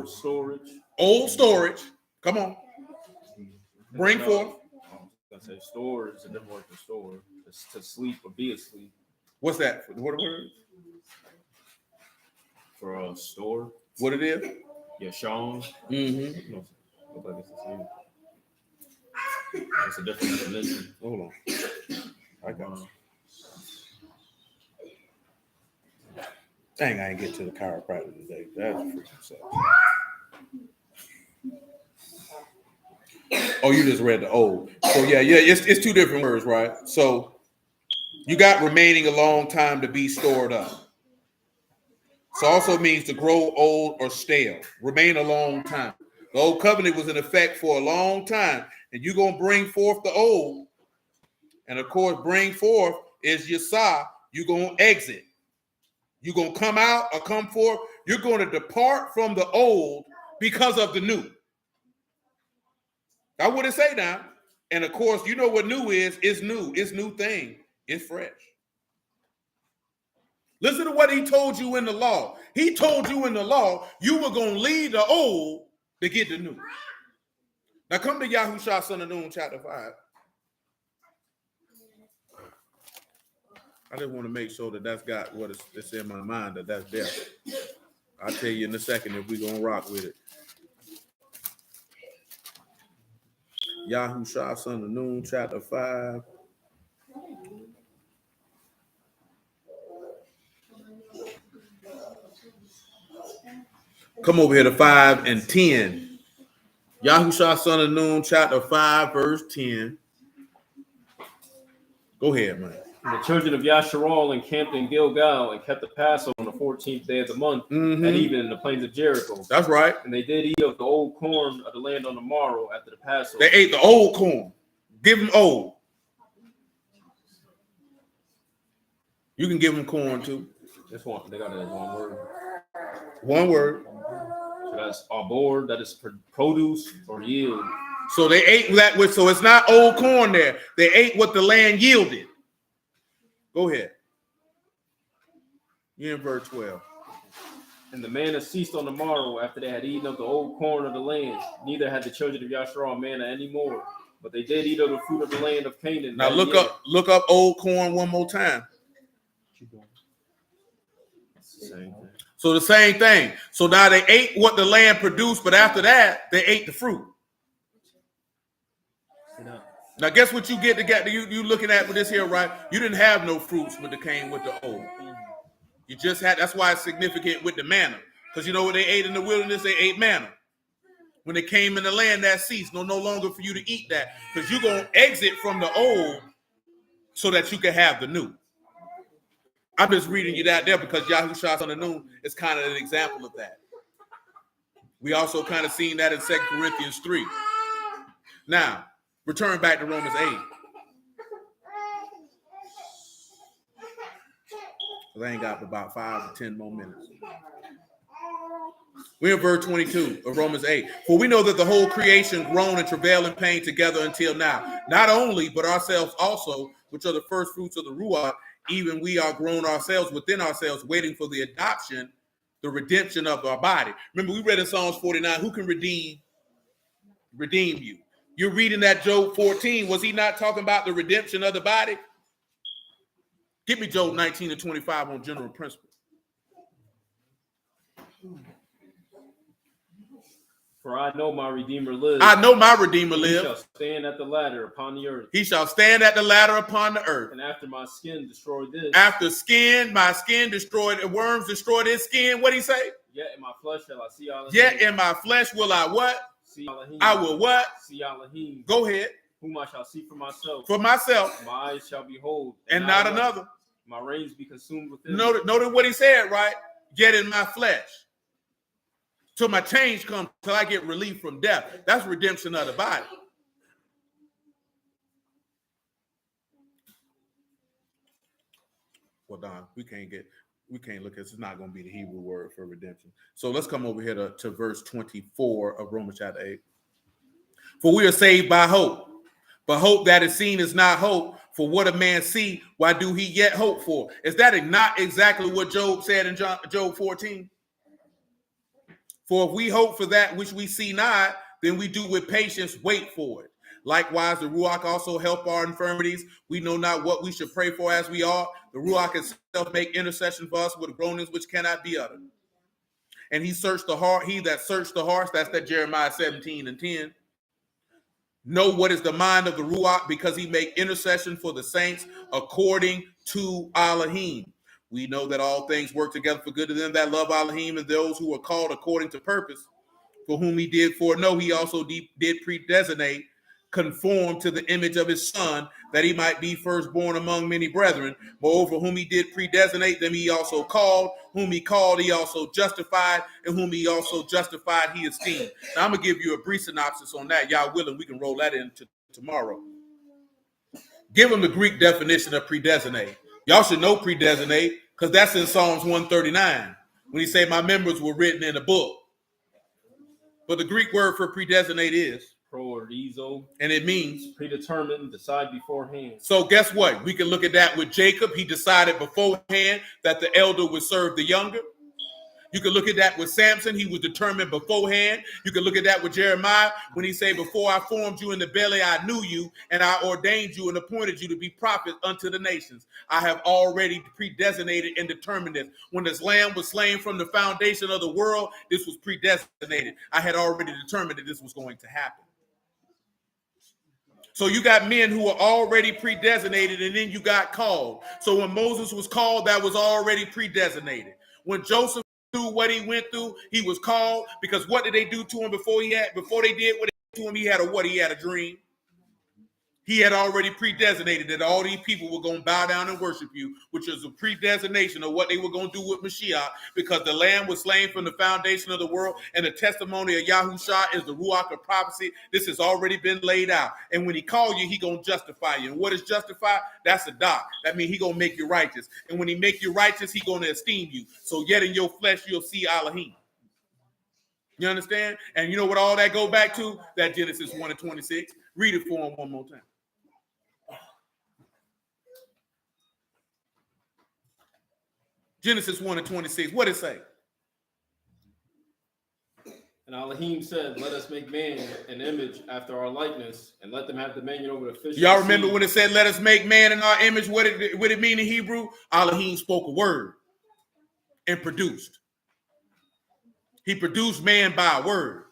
storage. Old storage. Come on. Bring forth. I say store is a different word for store. It's to sleep or be asleep. What's that? What word? For a store. What it is? Yeah, Sean. Mm-hmm. No, look like it's the same. It's a different definition. Hold on. I got it. Dang, I ain't get to the chiropractor today. That's freaking sucks. Oh, you just read the old. So yeah, it's two different words, right? So you got remaining a long time to be stored up. So also means to grow old or stale, remain a long time. The old covenant was in effect for a long time, and you're going to bring forth the old. And of course, bring forth is Yasah. You're going to exit. You're going to come out or come forth. You're going to depart from the old because of the new. That's what it say now. And of course, you know what new is. It's new. It's new thing. It's fresh. Listen to what he told you in the law. He told you in the law you were going to leave the old to get the new. Now come to Yahushua, son of Nun, chapter 5. I just want to make sure that that's got what it's in my mind, that's there. I'll tell you in a second if we're going to rock with it. Yahushua, son of Nun, chapter 5. Come over here to 5 and 10. Yahushua, son of Nun, chapter 5, verse 10. Go ahead, man. And the children of Yasharal encamped in Gilgal and kept the Passover on the 14th day of the month, and even in the plains of Jericho. That's right. And they did eat of the old corn of the land on the morrow after the Passover. They ate the old corn. Give them old. You can give them corn too. This one, they got it as one word. One word. So that's arbor, that is produce or yield. So they ate that with, so it's not old corn there. They ate what the land yielded. Go ahead. You're in verse 12. And the manna ceased on the morrow after they had eaten of the old corn of the land. Neither had the children of Yasharal manna anymore, but they did eat of the fruit of the land of Canaan. Now look up old corn one more time. Same thing. So the same thing. So now they ate what the land produced, but after that, they ate the fruit. Now guess what you get to get you looking at with this here, right? You didn't have no fruits when it came with the old. You just had, that's why it's significant with the manna. Because you know what they ate in the wilderness? They ate manna. When they came in the land, that ceased. No longer for you to eat that. Because you're going to exit from the old so that you can have the new. I'm just reading you that there because Yahushua son of Nun is kind of an example of that. We also kind of seen that in 2 Corinthians 3. Now, return back to Romans 8. I ain't got about 5 to 10 more minutes. We're in verse 22 of Romans 8. For we know that the whole creation groan and travail in pain together until now. Not only, but ourselves also, which are the first fruits of the Ruach, even we are grown ourselves within ourselves, waiting for the adoption, the redemption of our body. Remember, we read in Psalms 49, who can redeem you? You're reading that Job 14. Was he not talking about the redemption of the body? Give me Job 19 and 25 on general principle. For I know my Redeemer lives. I know my Redeemer lives. He shall stand at the ladder upon the earth. He shall stand at the ladder upon the earth. And after my skin destroyed this. After my skin destroyed, the worms destroyed his skin. What did he say? Yet in my flesh shall I see Alahym. Yet in my flesh will I what? see Alahym. I will what? See Alahym. Go ahead. Whom I shall see for myself. For myself. My eyes shall behold. And not another. My reins be consumed within. Notice what he said, right? Yet in my flesh. Till my change comes, till I get relief from death. That's redemption of the body. Well, Don, we can't look at it's not going to be the Hebrew word for redemption. So let's come over here to verse 24 of Romans chapter 8. For we are saved by hope. But hope that is seen is not hope. For what a man see, why do he yet hope for? Is that not exactly what Job said in Job 14? For if we hope for that which we see not, then we do with patience wait for it. Likewise, the Ruach also help our infirmities. We know not what we should pray for as we ought. The Ruach itself make intercession for us with groanings which cannot be uttered. And he searched the heart. He that searched the hearts, that's that Jeremiah 17:10. Know what is the mind of the Ruach, because he make intercession for the saints according to Alahym. We know that all things work together for good to them that love Alahym and those who are called according to purpose. For whom he did foreknow, he also did predestinate, conform to the image of his son, that he might be firstborn among many brethren. Moreover, whom he did predestinate, them he also called. Whom he called, he also justified. And whom he also justified, he esteemed. Now, I'm going to give you a brief synopsis on that. Y'all willing, we can roll that into tomorrow. Give them the Greek definition of predestinate. Y'all should know predestinate, because that's in Psalms 139. When he say, my members were written in a book. But the Greek word for predestinate is proorizo, and it means predetermined, decide beforehand. So guess what? We can look at that with Jacob. He decided beforehand that the elder would serve the younger. You can look at that with Samson. He was determined beforehand. You can look at that with Jeremiah when he said, before I formed you in the belly, I knew you, and I ordained you and appointed you to be prophet unto the nations. I have already predestinated and determined this. When this lamb was slain from the foundation of the world, this was predestinated. I had already determined that this was going to happen. So you got men who are already predestinated, and then you got called. So when Moses was called, that was already predestinated. When Joseph through what he went through, he was called, because what did they do to him before they did what they did to him? He had a dream. He had already predestinated that all these people were going to bow down and worship you, which is a predestination of what they were going to do with Mashiach, because the lamb was slain from the foundation of the world, and the testimony of Yahushua is the Ruach of prophecy. This has already been laid out. And when he called you, he going to justify you. And what is justify? That's a doc. That means he going to make you righteous. And when he make you righteous, he going to esteem you. So yet in your flesh, you'll see Alahym. You understand? And you know what all that go back to? That Genesis 1:26. Read it for him one more time. Genesis 1:26. What did it say? And Alahym said, let us make man an image after our likeness, and let them have dominion over the fish. Y'all remember when it said, let us make man in our image? What did it mean in Hebrew? Alahym spoke a word and produced. He produced man by a word.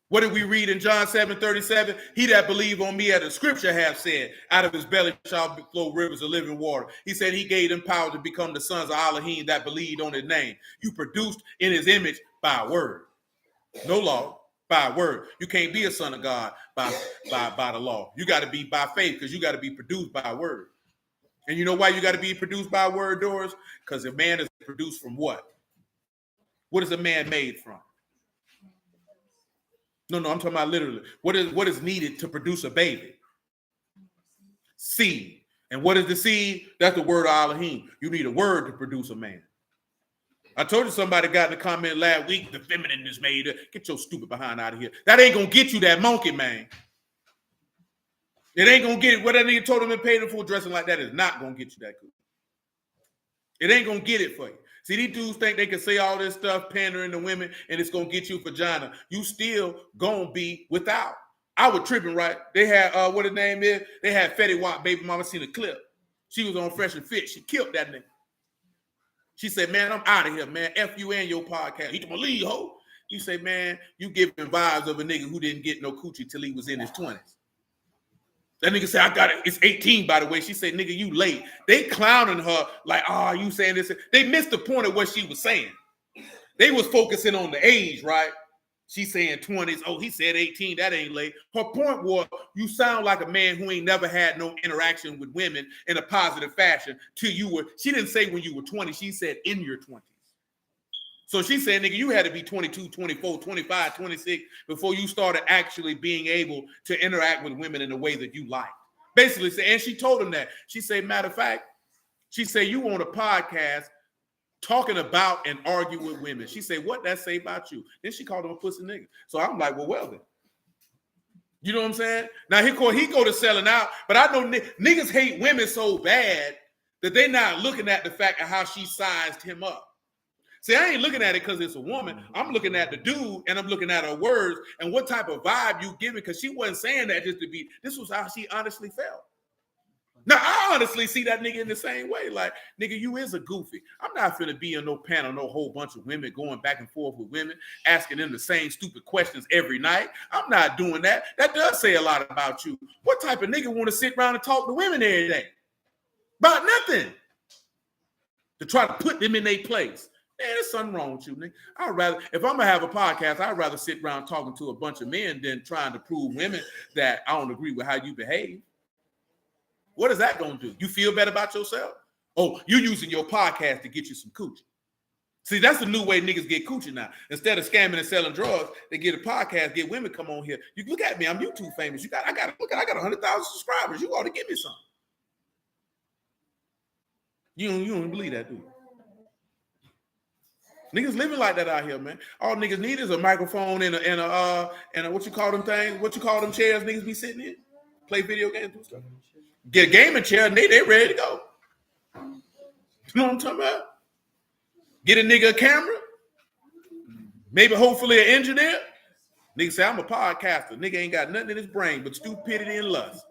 What did we read in John 7:37? He that believe on me, as the scripture have said, out of his belly shall flow rivers of living water. He said he gave them power to become the sons of Alahym that believed on his name. You produced in his image by a word. No law, by a word. You can't be a son of God by the law. You got to be by faith, because you got to be produced by a word. And you know why you got to be produced by a word, Doris? Because a man is produced from what? What is a man made from? No, I'm talking about literally. What is needed to produce a baby? Seed. And what is the seed? That's the word of Alahym. You need a word to produce a man. I told you somebody got in the comment last week, the feminine is made. Get your stupid behind out of here. That ain't going to get you that monkey, man. It ain't going to get it. What that nigga told him and paid him for dressing like that is not going to get you that good. It ain't going to get it for you. See, these dudes think they can say all this stuff, pandering to women, and it's going to get you vagina. You still going to be without. I was tripping, right? They had, what his name is? They had Fetty Wap, baby mama, seen a clip. She was on Fresh and Fit. She killed that nigga. She said, man, I'm out of here, man. F you and your podcast. He told me, leave, ho. He said, man, you giving vibes of a nigga who didn't get no coochie till he was in his 20s. That nigga said, I got it. It's 18, by the way. She said, nigga, you late. They clowning her like, you saying this. They missed the point of what she was saying. They was focusing on the age, right? She's saying 20s. Oh, he said 18. That ain't late. Her point was, you sound like a man who ain't never had no interaction with women in a positive fashion till you were, she didn't say when you were 20. She said in your 20s. So she said, nigga, you had to be 22, 24, 25, 26 before you started actually being able to interact with women in the way that you like. Basically, and she told him that. She said, matter of fact, she said, you on a podcast talking about and argue with women. She said, what that say about you? Then she called him a pussy nigga. So I'm like, well then. You know what I'm saying? Now he go to selling out, but I know niggas hate women so bad that they not looking at the fact of how she sized him up. See, I ain't looking at it because it's a woman. I'm looking at the dude, and I'm looking at her words and what type of vibe you giving, because she wasn't saying that just to be, this was how she honestly felt. Now, I honestly see that nigga in the same way. Like, nigga, you is a goofy. I'm not finna be in no panel, no whole bunch of women going back and forth with women, asking them the same stupid questions every night. I'm not doing that. That does say a lot about you. What type of nigga want to sit around and talk to women every day? About nothing. To try to put them in their place. Man, there's something wrong with you, nigga. I'd rather, if I'm gonna have a podcast, I'd rather sit around talking to a bunch of men than trying to prove women that I don't agree with how you behave. What is that gonna do? You feel better about yourself? Oh, you're using your podcast to get you some coochie. See, that's the new way niggas get coochie now. Instead of scamming and selling drugs, they get a podcast, get women come on here. You look at me, I'm YouTube famous. I got 100,000 subscribers. You ought to give me some. You don't believe that, do you? Niggas living like that out here, man. All niggas need is a microphone and a what you call them things? What you call them chairs niggas be sitting in? Play video games and stuff. Get a gaming chair and they ready to go. You know what I'm talking about? Get a nigga a camera. Maybe hopefully an engineer. Nigga say, I'm a podcaster. Nigga ain't got nothing in his brain but stupidity and lust.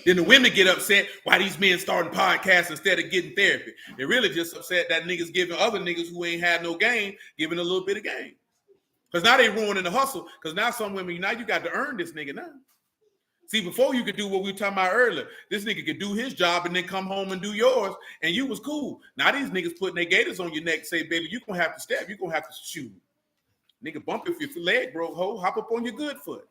Then the women get upset why these men starting podcasts instead of getting therapy. They're really just upset that niggas giving other niggas who ain't had no game, giving a little bit of game. Because now they ruining the hustle. Because now some women, now you got to earn this nigga now. See, before you could do what we were talking about earlier, this nigga could do his job and then come home and do yours, and you was cool. Now these niggas putting their gators on your neck, say, baby, you gonna have to step, you gonna have to shoot. Nigga, bump if your leg broke, ho, hop up on your good foot.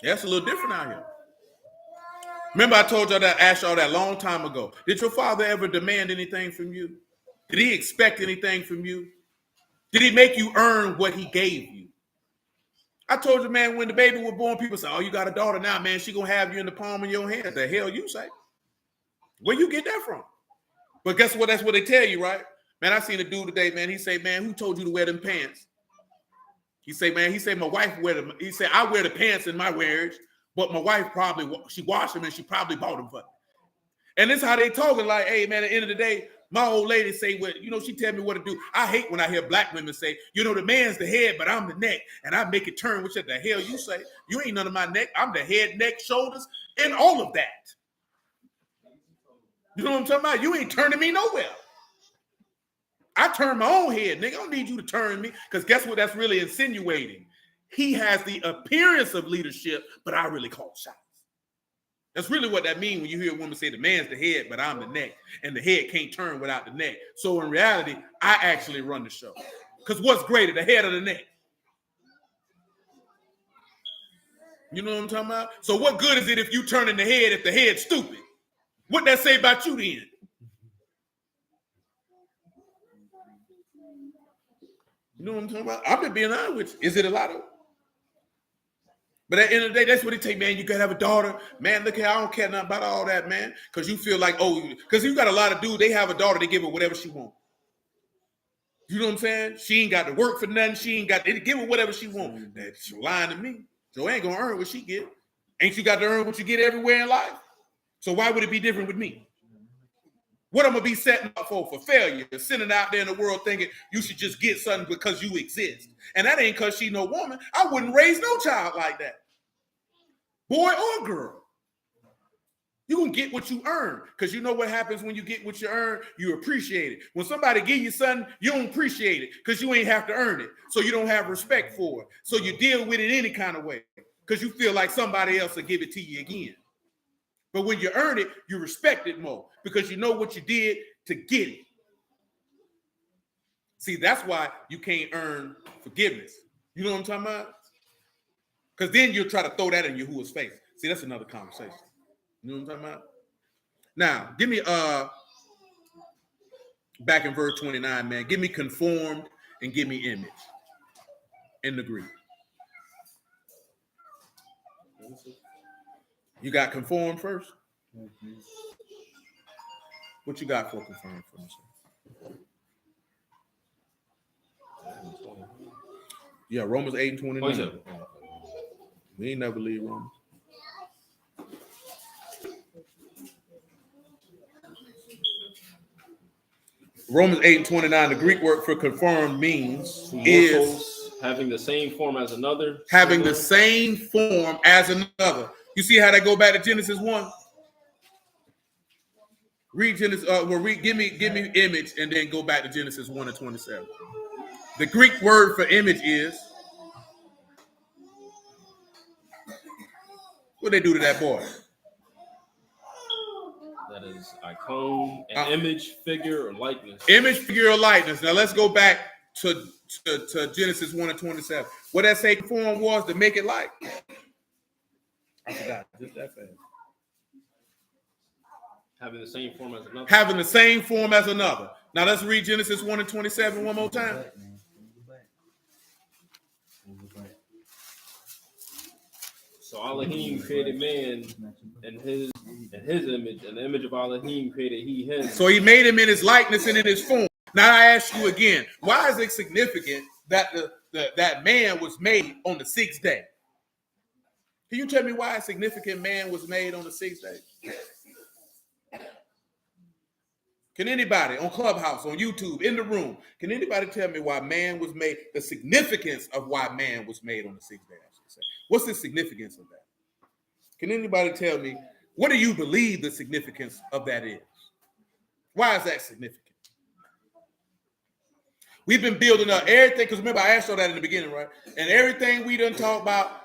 That's a little different out here. Remember I told y'all that, asked y'all that long time ago. Did your father ever demand anything from you? Did he expect anything from you? Did he make you earn what he gave you? I told you, man, when the baby was born, people say, oh, you got a daughter now, man. She gonna have you in the palm of your hand. The hell you say? Where you get that from? But guess what? That's what they tell you, right? Man, I seen a dude today, man. He say, man, who told you to wear them pants? He say, man, my wife wear them. He said, I wear the pants in my marriage, but my wife she washed them and she probably bought them for me. And this is how they talking, like, hey, man, at the end of the day, my old lady say, well, she tell me what to do. I hate when I hear black women say, the man's the head, but I'm the neck, and I make it turn, which the hell you say? You ain't none of my neck. I'm the head, neck, shoulders, and all of that. You know what I'm talking about? You ain't turning me nowhere. I turn my own head, nigga. I don't need you to turn me, because guess what that's really insinuating? He has the appearance of leadership, but I really call shots. That's really what that means when you hear a woman say the man's the head, but I'm the neck, and the head can't turn without the neck. So in reality, I actually run the show. Because what's greater, the head or the neck? You know what I'm talking about? So what good is it if you turn in the head if the head's stupid? What that say about you then? You know what I'm talking about? I'm just being honest with you. Is it a lot of? But at the end of the day, that's what it takes, man. You gotta have a daughter. Man, look here, I don't care nothing about all that, man. Because you feel like, because you got a lot of dudes, they have a daughter, they give her whatever she wants. You know what I'm saying? She ain't got to work for nothing. They give her whatever she wants. That's lying to me. So ain't gonna earn what she get. Ain't you got to earn what you get everywhere in life? So why would it be different with me? What I'm gonna be setting up for failure, sitting out there in the world thinking you should just get something because you exist. And that ain't because she no woman. I wouldn't raise no child like that. Boy or girl. You're gonna get what you earn. Because you know what happens when you get what you earn? You appreciate it. When somebody give you something, you don't appreciate it because you ain't have to earn it. So you don't have respect for it. So you deal with it any kind of way because you feel like somebody else will give it to you again. But when you earn it, you respect it more because you know what you did to get it. See, that's why you can't earn forgiveness. You know what I'm talking about? Because then you'll try to throw that in Yahuwah's face. See, that's another conversation. You know what I'm talking about? Now, give me back in verse 29, man. Give me conformed and give me image in the Greek. You got conformed first? Mm-hmm. What you got for conformed first? Yeah, Romans 8 and 29. We ain't never leave Romans. Romans 8 and 29, the Greek word for conformed means is having the same form as another. Having the same form as another. You see how that go back to Genesis 1? Read Genesis, give me image and then go back to Genesis 1 and 27. The Greek word for image is, what they do to that boy? That is icon, an image, figure, or likeness. Image, figure, or likeness. Now let's go back to Genesis 1 and 27. What that say form was to make it like? I forgot. Just that fast. Having the same form as another. Having the same form as another. Now let's read Genesis 1 and 27 one more time. So Alahym created man in his image, and the image of Alahym created he him. So he made him in his likeness and in his form. Now I ask you again, why is it significant that that man was made on the 6th day? Can you tell me why a significant man was made on the 6th day? Can anybody on Clubhouse, on YouTube, in the room, can anybody tell me why man was made, the significance of why man was made on the 6th day, I should say? What's the significance of that? Can anybody tell me, what do you believe the significance of that is? Why is that significant? We've been building up everything, because remember, I asked you that in the beginning, right? And everything we done talked about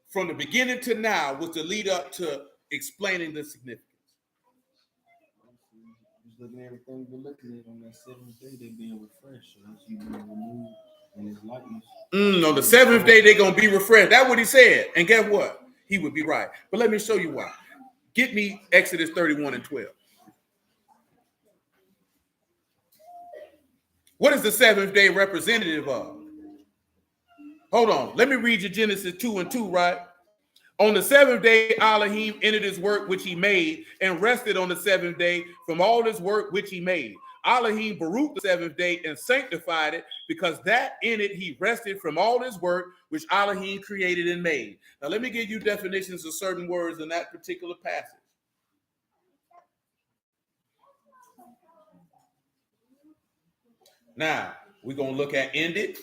from the beginning to now was to lead up to explaining the significance. Looking at everything we're looking at on that 7th day, they're being refreshed. So that's you being removed in his likeness. On the 7th day, they're going to be refreshed. That's what he said. And guess what? He would be right. But let me show you why. Get me Exodus 31 and 12. What is the 7th day representative of? Hold on. Let me read you Genesis 2 and 2, right? On the 7th day, Alahym ended his work which he made and rested on the 7th day from all his work which he made. Alahym baruched the 7th day and sanctified it, because that in it he rested from all his work which Alahym created and made. Now let me give you definitions of certain words in that particular passage. Now, we're going to look at ended.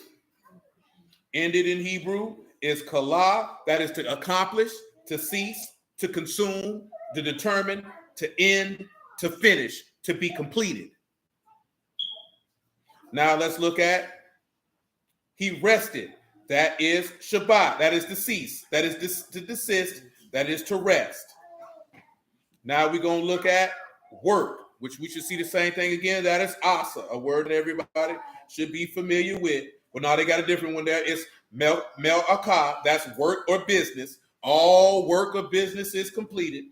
Ended in Hebrew is kala, that is to accomplish, to cease, to consume, to determine, to end, to finish, to be completed. Now let's look at he rested. That is Shabbat. That is to cease. That is to desist. That is to rest. Now we're going to look at work, which we should see the same thing again. That is asa, a word that everybody should be familiar with. Well, now they got a different one there. It's mel akah. That's work or business. All work or business is completed.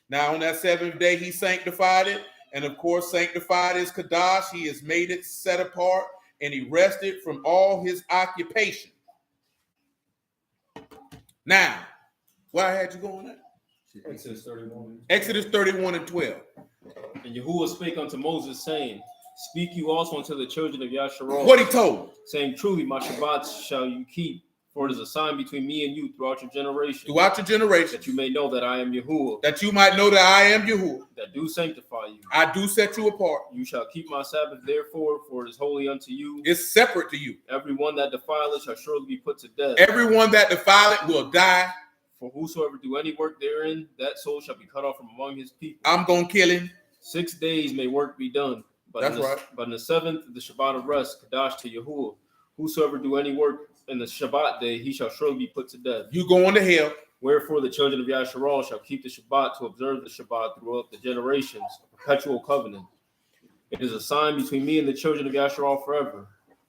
Now on that 7th day, he sanctified it. And of course, sanctified is Kadash. He has made it set apart, and he rested from all his occupation. Now, where I had you going at? Exodus 31. Exodus 31 and 12. And Yahuwah spake unto Moses, saying, Speak you also unto the children of Yasharal. What he told? Saying, Truly, my Shabbats shall you keep, for it is a sign between me and you throughout your generation. Throughout your generation. That you may know that I am Yahuwah. That you might know that I am Yahuwah. That do sanctify you. I do set you apart. You shall keep my Sabbath, therefore, for it is holy unto you. It's separate to you. Everyone that defile it shall surely be put to death. Everyone that defile it will die. For whosoever do any work therein, that soul shall be cut off from among his people. I'm going to kill him. 6 days may work be done. But That's right. But in the 7th, the Shabbat of rest, Kadash to Yahuwah. Whosoever do any work in the Shabbat day, he shall surely be put to death. You going to hell. Wherefore the children of Yasharal shall keep the Shabbat to observe the Shabbat throughout the generations, a perpetual covenant. It is a sign between me and the children of Yasharal forever.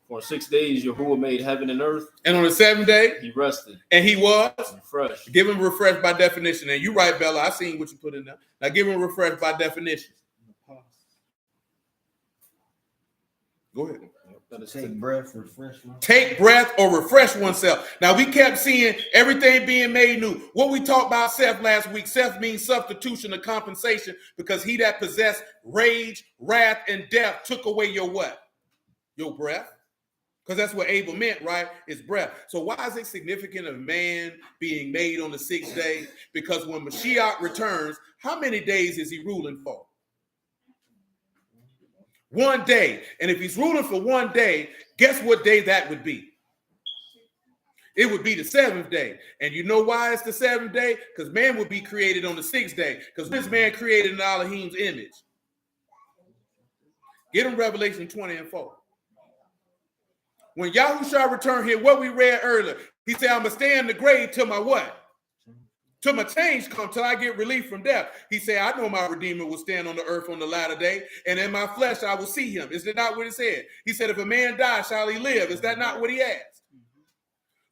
For 6 days Yahuwah made heaven and earth. And on the 7th day, he rested. And he was refreshed. Give him refreshed by definition. And you right, Bella. I seen what you put in there. Now give him refreshed by definition. Go ahead. Take breath, refresh one. Take breath or refresh oneself. Now we kept seeing everything being made new. What we talked about Seth last week, Seth means substitution or compensation, because he that possessed rage, wrath, and death took away your what? Your breath. Because that's what Abel meant, right? It's breath. So why is it significant of man being made on the 6th day? Because when Mashiach returns, how many days is he ruling for? 1 day. And if he's ruling for 1 day, guess what day that would be? It would be the 7th day. And you know why it's the 7th day? Because man would be created on the 6th day. Because this man created in Alahym's image. Get him Revelation 20 and 4. When Yahushua returned here, what we read earlier, he said, I'm going to stay in the grave till my what? Till my change come, till I get relief from death. He said, I know my Redeemer will stand on the earth on the latter day, and in my flesh I will see him. Is that not what it said? He said, if a man die, shall he live? Is that not what he asked?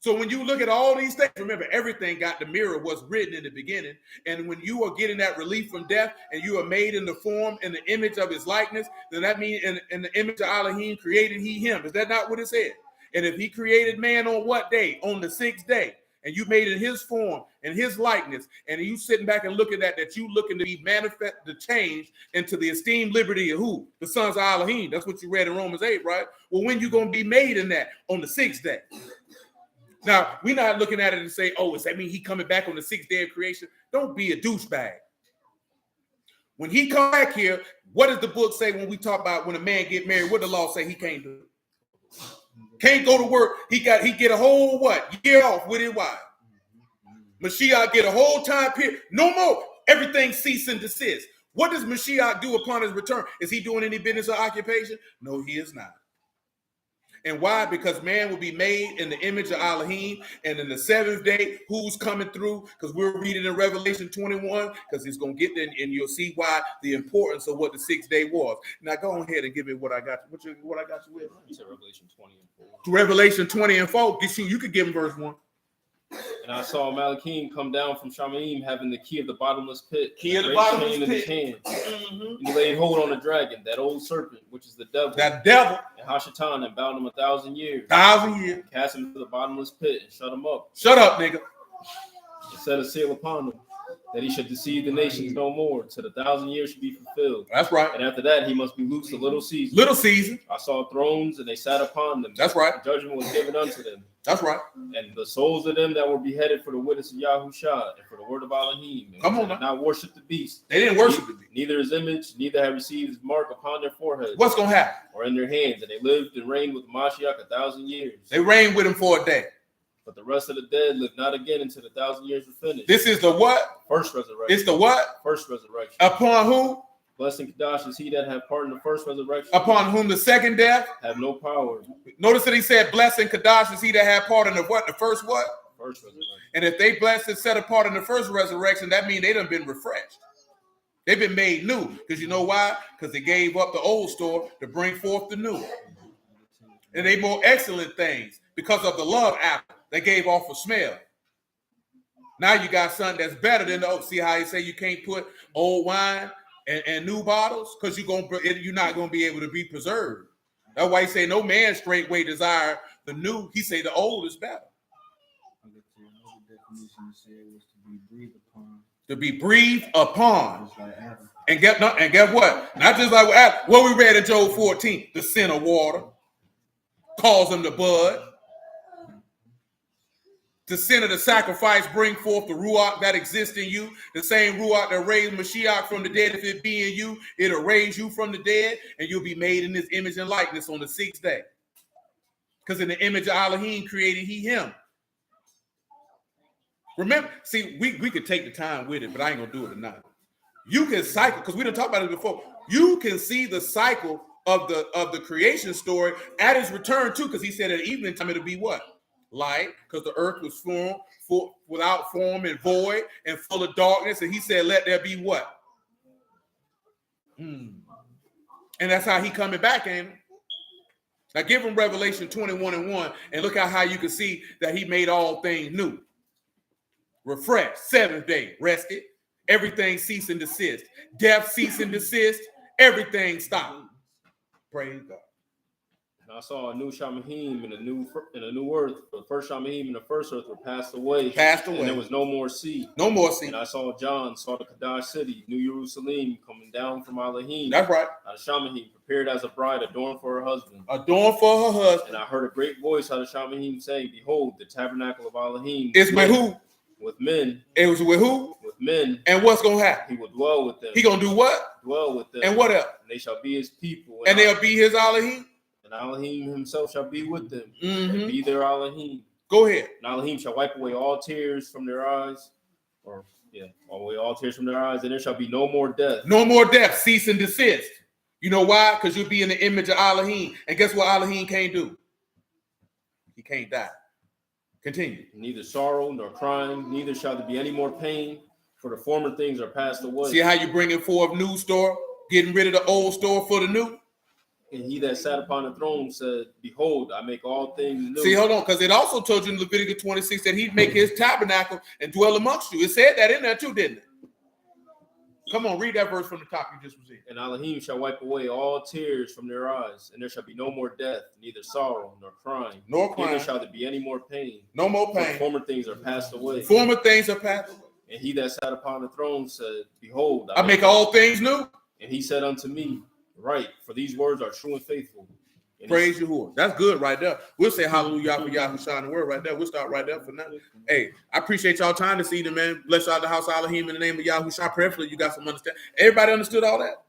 So when you look at all these things, remember, everything got the mirror was written in the beginning. And when you are getting that relief from death and you are made in the form and the image of his likeness, then that means in the image of Alahym created he him. Is that not what it said? And if he created man on what day? On the 6th day. And you made in his form and his likeness. And you sitting back and looking at that, you looking to be manifest, to change into the esteemed liberty of who? The sons of Alahym. That's what you read in Romans 8, right? Well, when you going to be made in that? On the 6th day. Now, we're not looking at it and say, oh, does that mean he coming back on the 6th day of creation? Don't be a douchebag. When he come back here, what does the book say when we talk about when a man get married? What the law say he can't do? Can't go to work. He get a whole what? Year off with his wife. Mashiach get a whole time period. No more. Everything cease and desist. What does Mashiach do upon his return? Is he doing any business or occupation? No, he is not. And why? Because man will be made in the image of Alahym, and in the 7th day, who's coming through? Because we're reading in Revelation 21, because it's going to get there, and you'll see why the importance of what the 6th day was. Now go ahead and give me what I got. What I got you with? You said Revelation 20 and 4. Revelation 20 and 4. You could give him verse 1. And I saw Malachim come down from Shamaim, having the key of the bottomless pit. Key of the bottomless pit. In his hand. And he laid hold on the dragon, that old serpent, which is the devil. That devil. And Hashatan, and bound him 1,000 years. 1,000 years. Cast him to the bottomless pit and shut him up. Shut up, nigga. And set a seal upon him, that he should deceive the nations no more, till the 1,000 years should be fulfilled. That's right. And after that, he must be loosed a little season. Little season. I saw thrones, and they sat upon them. That's right. Judgment was given unto them. That's right. And the souls of them that were beheaded for the witness of Yahushua and for the word of Alahym, come on, not worship the beast. They didn't worship the beast. Neither his image, neither have received his mark upon their foreheads. What's gonna happen? Or in their hands, and they lived and reigned with Mashiach 1,000 years. They reigned with him for a day. But the rest of the dead lived not again until the 1,000 years were finished. This is the what? First resurrection. It's the what? First resurrection. Upon who? Blessed and Kadash is he that have part in the first resurrection. Upon whom the second death have no power. Notice that he said, blessed and Kadash is he that have part in the what? The first what? First resurrection. And if they blessed and set apart in the first resurrection, that means they done been refreshed. They've been made new. Because you know why? Because they gave up the old store to bring forth the new. And they more excellent things because of the love apple. They gave off a smell. Now you got something that's better than the old. See how he say you can't put old wine and new bottles? Because you're not going to be able to be preserved. That's why he say no man straightway desire the new. He say the old is better. To be breathed upon. And get what? Not just like what we read in Job 14. The sin of water cause them to bud. The sin of the sacrifice bring forth the ruach that exists in you. The same ruach that raised Mashiach from the dead, if it be in you, it'll raise you from the dead, and you'll be made in his image and likeness on the 6th day. Because in the image of Alahym created he him. Remember, see, we could take the time with it, but I ain't gonna do it tonight. You can cycle, because we done talked about it before. You can see the cycle of the creation story at his return too, because he said at evening time it'll be what? light, because the earth was without form and void and full of darkness. And he said, let there be what? And that's how he coming back, ain't it? Now give him Revelation 21:1 and look at how you can see that he made all things new. Refreshed, seventh day, rested. Everything cease and desist. Death cease and desist. Everything stopped. Praise God. And I saw a new Shamahim and a new earth. The first Shamahim and the first earth were passed away. And there was no more sea. No more sea. And I saw the Kadash city, New Jerusalem, coming down from Alahym. That's right. Out of Shamahim, prepared as a bride, adorned for her husband. Adorned for her husband. And I heard a great voice out of Shamahim saying, behold, the tabernacle of Alahym. It's with who? With men. It was with who? With men. And what's going to happen? He will dwell with them. He going to do what? Dwell with them. And what else? And they shall be his people. And they'll be his Alahym. And Alahym himself shall be with them. And be their Alahym. Go ahead. And Alahym shall wipe away all tears from their eyes. All tears from their eyes. And there shall be no more death. No more death. Cease and desist. You know why? Because you'll be in the image of Alahym. And guess what Alahym can't do? He can't die. Continue. Neither sorrow nor crying, neither shall there be any more pain, for the former things are passed away. See how you bringing forth new store, getting rid of the old store for the new? And he that sat upon the throne said, behold, I make all things new. See, hold on, because it also told you in Leviticus 26 that he'd make his tabernacle and dwell amongst you. It said that in there too, didn't it? Come on, read that verse from the top you just was in. And Alahym shall wipe away all tears from their eyes, and there shall be no more death, neither sorrow nor crying. Neither shall there be any more pain. No more pain. For former things are passed away. Former things are passed away. And he that sat upon the throne said, behold, I make all things new. And he said unto me, right, for these words are true and faithful. And praise Yahuwah. That's good right there. We'll say hallelujah for Yahushua in the word right there. We'll start right there for now. Hey, I appreciate y'all time this evening, man. Bless y'all the house Alahym in the name of Yahushua. Prayerfully, you got some understanding. Everybody understood all that?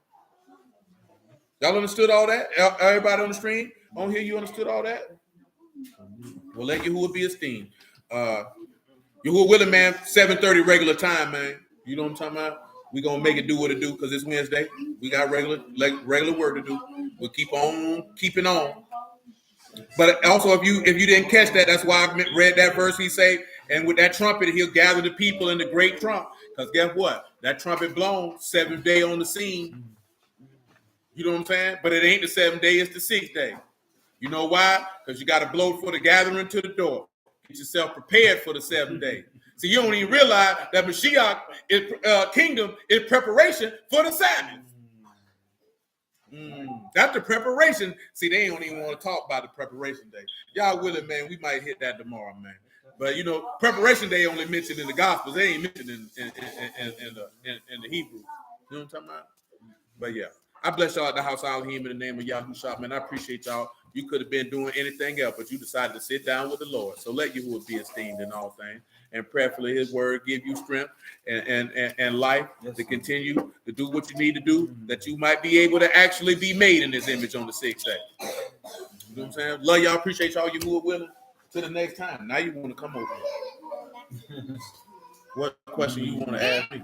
Y'all understood all that? Everybody on the stream? On here, you understood all that? Well, let Yahuwah be esteemed. Yahuwah willing, man, 7:30 regular time, man. You know what I'm talking about? We're going to make it do what it do because it's Wednesday. We got regular work to do. We'll keep on keeping on. But also, if you didn't catch that, that's why I read that verse. He say, and with that trumpet, he'll gather the people in the great trump. Because guess what? That trumpet blown, 7th day on the scene. You know what I'm saying? But it ain't the 7th day, it's the 6th day. You know why? Because you got to blow for the gathering to the door. Get yourself prepared for the 7th day. See, you don't even realize that Mashiach kingdom is preparation for the Sabbath. That's the preparation. See, they don't even want to talk about the preparation day. Y'all willing, man, we might hit that tomorrow, man. But, you know, preparation day only mentioned in the Gospels. They ain't mentioned in the Hebrew. You know what I'm talking about? But, yeah. I bless y'all at the house Alahym in the name of Yahushua, man. I appreciate y'all. You could have been doing anything else, but you decided to sit down with the Lord. So let Yahuwah be esteemed in all things. And prayerfully his word give you strength and life to continue to do what you need to do, that you might be able to actually be made in his image on the 6th day. You know what I'm saying? Love y'all. Appreciate y'all. Yahuwah willing. To the next time. Now you want to come over. What question you want to ask me?